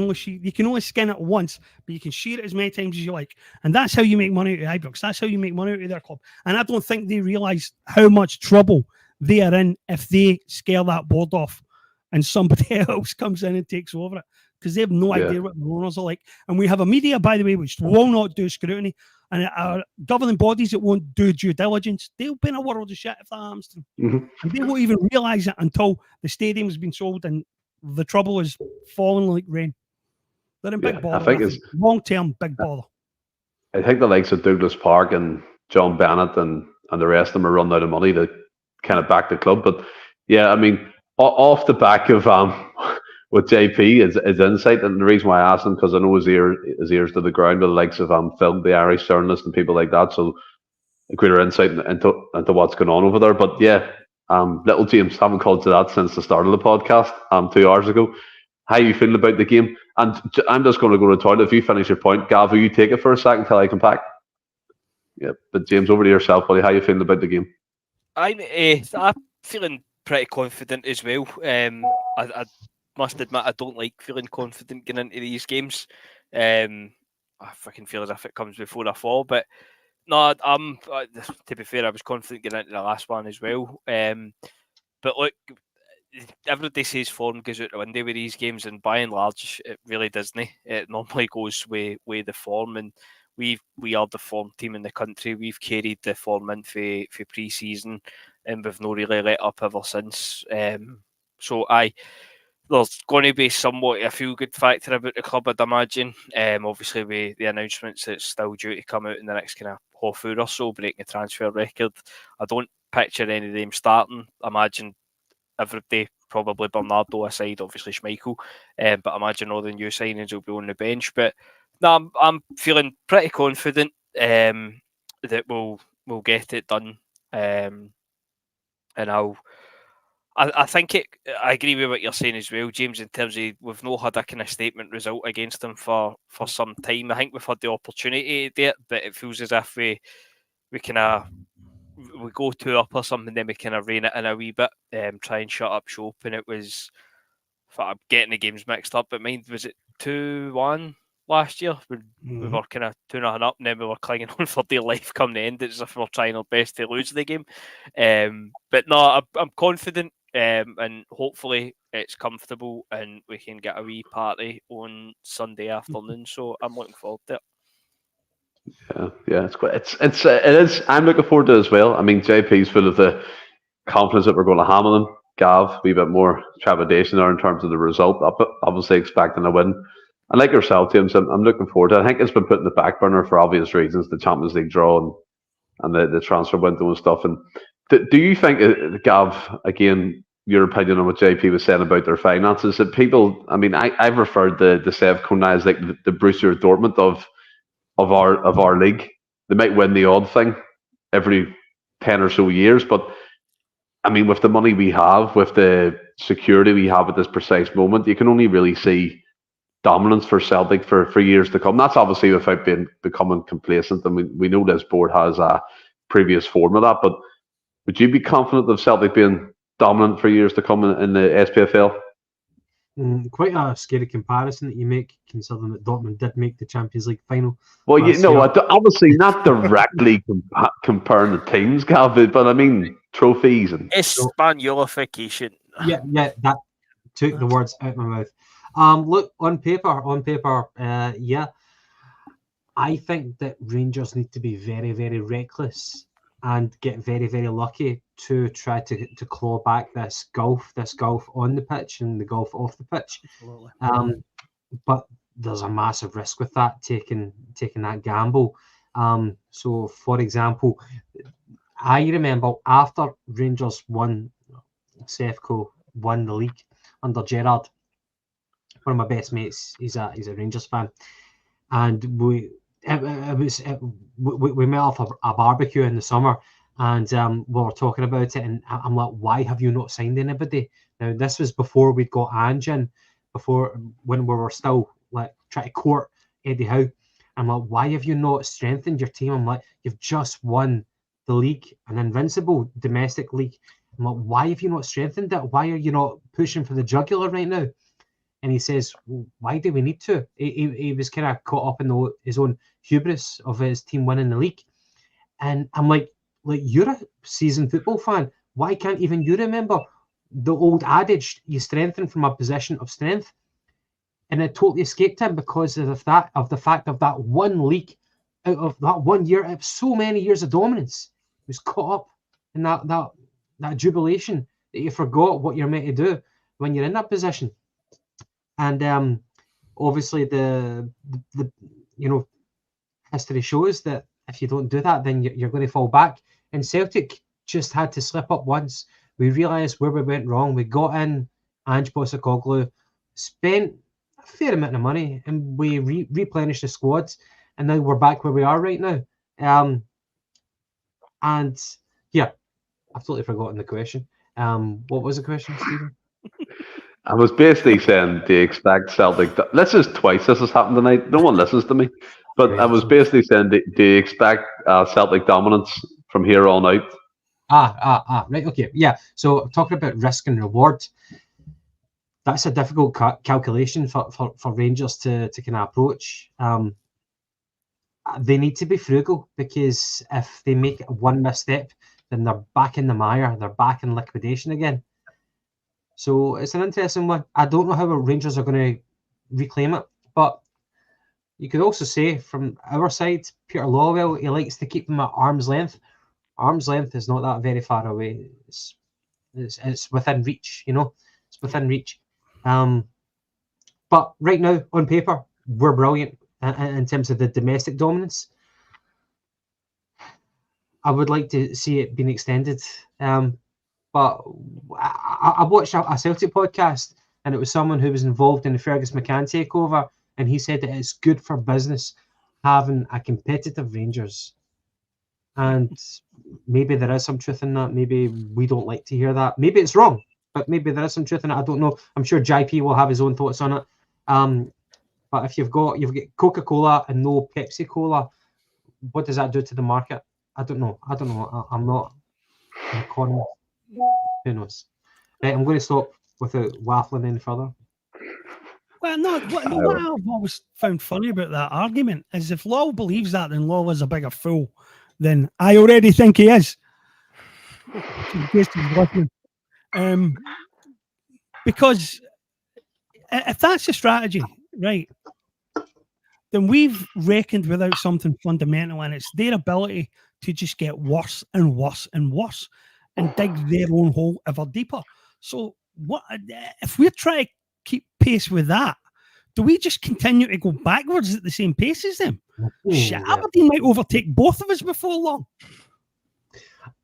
only skin it once, but you can shear it as many times as you like. And that's how you make money out of Ibrox. That's how you make money out of their club. And I don't think they realise how much trouble they are in if they scare that board off and somebody else comes in and takes over it. Because they have no idea what the owners are like. And we have a media, by the way, which will not do scrutiny. And our governing bodies that won't do due diligence, they'll be in a world of shit if that happens to them. Mm-hmm. And they won't even realise it until the stadium has been sold and the trouble is falling like rain. They're in big bother. I think it's long-term big bother. I think the likes of Douglas Park and John Bennett and the rest of them are running out of money to kind of back the club. But yeah, I mean, off the back of with JP is insight, and the reason why I asked him, because I know his ears to the ground with the likes of Phil, the Irish journalist, and people like that. So a greater insight into what's going on over there. But yeah. Little James, haven't called to that since the start of the podcast 2 hours ago. How are you feeling about the game? And I'm just going to go to the toilet. If you finish your point, Gav, will you take it for a second until I come back? Yeah, but James, over to yourself, buddy. How are you feeling about the game? I'm feeling pretty confident as well. I must admit, I don't like feeling confident getting into these games. I fucking feel as if it comes before I fall, but no, to be fair, I was confident getting into the last one as well. But look, everybody says form goes out the window with these games, and by and large, it really doesn't. It normally goes with the form, and we are the form team in the country. We've carried the form in for pre-season, and we've not really let up ever since. So there's going to be somewhat a feel-good factor about the club, I'd imagine. Obviously, with the announcements that's still due to come out in the next kind of half hour or so, breaking the transfer record. I don't picture any of them starting. I imagine everybody, probably Bernardo aside, obviously Schmeichel, but I imagine all the new signings will be on the bench. But no, I'm feeling pretty confident that we'll get it done. And I think I agree with what you're saying as well, James, in terms of we've not had a kind of statement result against them for some time. I think we've had the opportunity to do it, but it feels as if we kind of we go 2 up or something, then we kind of rein it in a wee bit, try and shut up shop. And it was, I'm getting the games mixed up, but mine was it 2-1 last year? We were kind of 2-0 up, and then we were clinging on for dear life come the end, as if we were trying our best to lose the game. But no, I'm confident, and hopefully it's comfortable, and we can get a wee party on Sunday afternoon. So I'm looking forward to it. Yeah, it is. I'm looking forward to it as well. I mean, JP's full of the confidence that we're going to hammer them. Gav, a wee bit more trepidation there in terms of the result. Obviously expecting a win. And like yourself, James, I'm looking forward to it. I think it's been put in the back burner for obvious reasons, the Champions League draw and the transfer window and stuff. And do you think, Gav, again, your opinion on what JP was saying about their finances, that people, I mean, I've referred the Sev Kona as like the Borussia Dortmund of our league. They might win the odd thing every 10 or so years, but I mean, with the money we have, with the security we have at this precise moment, you can only really see dominance for Celtic for years to come. That's obviously without becoming complacent. I mean, we know this board has a previous form of that, but would you be confident of Celtic being dominant for years to come in the SPFL? Quite a scary comparison that you make, considering that Dortmund did make the Champions League final. Well, obviously not directly comparing the teams, Gav, but I mean trophies and Espanyolification. Yeah, that took the words out of my mouth. Look, on paper, yeah, I think that Rangers need to be very, very reckless and get very, very lucky to try to claw back this gulf on the pitch and the gulf off the pitch. Absolutely. But there's a massive risk with that, taking that gamble. So, for example, I remember after Rangers won, Sefco won the league under Gerrard. One of my best mates, he's a Rangers fan, and we met off a barbecue in the summer, and we were talking about it, and I'm like, why have you not signed anybody? Now, this was before we'd got Ange in, before when we were still like trying to court Eddie Howe. I'm like, why have you not strengthened your team? I'm like, you've just won the league, an invincible domestic league. I'm like, why have you not strengthened it? Why are you not pushing for the jugular right now? And he says, well, why do we need to? He was kind of caught up in his own hubris of his team winning the league. And I'm like, you're a seasoned football fan. Why can't even you remember the old adage, you strengthen from a position of strength? And it totally escaped him because of the fact of that one league, out of that 1 year, of so many years of dominance. He was caught up in that jubilation that you forgot what you're meant to do when you're in that position. And obviously the history shows that if you don't do that, then you're going to fall back. And Celtic just had to slip up once. We realised where we went wrong. We got in Ange Postecoglou, spent a fair amount of money, and we replenished the squads, and now we're back where we are right now. And yeah, I've totally forgotten the question. What was the question, Stephen? I was basically saying, do you expect Celtic... This is twice this has happened tonight. No one listens to me. But I was basically saying, do you expect Celtic dominance from here on out? Right, okay. Yeah, so talking about risk and reward, that's a difficult calculation for Rangers to kind of approach. They need to be frugal, because if they make one misstep, then they're back in the mire. They're back in liquidation again. So it's an interesting one. I don't know how our Rangers are going to reclaim it, but you could also say from our side, Peter Lawwell, he likes to keep them at arm's length. Arm's length is not that very far away. It's within reach, It's within reach. But right now, on paper, we're brilliant in terms of the domestic dominance. I would like to see it being extended. But I watched a Celtic podcast, and it was someone who was involved in the Fergus McCann takeover, and he said that it's good for business having a competitive Rangers. And maybe there is some truth in that. Maybe we don't like to hear that. Maybe it's wrong, but maybe there is some truth in it. I don't know. I'm sure JP will have his own thoughts on it. But if you've got Coca-Cola and no Pepsi-Cola, what does that do to the market? I don't know. I'm not an economist. Who knows? Right, I'm going to stop without waffling any further. Well, no, what I've always found funny about that argument is if Law believes that, then Law is a bigger fool than I already think he is. Because if that's the strategy, right, then we've reckoned without something fundamental, and it's their ability to just get worse and worse and worse and dig their own hole ever deeper. So what if we're trying to keep pace with that? Do we just continue to go backwards at the same pace as them? Shit, Aberdeen might overtake both of us before long.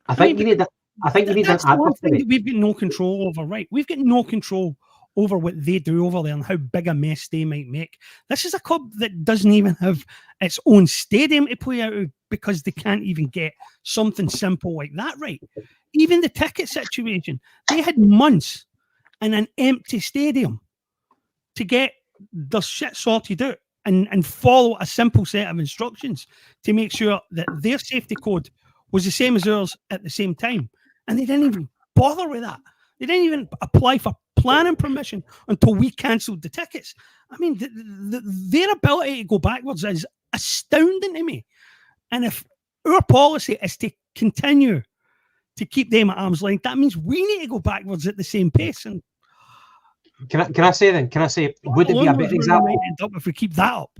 I think you need that. I think you need that's that. The one thing that we've got no control over, right? We've got no control over what they do over there and how big a mess they might make. This is a club that doesn't even have its own stadium to play out of because they can't even get something simple like that right. Even the ticket situation, they had months in an empty stadium to get their shit sorted out and follow a simple set of instructions to make sure that their safety code was the same as ours at the same time. And they didn't even bother with that. They didn't even apply for planning permission until we cancelled the tickets. I mean, their ability to go backwards is astounding to me. And if our policy is to continue to keep them at arm's length, that means we need to go backwards at the same pace. And Can I say, would it be a better example? If we keep that up,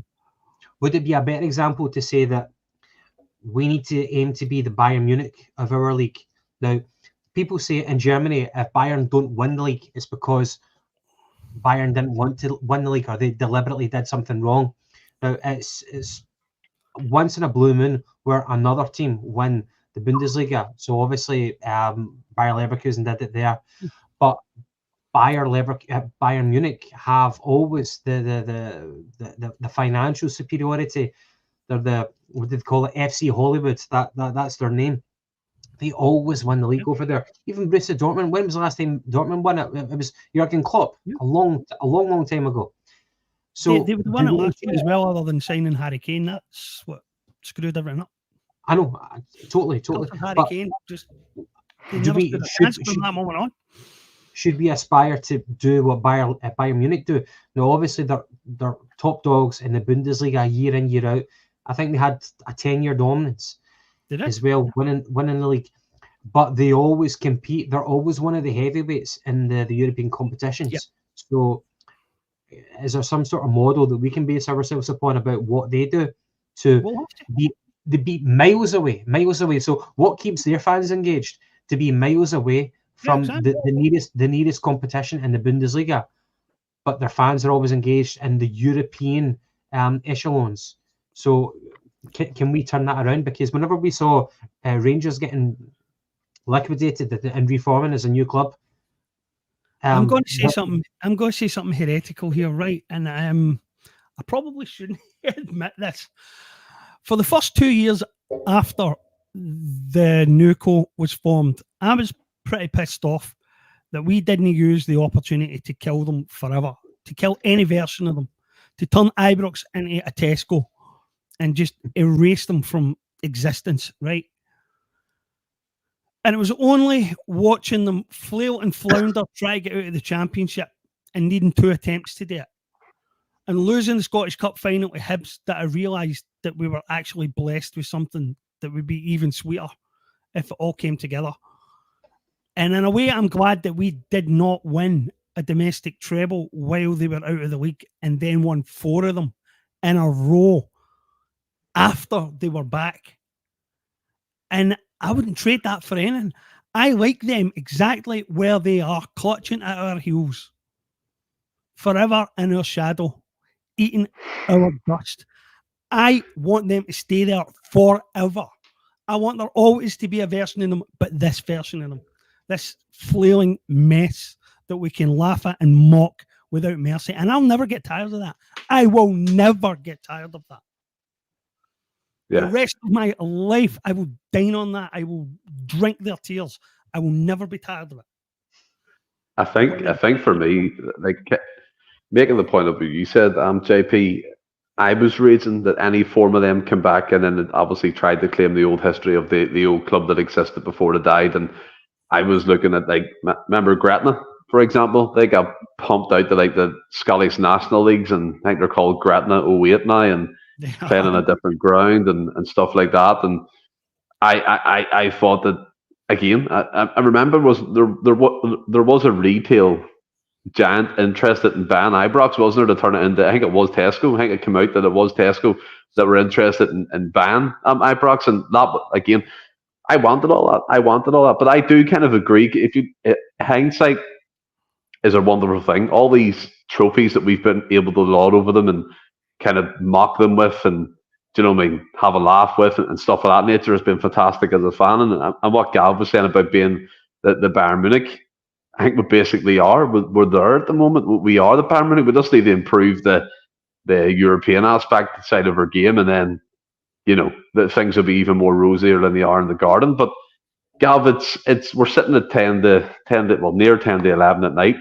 would it be a better example to say that we need to aim to be the Bayern Munich of our league? Now, people say in Germany, if Bayern don't win the league, it's because Bayern didn't want to win the league or they deliberately did something wrong. Now, it's once in a blue moon where another team win the Bundesliga. So obviously, Bayer Leverkusen did it there, but Bayern Munich have always the financial superiority. They're what did they call it? FC Hollywood. That's their name. They always win the league over there. Even Borussia Dortmund. When was the last time Dortmund won it? It was Jurgen Klopp a long time ago. So they won it last year as well, other than signing Harry Kane. That's what screwed everything up. I know, totally. Harry Kane just from that moment on. Should we aspire to do what Bayern Munich do? Now, obviously, they're top dogs in the Bundesliga year in, year out. I think they had a 10-year dominance as well, winning the league. But they always compete. They're always one of the heavyweights in the European competitions. Yep. So is there some sort of model that we can base ourselves upon about what they do to be miles away? So what keeps their fans engaged? To be miles away from the nearest competition in the Bundesliga, but their fans are always engaged in the European echelons. So can we turn that around? Because whenever we saw Rangers getting liquidated and reforming as a new club, I'm going to say something. I'm going to say something heretical here, right? And I probably shouldn't admit this. For the first 2 years after the new co was formed, I was pretty pissed off that we didn't use the opportunity to kill them forever, to kill any version of them, to turn Ibrox into a Tesco and just erase them from existence, right? And it was only watching them flail and flounder, try to get out of the championship and needing 2 attempts to do it, and losing the Scottish Cup final to Hibs that I realised that we were actually blessed with something that would be even sweeter if it all came together. And in a way, I'm glad that we did not win a domestic treble while they were out of the league and then won 4 of them in a row after they were back. And I wouldn't trade that for anything. I like them exactly where they are, clutching at our heels, forever in our shadow, eating our dust. I want them to stay there forever. I want there always to be a version of them, but this version of them. This flailing mess that we can laugh at and mock without mercy. And I'll never get tired of that. I will never get tired of that. Yeah. The rest of my life, I will dine on that. I will drink their tears. I will never be tired of it. I think for me, like making the point of what you said, JP, I was raging that any form of them come back and then it obviously tried to claim the old history of the old club that existed before they died. And I was looking at, like, remember Gretna, for example? They got pumped out to like the Scottish National Leagues, and I think they're called Gretna 08 now, and playing on a different ground and stuff like that. And I thought that, again, I remember there was a retail giant interested in buying Ibrox, wasn't there, to turn it into, I think it was Tesco. I think it came out that it was Tesco that were interested in buying Ibrox, and that, again, I wanted all that. But I do kind of agree. If you hindsight is a wonderful thing. All these trophies that we've been able to lord over them and kind of mock them with, and do you know what I mean, have a laugh with and stuff of that nature has been fantastic as a fan. And what Gav was saying about being the Bayern Munich, I think we basically are. We're there at the moment. We are the Bayern Munich. We just need to improve the European aspect side of our game, and then, you know, that things will be even more rosier than they are in the garden. But Gav, we're sitting at 10 to near 10 to 11 at night.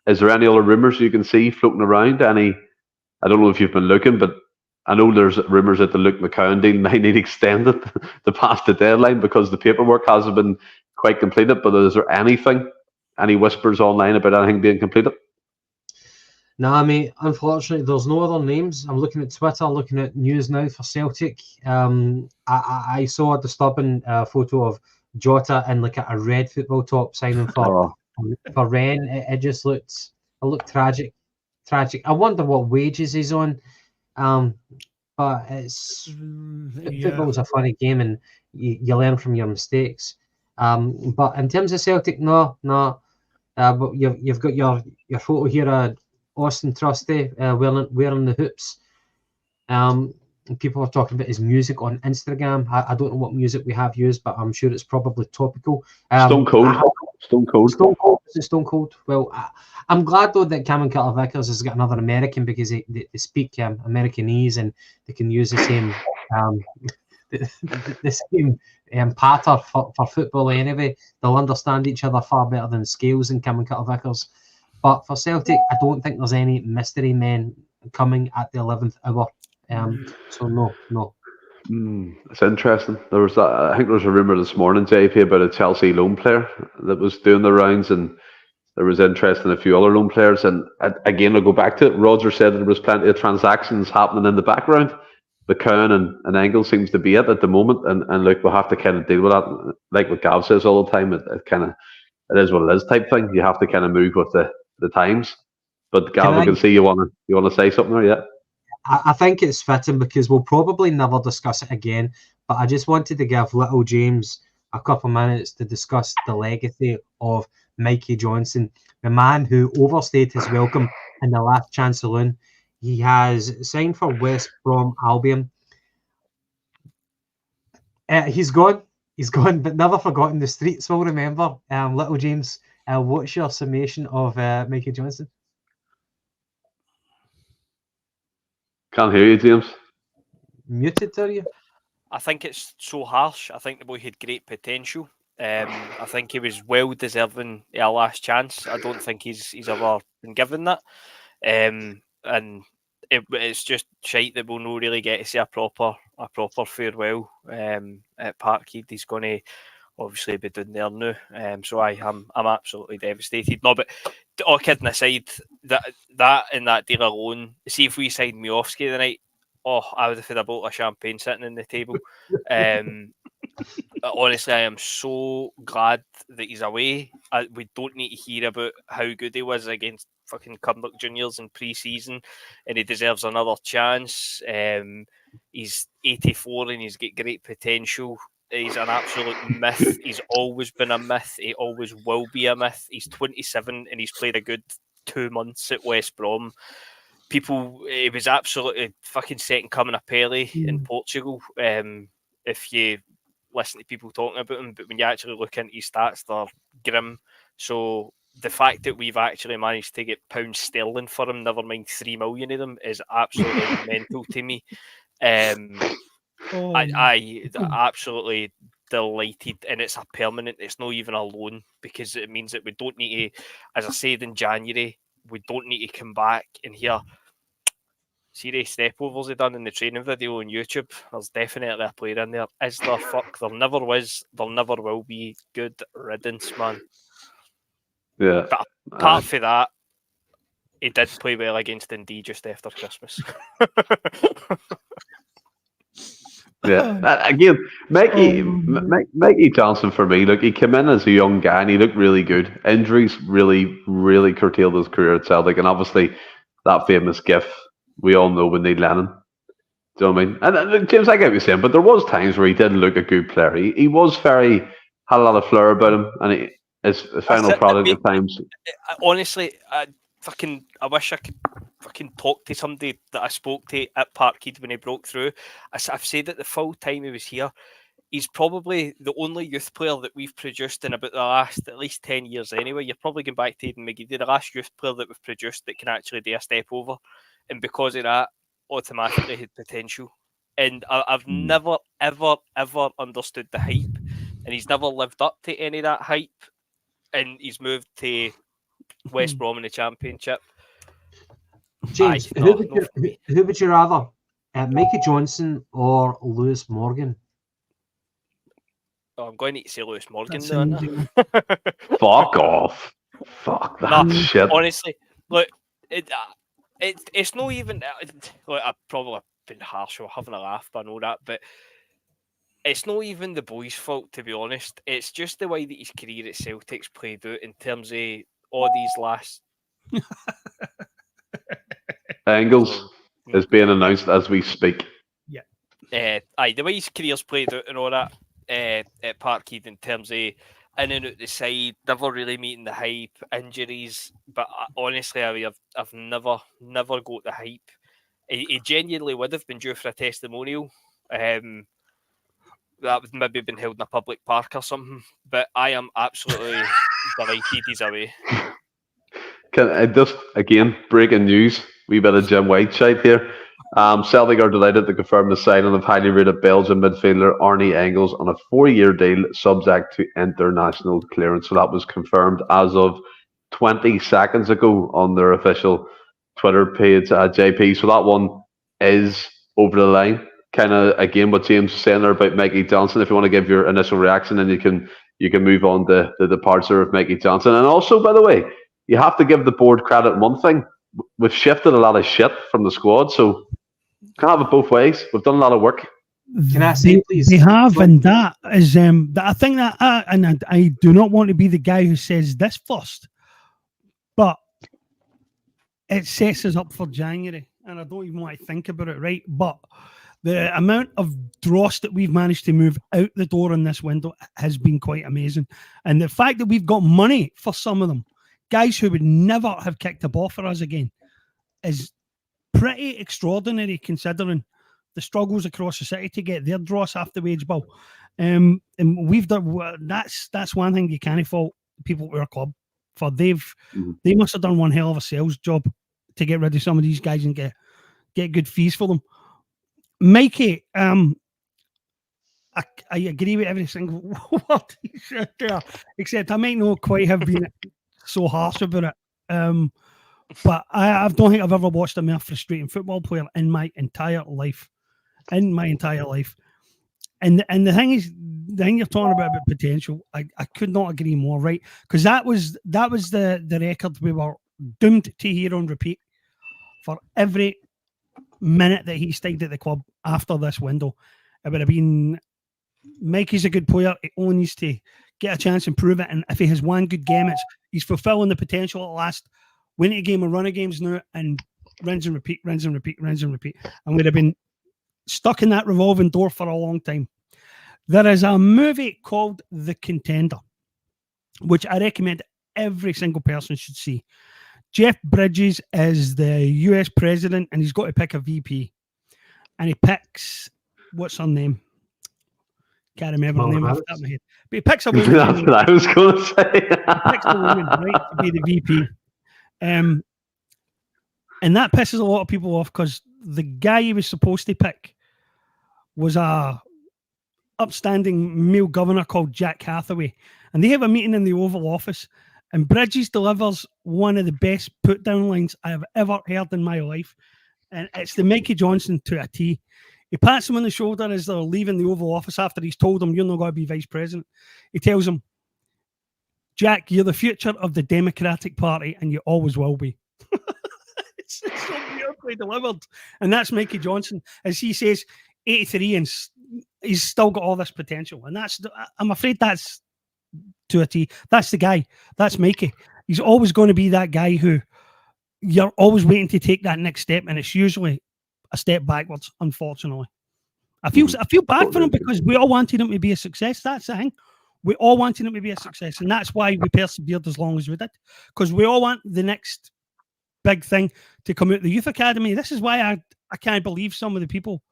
Is there any other rumours you can see floating around? I don't know if you've been looking, but I know there's rumours that the Luke McCowan deal might need extended to pass the deadline because the paperwork hasn't been quite completed. But is there any whispers online about anything being completed? Nah, mate, unfortunately, there's no other names. I'm looking at Twitter, looking at news now for Celtic. I saw a disturbing photo of Jota in like a red football top signing for Rennes. It just looked tragic. I wonder what wages he's on. But football's a funny game, and you learn from your mistakes. But in terms of Celtic, no. But you've got your photo here. Austin Trusty wearing the hoops. People are talking about his music on Instagram. I don't know what music we have used, but I'm sure it's probably topical. Stone Cold. Is it Stone Cold? Well, I'm glad though that Cameron Carter-Vickers has got another American, because they speak Americanese and they can use the same the same patter for football anyway. They'll understand each other far better than Scales and Cameron Carter-Vickers. But for Celtic, I don't think there's any mystery men coming at the 11th hour. So no. It's interesting. I think there was a rumour this morning, JP, about a Chelsea loan player that was doing the rounds, and there was interest in a few other loan players. And again, I'll go back to it. Roger said there was plenty of transactions happening in the background. McCowan and Engel seems to be it at the moment, and look, we'll have to kind of deal with that. Like what Gav says all the time, it is what it is type thing. You have to kind of move with the times. But Gav, I can see you want to say something there, yeah? I think it's fitting because we'll probably never discuss it again. But I just wanted to give little James a couple of minutes to discuss the legacy of Mikey Johnson, the man who overstayed his welcome in the last chance saloon. He has signed for West Brom Albion. He's gone, but never forgotten. The streets will remember. Little James, what's your summation of Mikey Johnson? Can't hear you, James. Muted, are you? I think it's so harsh. I think the boy had great potential. I think he was well deserving of a last chance. I don't think he's ever been given that. And it's just shite that we'll not really get to see a proper farewell at Parkhead. He's going to obviously be down there now. So I'm absolutely devastated. No, but all kidding aside, that and that deal alone, see if we signed Miofsky the night, I would have had a bottle of champagne sitting on the table. Honestly, I am so glad that he's away. We don't need to hear about how good he was against fucking Cumbernauld Juniors in pre-season, and he deserves another chance. He's 84 and he's got great potential. He's an absolute myth. He's always been a myth. He always will be a myth. He's 27 and he's played a good 2 months at West Brom. He was absolutely fucking second coming of Pele in Portugal. If you listen to people talking about him, but when you actually look into his stats, they're grim. So the fact that we've actually managed to get pounds sterling for him, never mind 3 million of them, is absolutely mental to me. I absolutely delighted, and it's a permanent. It's not even a loan, because it means that we don't need to, as I said in January, we don't need to come back and hear serious step overs he done in the training video on YouTube. There's definitely a player in there. Is there? Fuck, there never was, there never will be. Good riddance, man. Yeah. But apart from that, he did play well against Dundee just after Christmas. Yeah, again, Mikey Johnson for me. Look, he came in as a young guy and he looked really good. Injuries really, really curtailed his career at Celtic, and obviously that famous gif we all know we need Lennon. Do you know what I mean? And James, I get what you're saying, but there was times where he did look a good player. He was had a lot of flair about him, and his final product at times. Honestly, I wish I could fucking talk to somebody that I spoke to at Parkhead when he broke through. I've said that the full time he was here, he's probably the only youth player that we've produced in about the last at least 10 years anyway. You're probably going back to Aidan McGeady, the last youth player that we've produced that can actually do a step over. And because of that, automatically had potential. And I've never, ever, ever understood the hype. And he's never lived up to any of that hype. And he's moved to West Brom in the Championship. James, who would you rather? Mikey Johnson or Lewis Morgan? Oh, I'm going to need to say Lewis Morgan now. Fuck off. Fuck that shit. Honestly, look, it's not even. Look, I've probably been harsh or having a laugh, I know that, but it's not even the boys' fault, to be honest. It's just the way that his career at Celtic's played out in terms of all these last. Angles is being announced as we speak. Yeah. The way his career's played out and all that at Parkhead in terms of in and out the side, never really meeting the hype, injuries. But honestly, I've never got the hype. He genuinely would have been due for a testimonial. That would maybe been held in a public park or something. But I am absolutely delighted he's away. Can I just, again, breaking news, wee bit of Jim White shite here. Celtic are delighted to confirm the signing of highly rated Belgian midfielder Arnie Engels on a 4-year deal subject to international clearance. So that was confirmed as of 20 seconds ago on their official Twitter page, JP. So that one is over the line. Kind of, again, what James was saying there about Mikey Johnson. If you want to give your initial reaction, then you can move on to the departure of Mikey Johnson. And also, by the way, you have to give the board credit. One thing, we've shifted a lot of shit from the squad, so can't have it both ways. We've done a lot of work. Can I say, please? They have, and that is that I think that, and I do not want to be the guy who says this first, but it sets us up for January, and I don't even want to think about it, right? But the amount of dross that we've managed to move out the door in this window has been quite amazing, and the fact that we've got money for some of them, guys who would never have kicked a ball for us again, is pretty extraordinary considering the struggles across the city to get their dross off the wage bill. And we've done that's one thing you can't fault people at our club for. They must have done one hell of a sales job to get rid of some of these guys and get good fees for them. Mikey, I agree with every single word you said there, except I might not quite have been so harsh about it. But I don't think I've ever watched a more frustrating football player in my entire life. And the thing you're talking about potential, I could not agree more, right? Because that was the record we were doomed to hear on repeat for every minute that he stayed at the club after this window. It would have been Mikey's a good player. He only needs to get a chance and prove it. And if he has one good game, he's fulfilling the potential at last. Win a game, a run of games now, and rinse and repeat, rinse and repeat, rinse and repeat. And we'd have been stuck in that revolving door for a long time. There is a movie called The Contender, which I recommend every single person should see. Jeff Bridges is the US president, and he's got to pick a VP. And he picks, what's her name? Can't remember her name off the top of my head. But he picks a woman. That's what I was going to say. He picks a woman, right, to be the VP. And that pisses a lot of people off because the guy he was supposed to pick was a upstanding male governor called Jack Hathaway. And they have a meeting in the Oval Office, and Bridges delivers one of the best put-down lines I have ever heard in my life. And it's the Mikey Johnson to a T. He pats him on the shoulder as they're leaving the Oval Office after he's told him, you're not going to be vice president. He tells him, Jack, you're the future of the Democratic Party, and you always will be. It's so beautifully delivered. And that's Mikey Johnson. As he says, 83, and he's still got all this potential. And I'm afraid that's to a T. That's the guy. That's Mikey. He's always going to be that guy who you're always waiting to take that next step, and it's usually a step backwards, unfortunately. I feel bad for him because we all wanted him to be a success. That's the thing. We all wanted him to be a success, and that's why we persevered as long as we did, because we all want the next big thing to come out of the youth academy. This is why I can't believe some of the people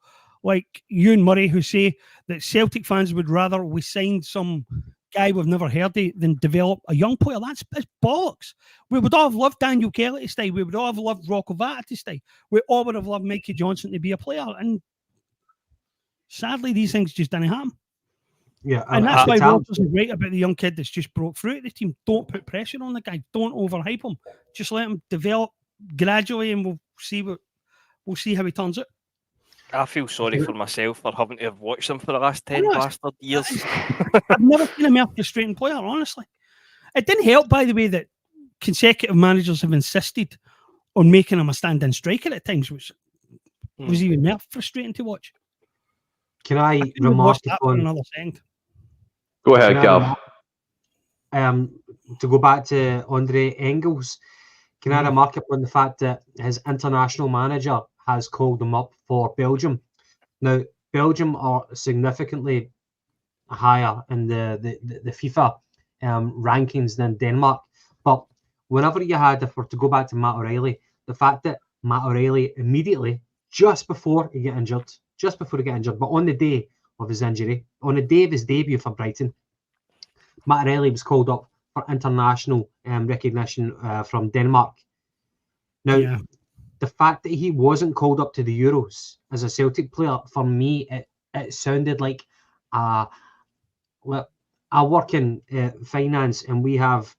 like you and Murray who say that Celtic fans would rather we signed some guy we've never heard of than develop a young player. That's bollocks. We would all have loved Daniel Kelly to stay. We would all have loved Rocco Vata to stay. We all would have loved Mikey Johnson to be a player. And sadly, these things just didn't happen. Yeah, and that's why Rodgers is right about the young kid that's just broke through at the team. Don't put pressure on the guy. Don't overhype him. Just let him develop gradually, and we'll see how he turns out. I feel sorry for myself for having to have watched him for the last 10 bastard years. I've never seen a more frustrating player, honestly. It didn't help, by the way, that consecutive managers have insisted on making him a stand-in striker at times, which was even more frustrating to watch. Can I remark upon another second? Go ahead, Gav. To go back to Andre Engels, can I remark upon the fact that his international manager has called him up for Belgium? Now, Belgium are significantly higher in the FIFA rankings than Denmark. But whenever you had, if we're to go back to Matt O'Reilly, the fact that Matt O'Reilly immediately, just before he got injured, but on the day of his injury, on the day of his debut for Brighton, Matt O'Reilly was called up for international recognition from Denmark. Now, the fact that he wasn't called up to the Euros as a Celtic player, for me, it sounded like I work in finance, and we have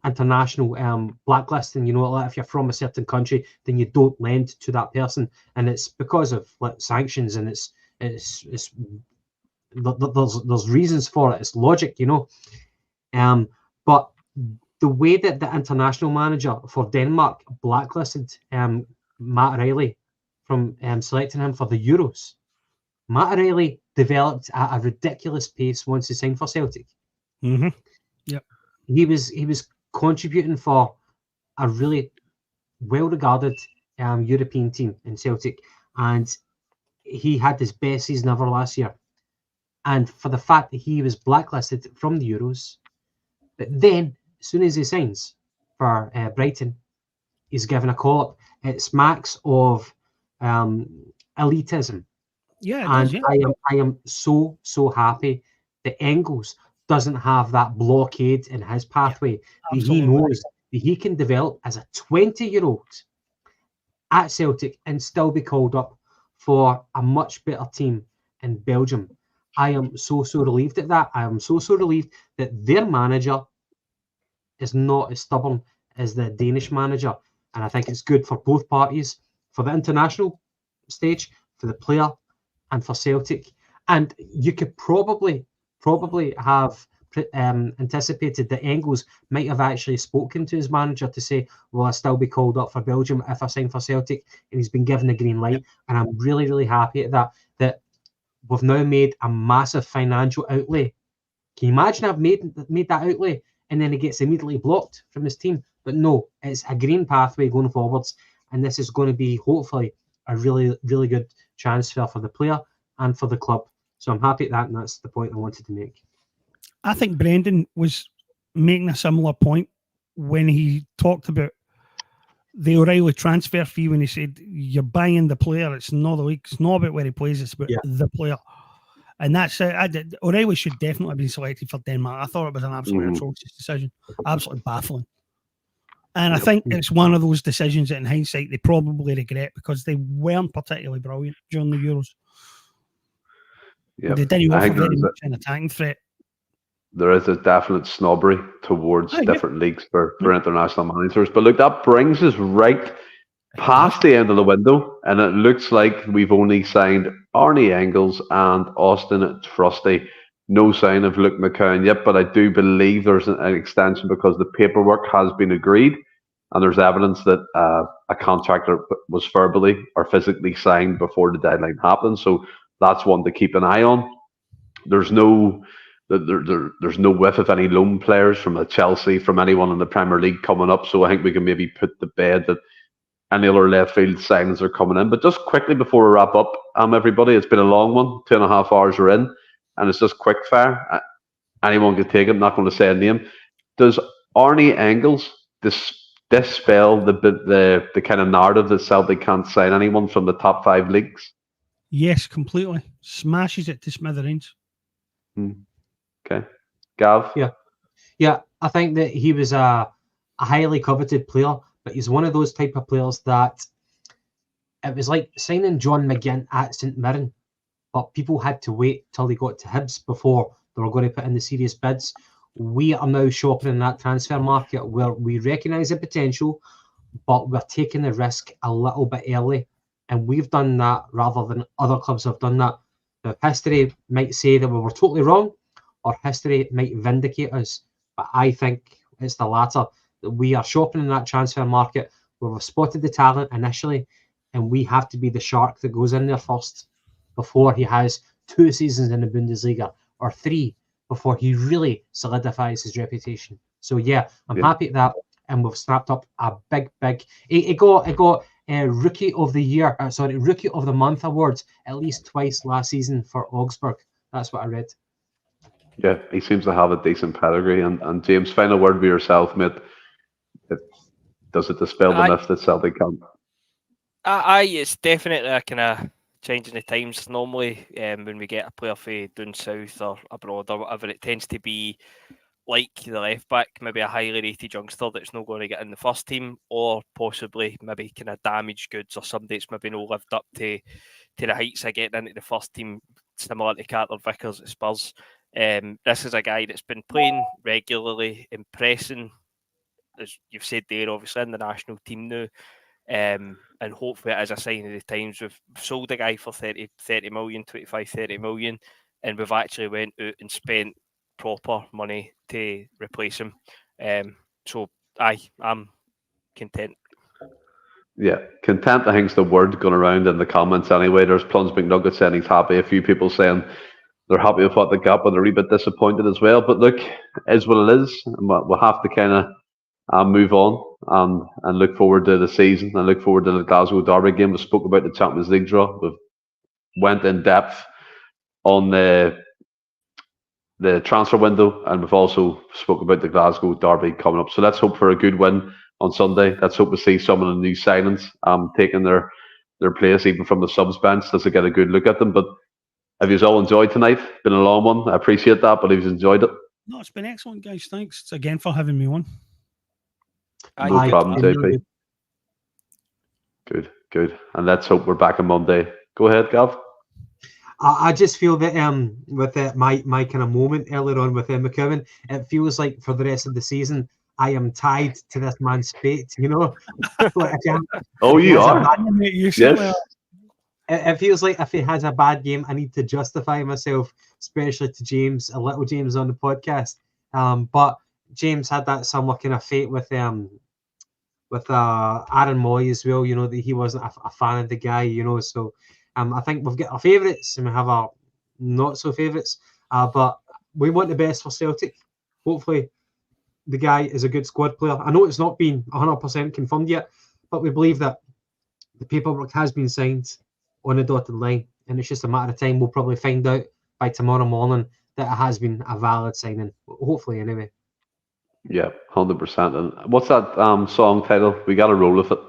international blacklisting. You know, like if you're from a certain country, then you don't lend to that person, and it's because of sanctions, and there's reasons for it. It's logic, you know. But the way that the international manager for Denmark blacklisted Matt O'Reilly from selecting him for the Euros, Matt O'Reilly developed at a ridiculous pace once he signed for Celtic. Mm-hmm. Yep. He was contributing for a really well-regarded European team in Celtic, and he had his best season ever last year. And for the fact that he was blacklisted from the Euros, but then as soon as he signs for Brighton, he's given a call-up. It smacks of elitism. Yeah, and I am so happy that Engels doesn't have that blockade in his pathway. That he knows that he can develop as a 20-year-old at Celtic and still be called up for a much better team in Belgium. I am so relieved at that. I am so relieved that their manager is not as stubborn as the Danish manager. And I think it's good for both parties, for the international stage, for the player, and for Celtic. And you could probably have anticipated that Engels might have actually spoken to his manager to say, will I still be called up for Belgium if I sign for Celtic? And he's been given the green light. And I'm really happy at that we've now made a massive financial outlay. Can you imagine I've made that outlay and then it gets immediately blocked from his team? But no, it's a green pathway going forwards, and this is going to be hopefully a really, really good transfer for the player and for the club. So I'm happy at that, and that's the point I wanted to make. I think Brendan was making a similar point when he talked about the O'Reilly transfer fee, when he said you're buying the player. It's not the league. It's not about where he plays. It's about the player. And that's it. O'Reilly should definitely have been selected for Denmark. I thought it was an absolutely atrocious decision. Absolutely baffling. And I think it's one of those decisions that in hindsight they probably regret, because they weren't particularly brilliant during the Euros. They didn't offer very much an attacking threat. There is a definite snobbery towards different leagues for international managers. But look, that brings us right past the end of the window, and it looks like we've only signed Arnie Engels and Austin Trusty. No sign of Luke McCowan yet, but I do believe there's an extension because the paperwork has been agreed, and there's evidence that a contractor was verbally or physically signed before the deadline happened. So that's one to keep an eye on. There's no whiff of any loan players from a Chelsea, from anyone in the Premier League coming up. So I think we can maybe put to bed that any other left field signings are coming in. But just quickly before we wrap up, everybody, it's been a long one. 2.5 hours we're in, and it's just quick fire. Anyone can take it. I'm not going to say a name. Does Arnie Engels dispel the kind of narrative that Celtic can't sign anyone from the top 5 leagues? Yes, completely. Smashes it to smithereens. Okay. Gav? Yeah, I think that he was a highly coveted player, but he's one of those type of players that it was like signing John McGinn at St Mirren, but people had to wait till they got to Hibs before they were going to put in the serious bids. We are now shopping in that transfer market where we recognise the potential, but we're taking the risk a little bit early, and we've done that rather than other clubs have done that. Now, history might say that we were totally wrong, or history might vindicate us, but I think it's the latter, that we are shopping in that transfer market where we've spotted the talent initially, and we have to be the shark that goes in there first before he has 2 seasons in the Bundesliga, or 3 before he really solidifies his reputation. So yeah, I'm happy at that, and we've snapped up a big. It got Rookie of the Year, Rookie of the Month awards at least twice last season for Augsburg. That's what I read. Yeah, he seems to have a decent pedigree. And James, final word with yourself, mate. Does it dispel the myth that Celtic can't? It's definitely a kind of changing the times. Normally, when we get a player from down south or abroad or whatever, it tends to be like the left back, maybe a highly rated youngster that's not going to get in the first team, or possibly maybe kind of damaged goods or somebody that's maybe not lived up to the heights of getting into the first team, similar to Carter Vickers at Spurs. This is a guy that's been playing regularly, impressing, as you've said there, obviously in the national team now. And hopefully, as a sign of the times, we've sold a guy for 30 million, 25, 30 million, and we've actually went out and spent proper money to replace him. So I'm content. Yeah, content, I think's the word going around in the comments anyway. There's Plunge McNugget saying he's happy. A few people saying they're happy with what they got, but they're a wee bit disappointed as well. But look, it is what it is. We'll have to kind of move on and look forward to the season and look forward to the Glasgow Derby game. We spoke about the Champions League draw. We've went in depth on the transfer window, and we've also spoke about the Glasgow Derby coming up. So let's hope for a good win on Sunday. Let's hope to see some of the new signings taking their place, even from the subs bench, just to get a good look at them. But have you all enjoyed tonight? Been a long one. I appreciate that, but have you enjoyed it? No, it's been excellent, guys. Thanks again for having me on. No problem, JP. Good. And let's hope we're back on Monday. Go ahead, Gav. I just feel that with my kind of moment earlier on with McCowan, it feels like for the rest of the season I am tied to this man's fate. You know, like you are. Yes. It feels like if he has a bad game, I need to justify myself, especially to James, a little James on the podcast. But James had that similar kind of fate with Aaron Moy as well. You know, that he wasn't a fan of the guy. You know, so I think we've got our favourites and we have our not so favourites. But we want the best for Celtic. Hopefully, the guy is a good squad player. I know it's not been 100% confirmed yet, but we believe that the paperwork has been signed on the dotted line, and it's just a matter of time. We'll probably find out by tomorrow morning that it has been a valid signing. Hopefully, anyway. Yeah, 100%. And what's that song title? We got to roll with it.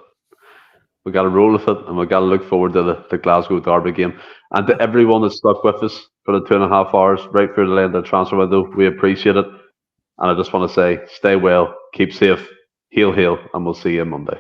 We got to roll with it, and we got to look forward to the Glasgow Derby game. And to everyone that's stuck with us for the 2.5 hours right through the end of the transfer window, we appreciate it. And I just want to say, stay well, keep safe, heal, and we'll see you Monday.